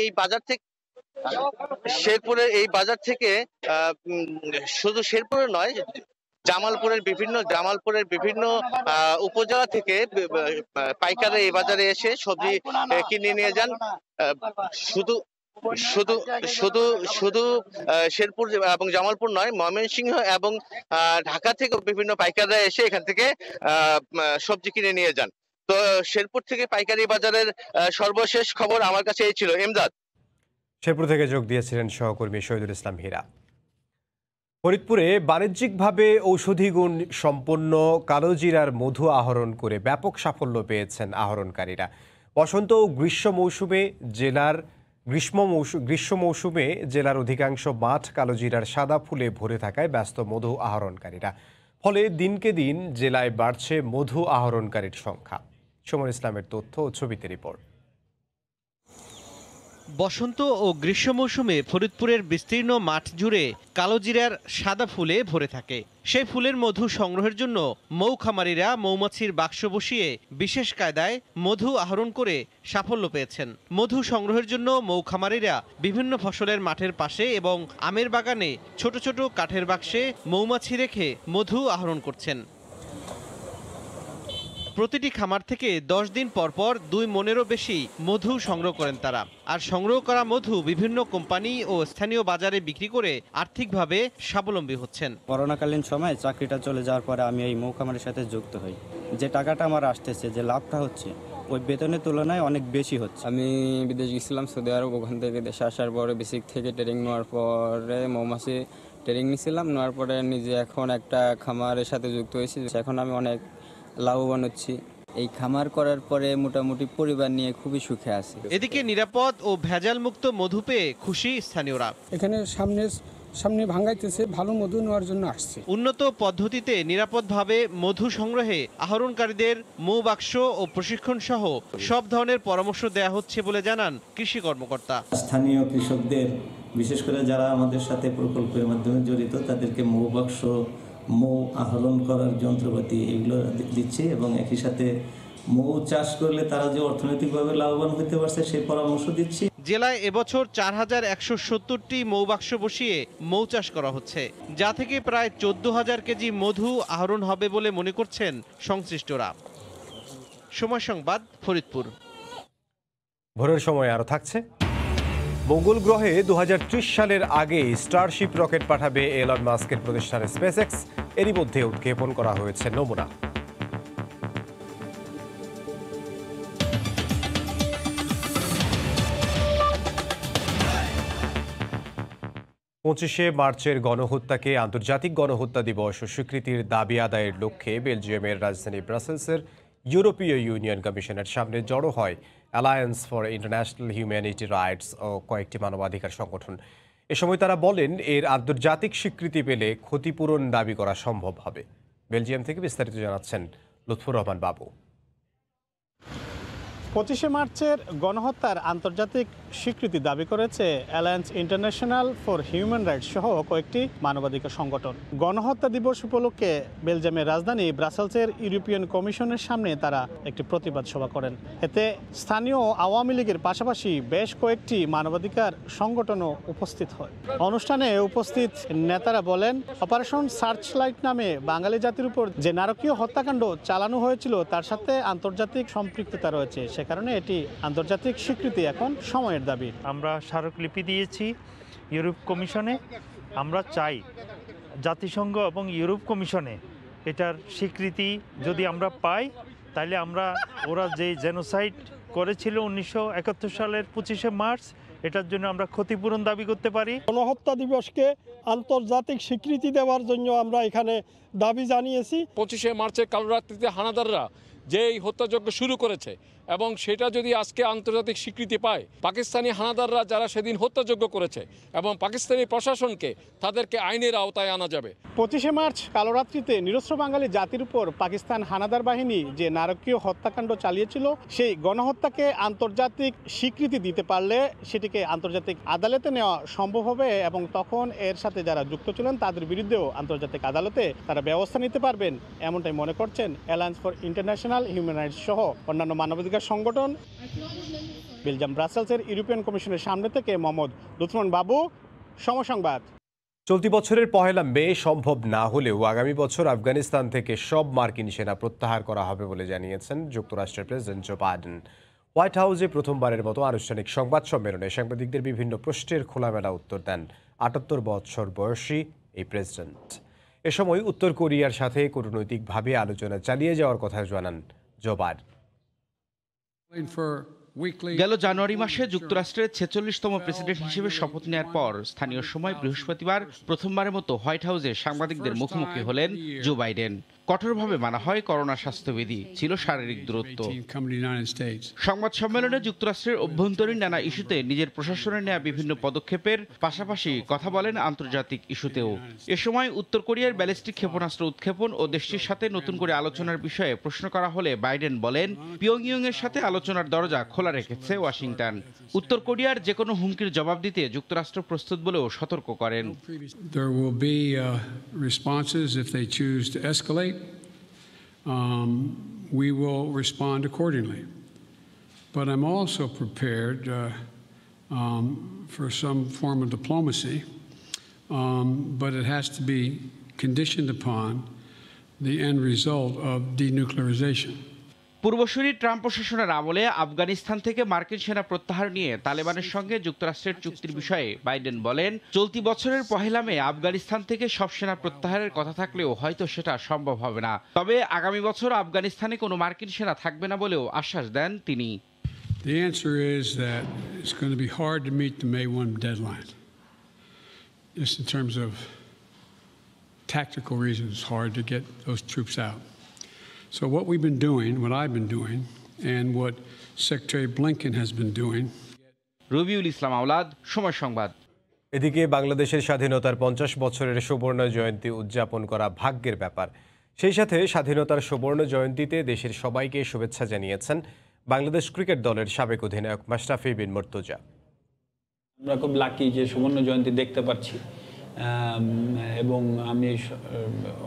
এই বাজার থেকে শুধু শেরপুরে নয়, জামালপুরের বিভিন্ন উপজেলা থেকে পাইকাররা এই বাজারে এসে সবজি কিনে নিয়ে যান। শুধু শেরপুর এবং জামালপুর নয়, ময়মনসিংহ এবং ঢাকা থেকে বিভিন্ন পাইকাররা এসে এখান থেকে সবজি কিনে নিয়ে যান। তো শেরপুর থেকে পাইকারি বাজারের সর্বশেষ খবর আমার কাছে এই ছিল। এমদাদ। শেরপুর থেকে যোগ দিয়েছিলেন সহকর্মী শহীদুল ইসলাম হীরা। ফরিদপুরে বাণিজ্যিকভাবে ঔষধি গুণ সম্পন্ন কালোজিরার মধু আহরণ করে ব্যাপক সাফল্য পেয়েছেন আহরণকারীরা। বসন্ত ও গ্রীষ্ম মৌসুমে জেলার অধিকাংশ মাঠ কালোজিরার সাদা ফুলে ভরে থাকায় ব্যস্ত মধু আহরণকারীরা। ফলে দিনকে দিন জেলায় বাড়ছে মধু আহরণকারীর সংখ্যা। সমর ইসলামের তথ্য ও ছবিতে রিপোর্ট। বসন্ত ও গ্রীষ্ম মৌসুমে ফরিদপুরের বিস্তীর্ণ মাঠ জুড়ে কালোজিরার সাদা ফুলে ভরে থাকে। সেই ফুলের মধু সংগ্রহের জন্য মৌখামারিরা মৌমাছির বাক্স বসিয়ে বিশেষ কায়দায় মধু আহরণ করে সাফল্য পেয়েছেন। মধু সংগ্রহের জন্য মৌখামারিরা বিভিন্ন ফসলের মাঠের পাশে এবং আমের বাগানে ছোট ছোট কাঠের বাক্সে মৌমাছি রেখে মধু আহরণ করছেন। প্রতিটি খামার থেকে 10 দিন পর পর 2 মনেরও বেশি মধু সংগ্রহ করেন তারা। আর সংগ্রহ করা মধু বিভিন্ন কোম্পানি ও স্থানীয় বাজারে বিক্রি করে আর্থিকভাবে স্বাবলম্বী হচ্ছেন। করোনাকালীন সময় চাকরিটা চলে যাওয়ার পরে আমি এই মৌখামারির সাথে যুক্ত হই। যে টাকাটা আমার আসতেছে, যে লাভটা হচ্ছে, ওই বেতনের তুলনায় অনেক বেশি হচ্ছে। আমি বিদেশ গেছিলাম সৌদি আরব, ওখান থেকে দেশে আসার পরে বেসিক থেকে ট্রেনিং নেওয়ার পরে মৌমাছি ট্রেনিং নিয়েছিলাম। নেওয়ার পরে নিজে এখন একটা খামারের সাথে যুক্ত হয়েছি। এখন আমি অনেক লাভবান হচ্ছি। এই খামার করার পরে মোটামুটি পরিবার নিয়ে খুবই সুখে আছি। এদিকে নিরাপদ ও ভেজাল মুক্ত মধু পেয়ে খুশি স্থানীয়রা। এখানে সামনে ভাঙাইতেছে, ভালো মধু নেওয়ার জন্য আসছে। উন্নত পদ্ধতিতে নিরাপদভাবে মধু সংগ্রহে আহরণকারীদের মৌ বাক্স ও প্রশিক্ষণ সহ সব ধরনের পরামর্শ দেয়া হচ্ছে বলে জানান কৃষি কর্মকর্তা। স্থানীয় কৃষকদের, বিশেষ করে যারা আমাদের সাথে প্রকল্পের মাধ্যমে জড়িত, তাদেরকে মৌ বাক্স, মৌ আহরণ করার যন্ত্রপাতি এগুলো দিচ্ছি এবং একই সাথে মৌ চাষ করলে তারা যে অর্থনৈতিকভাবে লাভবান হতে পারছে সেই পরামর্শ দিচ্ছি। জেলায় এবছর 4170টি মৌবাক্স বসিয়ে মৌ চাষ করা হচ্ছে, যা থেকে প্রায় 14,000 কেজি মধু আহরণ হবে বলে মনে করছেন সংশ্লিষ্টরা। সময় সংবাদ, ফরিদপুর। ভোরের সময় আরও থাকছে। মঙ্গল গ্রহে 2030 সালের আগে স্টারশিপ রকেট পাঠাবে এলন মাস্কের প্রতিষ্ঠান স্পেসএক্স। এরই মধ্যে উৎক্ষেপণ করা হয়েছে নমুনা। 25শে মার্চের গণহত্যাকে আন্তর্জাতিক গণহত্যা দিবস ও স্বীকৃতির দাবি আদায়ের লক্ষ্যে বেলজিয়ামের রাজধানী ব্রাসেলসের ইউরোপীয় ইউনিয়ন কমিশনের সামনে জড়ো হয় alliance for international humanity rights ও কয়েকটি মানবাধিকার সংগঠন। এ সময় তারা বলেন, এর আন্তর্জাতিক স্বীকৃতি পেলে ক্ষতিপূরণ দাবি করা সম্ভব হবে। বেলজিয়াম থেকে বিস্তারিত জানাচ্ছেন লুৎফুর রহমান বাবু। 25শে মার্চের গণহত্যার আন্তর্জাতিক স্বীকৃতি দাবি করেছে alliance international for human rights সহ কয়েকটি মানবাধিকার সংগঠন। গণহত্যা দিবস উপলক্ষে বেলজিয়ামের রাজধানী ব্রাসেলসের ইউরোপিয়ান কমিশনের সামনে তারা একটি প্রতিবাদ সভা করেন। এতে স্থানীয় আওয়ামী লীগের পাশাপাশি বেশ কয়েকটি মানবাধিকার সংগঠনও উপস্থিত হয়। অনুষ্ঠানে উপস্থিত নেতারা বলেন, অপারেশন সার্চলাইট নামে বাঙালি জাতির উপর যে নারকীয় হত্যাকাণ্ড চালানো হয়েছিল তার সাথে আন্তর্জাতিক সম্পৃক্ততা রয়েছে, সে কারণে এটি আন্তর্জাতিক স্বীকৃতি এখন সময়ের দাবি। আমরা স্মারকলিপি দিয়েছি ইউরোপ কমিশনে। আমরা চাই জাতিসংঘ এবং ইউরোপ কমিশনে এটার স্বীকৃতি যদি আমরা পাই, তাহলে আমরা ওরা যে জেনোসাইড করেছিল 1971 সালের 25শে মার্চ, এটার জন্য আমরা ক্ষতিপূরণ দাবি করতে পারি। গণহত্যা দিবসকে আন্তর্জাতিক স্বীকৃতি দেওয়ার জন্য আমরা এখানে দাবি জানিয়েছি। 25শে মার্চে কালরাত্রিতে হানাদাররা যে এই হত্যাযজ্ঞ শুরু করেছে এবং সেটা যদি আজকে আন্তর্জাতিক স্বীকৃতি পায়, পাকিস্তানি হানাদাররা যারা সেদিন হত্যাযজ্ঞ করেছে এবং পাকিস্তানি প্রশাসনকে তাদেরকে আইনের আওতায় আনা যাবে। 25শে মার্চ কালরাত্রিতে নিরস্ত্র বাঙালি জাতির উপর পাকিস্তান হানাদার বাহিনী যে নারকীয় হত্যাকাণ্ড চালিয়েছিল, সেই গণহত্যাকে আন্তর্জাতিক স্বীকৃতি দিতে পারলে সেটিকে আন্তর্জাতিক আদালতে নেওয়া সম্ভব হবে এবং তখন এর সাথে যারা যুক্ত ছিলেন তাদের বিরুদ্ধেও আন্তর্জাতিক আদালতে তারা ব্যবস্থা নিতে পারবেন, এমনটাই মনে করছেন alliance for international human rights সহ অন্যান্য মানবাধিকার সংগঠন। বেলজিয়াম ব্রাসেলসের ইউরোপিয়ান কমিশনের সামনে থেকে মোহাম্মদ লুৎফুর বাবু, সময় সংবাদ। চলতি বছরের 1 মে সম্ভব না হলেও আগামী বছর আফগানিস্তান থেকে সব মার্কিন সেনা প্রত্যাহার করা হবে বলে জানিয়েছেন যুক্তরাষ্ট্রের প্রেসিডেন্ট জো বাইডেন। হোয়াইট হাউসে প্রথমবারের মতো আনুষ্ঠানিক সংবাদ সম্মেলনে সাংবাদিকদের বিভিন্ন প্রশ্নের খোলামেলা উত্তর দেন 78 বছর বয়সী এই প্রেসিডেন্ট। এ সময় উত্তর কোরিয়ার সাথে কূটনৈতিকভাবে আলোচনা চালিয়ে যাওয়ার কথা জানান জো বাইডেন। গেল জানুয়ারি মাসে যুক্তরাষ্ট্রের 46তম প্রেসিডেন্ট হিসেবে শপথ নেওয়ার পর স্থানীয় সময় বৃহস্পতিবার প্রথমবারের মতো হোয়াইট হাউসে সাংবাদিকদের মুখোমুখি হলেন জো বাইডেন। কঠোরভাবে মানা হয় করোনা স্বাস্থ্যবিধি, ছিল শারীরিক দূরত্ব। সংবাদ সম্মেলনে যুক্তরাষ্ট্রের অভ্যন্তরীণ নানা ইস্যুতে নিজের প্রশাসনের নেওয়া বিভিন্ন পদক্ষেপের পাশাপাশি কথা বলেন আন্তর্জাতিক ইস্যুতেও। এ সময় উত্তর কোরিয়ার ব্যালিস্টিক ক্ষেপণাস্ত্র উৎক্ষেপণ ও দেশটির সাথে নতুন করে আলোচনার বিষয়ে প্রশ্ন করা হলে বাইডেন বলেন, পিয়ংইয়ং এর সাথে আলোচনার দরজা খোলা রেখেছে ওয়াশিংটন। উত্তর কোরিয়ার যে কোনো হুমকির জবাব দিতে যুক্তরাষ্ট্র প্রস্তুত বলেও সতর্ক করেন। We will respond accordingly. But I'm also prepared for some form of diplomacy, but it has to be conditioned upon the end result of denuclearization. পূর্বসূরি ট্রাম্প প্রশাসনের আমলে আফগানিস্তান থেকে মার্কিন সেনা প্রত্যাহার নিয়ে তালেবানের সঙ্গে যুক্তরাষ্ট্রের চুক্তির বিষয়ে বাইডেন বলেন, চলতি বছরের 1 মে আফগানিস্তান থেকে সব সেনা প্রত্যাহারের কথা থাকলেও হয়তো সেটা সম্ভব হবে না। তবে আগামী বছর আফগানিস্তানে কোনো মার্কিন সেনা থাকবে না বলেও আশ্বাস দেন তিনি। The answer is that it's going to be hard to meet the May 1 deadline. Just in terms of tactical reasons, it's hard to get those troops out. So what we've been doing, what I've been doing, and what Secretary Blinken has been doing. Rabiul Islam আওলাদ, সময় সংবাদ। এদিকে বাংলাদেশের স্বাধীনতার 50 বছরের সুবর্ণ জয়ন্তী উদযাপন করা ভাগ্যের ব্যাপার। সেই সাথে স্বাধীনতার সুবর্ণ জয়ন্তীতে দেশের সবাইকে শুভেচ্ছা জানিয়েছেন বাংলাদেশ ক্রিকেট দলের সাবেক অধিনায়ক মাশরাফি বিন মুর্তজা। আমরা খুব লাকি যে সুবর্ণ জয়ন্তী দেখতে পাচ্ছি এবং আমি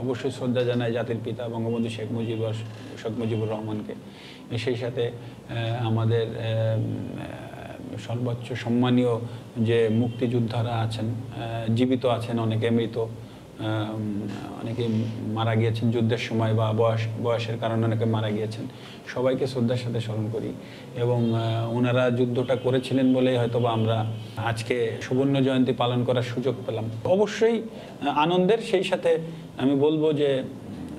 অবশ্যই শ্রদ্ধা জানাই জাতির পিতা বঙ্গবন্ধু শেখ মুজিবুর রহমানকে। সেই সাথে আমাদের সর্বোচ্চ সম্মানীয় যে মুক্তিযোদ্ধারা আছেন, জীবিত আছেন, অনেকে মৃত, অনেকে মারা গিয়েছেন যুদ্ধের সময় বা বয়সের কারণে অনেকে মারা গিয়েছেন, সবাইকে শ্রদ্ধার সাথে স্মরণ করি। এবং ওনারা যুদ্ধটা করেছিলেন বলেই হয়তোবা আমরা আজকে সুবর্ণ জয়ন্তী পালন করার সুযোগ পেলাম। অবশ্যই আনন্দের, সেই সাথে আমি বলবো যে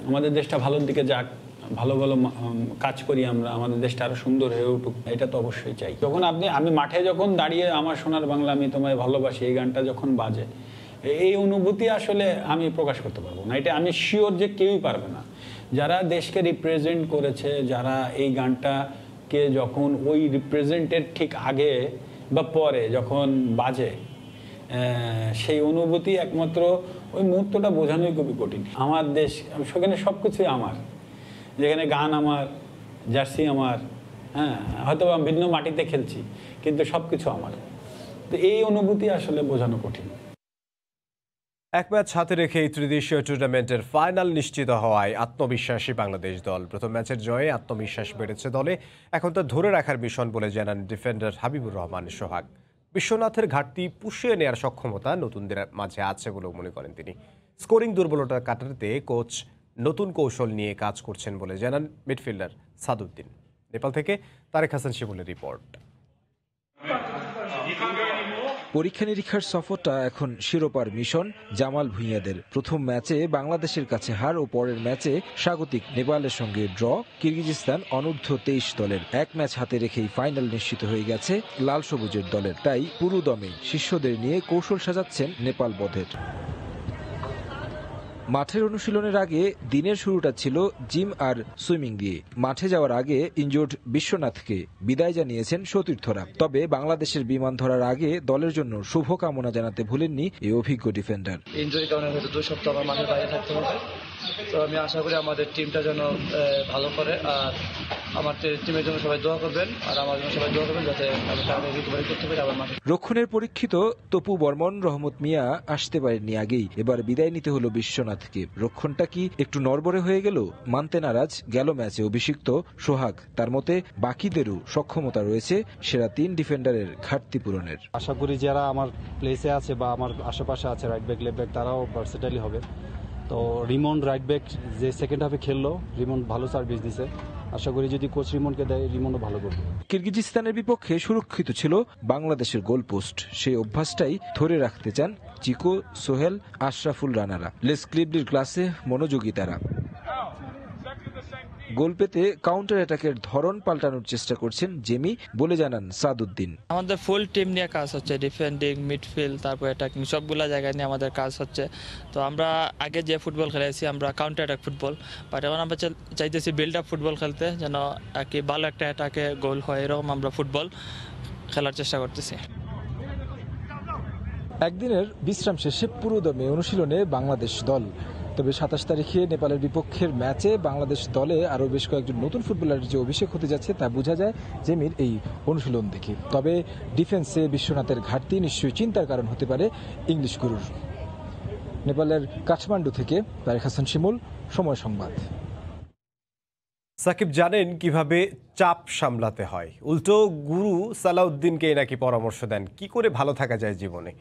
আমাদের দেশটা ভালোর দিকে যাক, ভালো ভালো কাজ করি আমরা, আমাদের দেশটা আরো সুন্দর হয়ে উঠুক, এটা তো অবশ্যই চাই। যখন আমি মাঠে যখন দাঁড়িয়ে আমার সোনার বাংলা আমি তোমায় ভালোবাসি এই গানটা যখন বাজে, এই অনুভূতি আসলে আমি প্রকাশ করতে পারবো না, এটা আমি শিওর যে কেউই পারবে না। যারা দেশকে রিপ্রেজেন্ট করেছে, যারা এই গানটাকে যখন ওই রিপ্রেজেন্টের ঠিক আগে বা পরে যখন বাজে, সেই অনুভূতি একমাত্র ওই মুহূর্তটা বোঝানোই খুবই কঠিন। আমার দেশ, সেখানে সব কিছুই আমার, যেখানে গান আমার, জার্সি আমার, হ্যাঁ হয়তো আমি ভিন্ন মাটিতে খেলছি কিন্তু সব কিছু আমার, তো এই অনুভূতি আসলে বোঝানো কঠিন। এক ম্যাচ হাতে রেখে এই ত্রিদেশীয় টুর্নামেন্টের ফাইনাল নিশ্চিত হওয়ায় আত্মবিশ্বাসী বাংলাদেশ দল। প্রথম ম্যাচের জয়ে আত্মবিশ্বাস বেড়েছে দলে, এখন তা ধরে রাখার মিশন বলে জানান ডিফেন্ডার হাবিবুর রহমান সোহাগ। বিশ্বনাথের ঘাটতি পুষিয়ে নেওয়ার সক্ষমতা নতুনদের মাঝে আছে বলেও মনে করেন তিনি। স্কোরিং দুর্বলতা কাটাতে কোচ নতুন কৌশল নিয়ে কাজ করছেন বলে জানান মিডফিল্ডার সাদউদ্দিন। নেপাল থেকে তারেক হাসান শিমুলের রিপোর্ট। পরীক্ষা নিরীক্ষার সফরটা এখন শিরোপার মিশন জামাল ভুঁইয়াদের। প্রথম ম্যাচে বাংলাদেশের কাছে হার ও পরের ম্যাচে স্বাগতিক নেপালের সঙ্গে ড্র কিরগিজস্তান অনূর্ধ্ব 23 দলের। এক ম্যাচ হাতে রেখেই ফাইনাল নিশ্চিত হয়ে গেছে লাল সবুজের দলের। তাই পুরো দমে শিষ্যদের নিয়ে কৌশল সাজাচ্ছেন নেপাল বধের। মাঠের অনুশীলনের আগে দিনের শুরুটা ছিল জিম আর সুইমিং দিয়ে। মাঠে যাওয়ার আগে ইনজুর্ড বিশ্বনাথকে বিদায় জানিয়েছেন সতীর্থরা। তবে বাংলাদেশের বিমান ধরার আগে দলের জন্য শুভকামনা জানাতে ভুলেননি এই অভিজ্ঞ ডিফেন্ডার। ইনজুরির কারণে হয়তো 2 সপ্তাহ আমার মাঠে বাইরে থাকতে হবে, তো আমি আশা করি আমাদের টিমটা যেন ভালো করে, আর আমার টিমের জন্য সবাই দোয়া করবেন, আর আমার জন্য সবাই দোয়া করবেন যাতে আমি তাড়াতাড়ি রিকভারি করতে পারি আবার মাঠে। রক্ষণের পরীক্ষিত তপু বর্মন, রহমত মিয়া আসতে পারেননি আগেই, এবার বিদায় নিতে হলো বিশ্বনাথকে। রক্ষণটা কি একটু নড়বড়ে হয়ে গেল? মানতে নারাজ গেল ম্যাচে অভিষিক্ত সোহাগ। তার মতে বাকিদেরও সক্ষমতা রয়েছে সেরা 3 ডিফেন্ডারের ঘাটতি পূরণের। আশা করি যারা আমার প্লেসে আছে বা আমার আশেপাশে আছে রাইট ব্যাক লেফট ব্যাক, তারাও ভার্সেটাইল হবে। তো রিমন রাইট ব্যাক যে সেকেন্ড হাফে খেললো, রিমন ভালো সার্ভিস দিছে। আশা করি যদি কোচ রিমনকে দেয়, রিমনও ভালো করবে। কিরগিজস্তানের বিপক্ষে সুরক্ষিত ছিল বাংলাদেশের গোলপোস্ট। সেই অভ্যাসটাই ধরে রাখতে চান চিকো, সোহেল, আশরাফুল রানারা। লেস ক্লিবলির ক্লাসে মনোযোগী তারা। গোল পেতে কাউন্টার অ্যাটাকের ধরন পাল্টানোর চেষ্টা করছেন জেমি বলে জানান সাদউদ্দিন। আমাদের ফুল টিম নিয়ে কাজ হচ্ছে, ডিফেন্ডিং, মিডফিল্ড, তারপর অ্যাটাকিং, সবগুলা জায়গায় নিয়ে আমাদের কাজ হচ্ছে। তো আমরা আগে যে ফুটবল খেলেছি আমরা কাউন্টার অ্যাটাক ফুটবল, বাট এখন আমরা চাইতেছি বিল্ড আপ ফুটবল খেলতে, যেন আর কি ভালো একটা অ্যাটাকে গোল হয়, এরকম আমরা ফুটবল খেলার চেষ্টা করতেছি। একদিনের বিশ্রাম শেষে পুরোদমে অনুশীলনে বাংলাদেশ দল। তবে 27 তারিখে নেপালের বিপক্ষের ম্যাচে বাংলাদেশ দলে আরও বেশ কয়েকজন নতুন ফুটবলারের যে অভিষেক হতে যাচ্ছে তা বোঝা যায় জেমির এই অনুশীলন দেখে। তবে ডিফেন্সে বিশ্বনাথের ঘাটতি নিশ্চয়ই চিন্তার কারণ হতে পারে ইংলিশ গুরুর। নেপালের কাঠমান্ডু থেকে তারেক হাসান শিমুল, সময় সংবাদ। সাকিব জানেন কিভাবে চাপ সামলাতে হয়, উল্টো গুরু সালাউদ্দিনকে নাকি পরামর্শ দেন কি করে ভালো থাকা যায় জীবনে।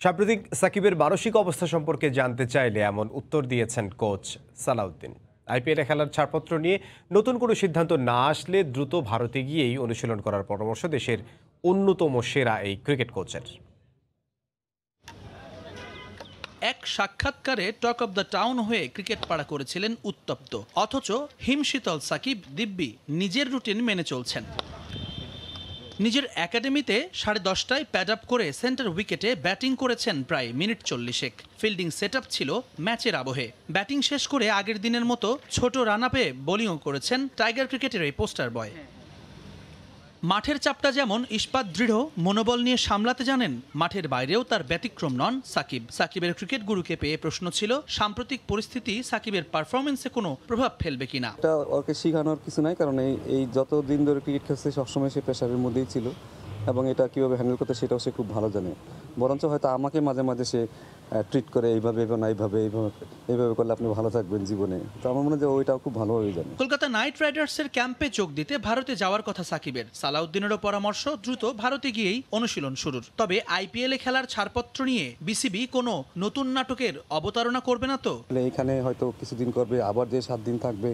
সাম্প্রতিক সাকিবের মানসিক অবস্থা সম্পর্কে জানতে চাইলে এমন উত্তর দিয়েছেন কোচ সালাউদ্দিন। আইপিএলে খেলার ছাড়পত্র নিয়ে নতুন কোনো সিদ্ধান্ত না আসলে দ্রুত ভারতে গিয়েই অনুশীলন করার পরামর্শ দেশের অন্যতম সেরা এই ক্রিকেট কোচের। এক সাক্ষাৎকারে টক অব দ্য টাউন হয়ে ক্রিকেট পাড়া করেছিলেন উত্তপ্ত, অথচ হিমশীতল সাকিব দিব্যি নিজের রুটিন মেনে চলছেন। নিজের একাডেমিতে 10:30টায় প্যাড আপ করে সেন্টার উইকেটে ব্যাটিং করেছেন প্রায় মিনিট 40। ফিল্ডিং সেটআপ ছিল ম্যাচের আবহে। ব্যাটিং শেষ করে আগের দিনের মতো ছোট রান আপে বোলিংও করেছেন টাইগার ক্রিকেটের এই পোস্টার বয়। মাঠের চাপটা যেমন ইস্পাত দৃঢ়, মনোবল নিয়ে সামলাতে জানেন, মাঠের বাইরেও তার ব্যতিক্রম নন সাকিব। সাকিবের ক্রিকেট গুরুকে পেয়ে প্রশ্ন ছিল সাম্প্রতিক পরিস্থিতি সাকিবের পারফরমেন্সে কোনো প্রভাব ফেলবে কিনা। ওকে শেখানোর কিছু নাই, কারণ এই যত দিন ধরে ক্রিকেট খেলছে সবসময় সে প্রেশারের মধ্যেই ছিল। এবং এটা কীভাবে হ্যান্ডেল করতে সেটাও সে খুব ভালো জানে। বরঞ্চ হয়তো আমাকে মাঝে মাঝে সে ট্রিট করে এইভাবে এবং এইভাবে করলে আপনি ভালো থাকবেন জীবনে। তো আমার মনে হয় যে ওইটাও খুব ভালোভাবে জানে। কলকাতা নাইট রাইডার্সের ক্যাম্পে যোগ দিতে ভারতে যাওয়ার কথা সাকিবের। সালাউদ্দিনেরও পরামর্শ দ্রুত ভারতে গিয়েই অনুশীলন শুরুর। তবে আইপিএলে খেলার ছাড়পত্র নিয়ে বিসিবি কোনো নতুন নাটকের অবতারণা করবে না তো? এখানে হয়তো কিছুদিন করবে, আবার যে 7 দিন থাকবে,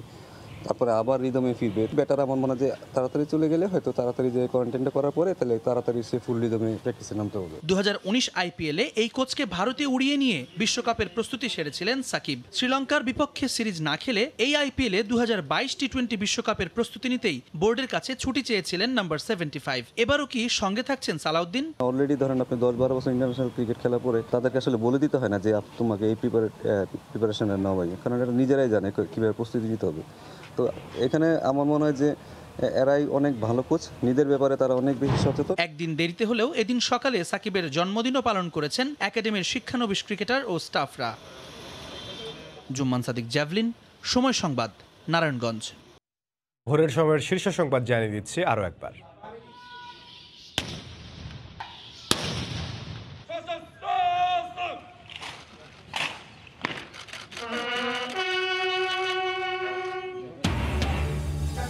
তারপরে আবার রিদমে ফিরবে। বেটার আমার মনে হয় যে তাড়াতাড়ি চলে গেলে হয়তো তাড়াতাড়ি যে কোয়ারেন্টাইনটা করার পরে তাহলে তাড়াতাড়ি সে ফুল রিদমে প্র্যাকটিসে নামতে হবে। 2019 আইপিএলে এই কোচকে ভারতে উড়িয়ে নিয়ে বিশ্বকাপের প্রস্তুতি সেরেছিলেন সাকিব। শ্রীলঙ্কার বিপক্ষে সিরিজ না খেলে এই আইপিএলে 2022 টি-20 বিশ্বকাপের প্রস্তুতি নিতেই বোর্ডের কাছে ছুটি চেয়েছিলেন নাম্বার 75। এবারও কি সঙ্গে থাকছেন সালাউদ্দিন? অলরেডি ধরেন আপনি 10-12 বছর ইন্টারন্যাশনাল ক্রিকেট খেলার পরে তাদেরকে আসলে বলে দিতে হয় না যে তোমাকে এই প্রিপারেশনে নেওয়া হয়, কারণ এটা নিজেরাই জানে কীভাবে প্রস্তুতি নিতে হবে। তো এখানে আমার মনে হয় যে এরাই অনেক ভালো কোচ, নিজের ব্যাপারে তারা অনেক বেশি সচেতন। একদিন দেরিতে হলেও এদিন সকালে সাকিবের জন্মদিনও পালন করেছেন একাডেমির শিক্ষানবিশ ক্রিকেটার ও স্টাফরা। জুম্মান সাদিক, জ্যাভলিন, সময় সংবাদ, নারায়ণগঞ্জ। ভোরের সময়ের শীর্ষ সংবাদ জানিয়ে দিচ্ছে আরও একবার।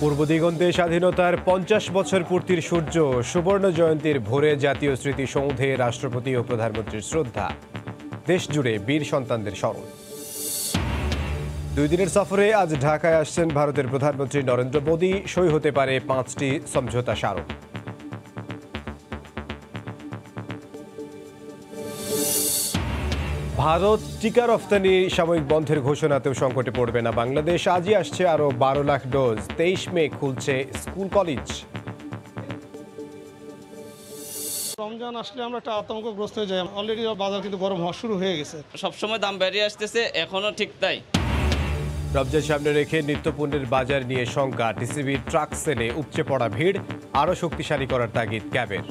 পূর্ব দিগন্তে স্বাধীনতার 50 বছর পূর্তির সূর্য, সুবর্ণ জয়ন্তীর ভোরে জাতীয় স্মৃতিসৌধে রাষ্ট্রপতি ও প্রধানমন্ত্রীর শ্রদ্ধা, দেশ জুড়ে বীর সন্তানদের স্মরণ। 2 দিনের সফরে আজ ঢাকায় আসছেন ভারতের প্রধানমন্ত্রী নরেন্দ্র মোদী। সই হতে পারে 5টি সমঝোতা স্মারক। ভারত টিকা রফতানি সাময়িক বন্ধের ঘোষণাতেও সংকটে পড়বে না বাংলাদেশ। আজই আসছে আরও 12 লাখ ডোজ। 23 মে খুলছে স্কুল কলেজ। রমজান আসলে আমরা একটা আতঙ্কগ্রস্ত হয়ে যাই। অলরেডি বাজার কিন্তু গরম হওয়া শুরু হয়ে গেছে। সবসময় দাম বেরিয়ে আসতেছে, এখনো ঠিক তাই। রমজান সামনে রেখে নিত্যপণ্যের বাজার নিয়ে শঙ্কা। টিসিবির ট্রাক সেলে উপচে পড়া ভিড়, আরও শক্তিশালী করার তাগিদ ক্যাবের।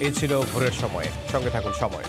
এই ছিল ভোরের সময়। সঙ্গে থাকুন সময়।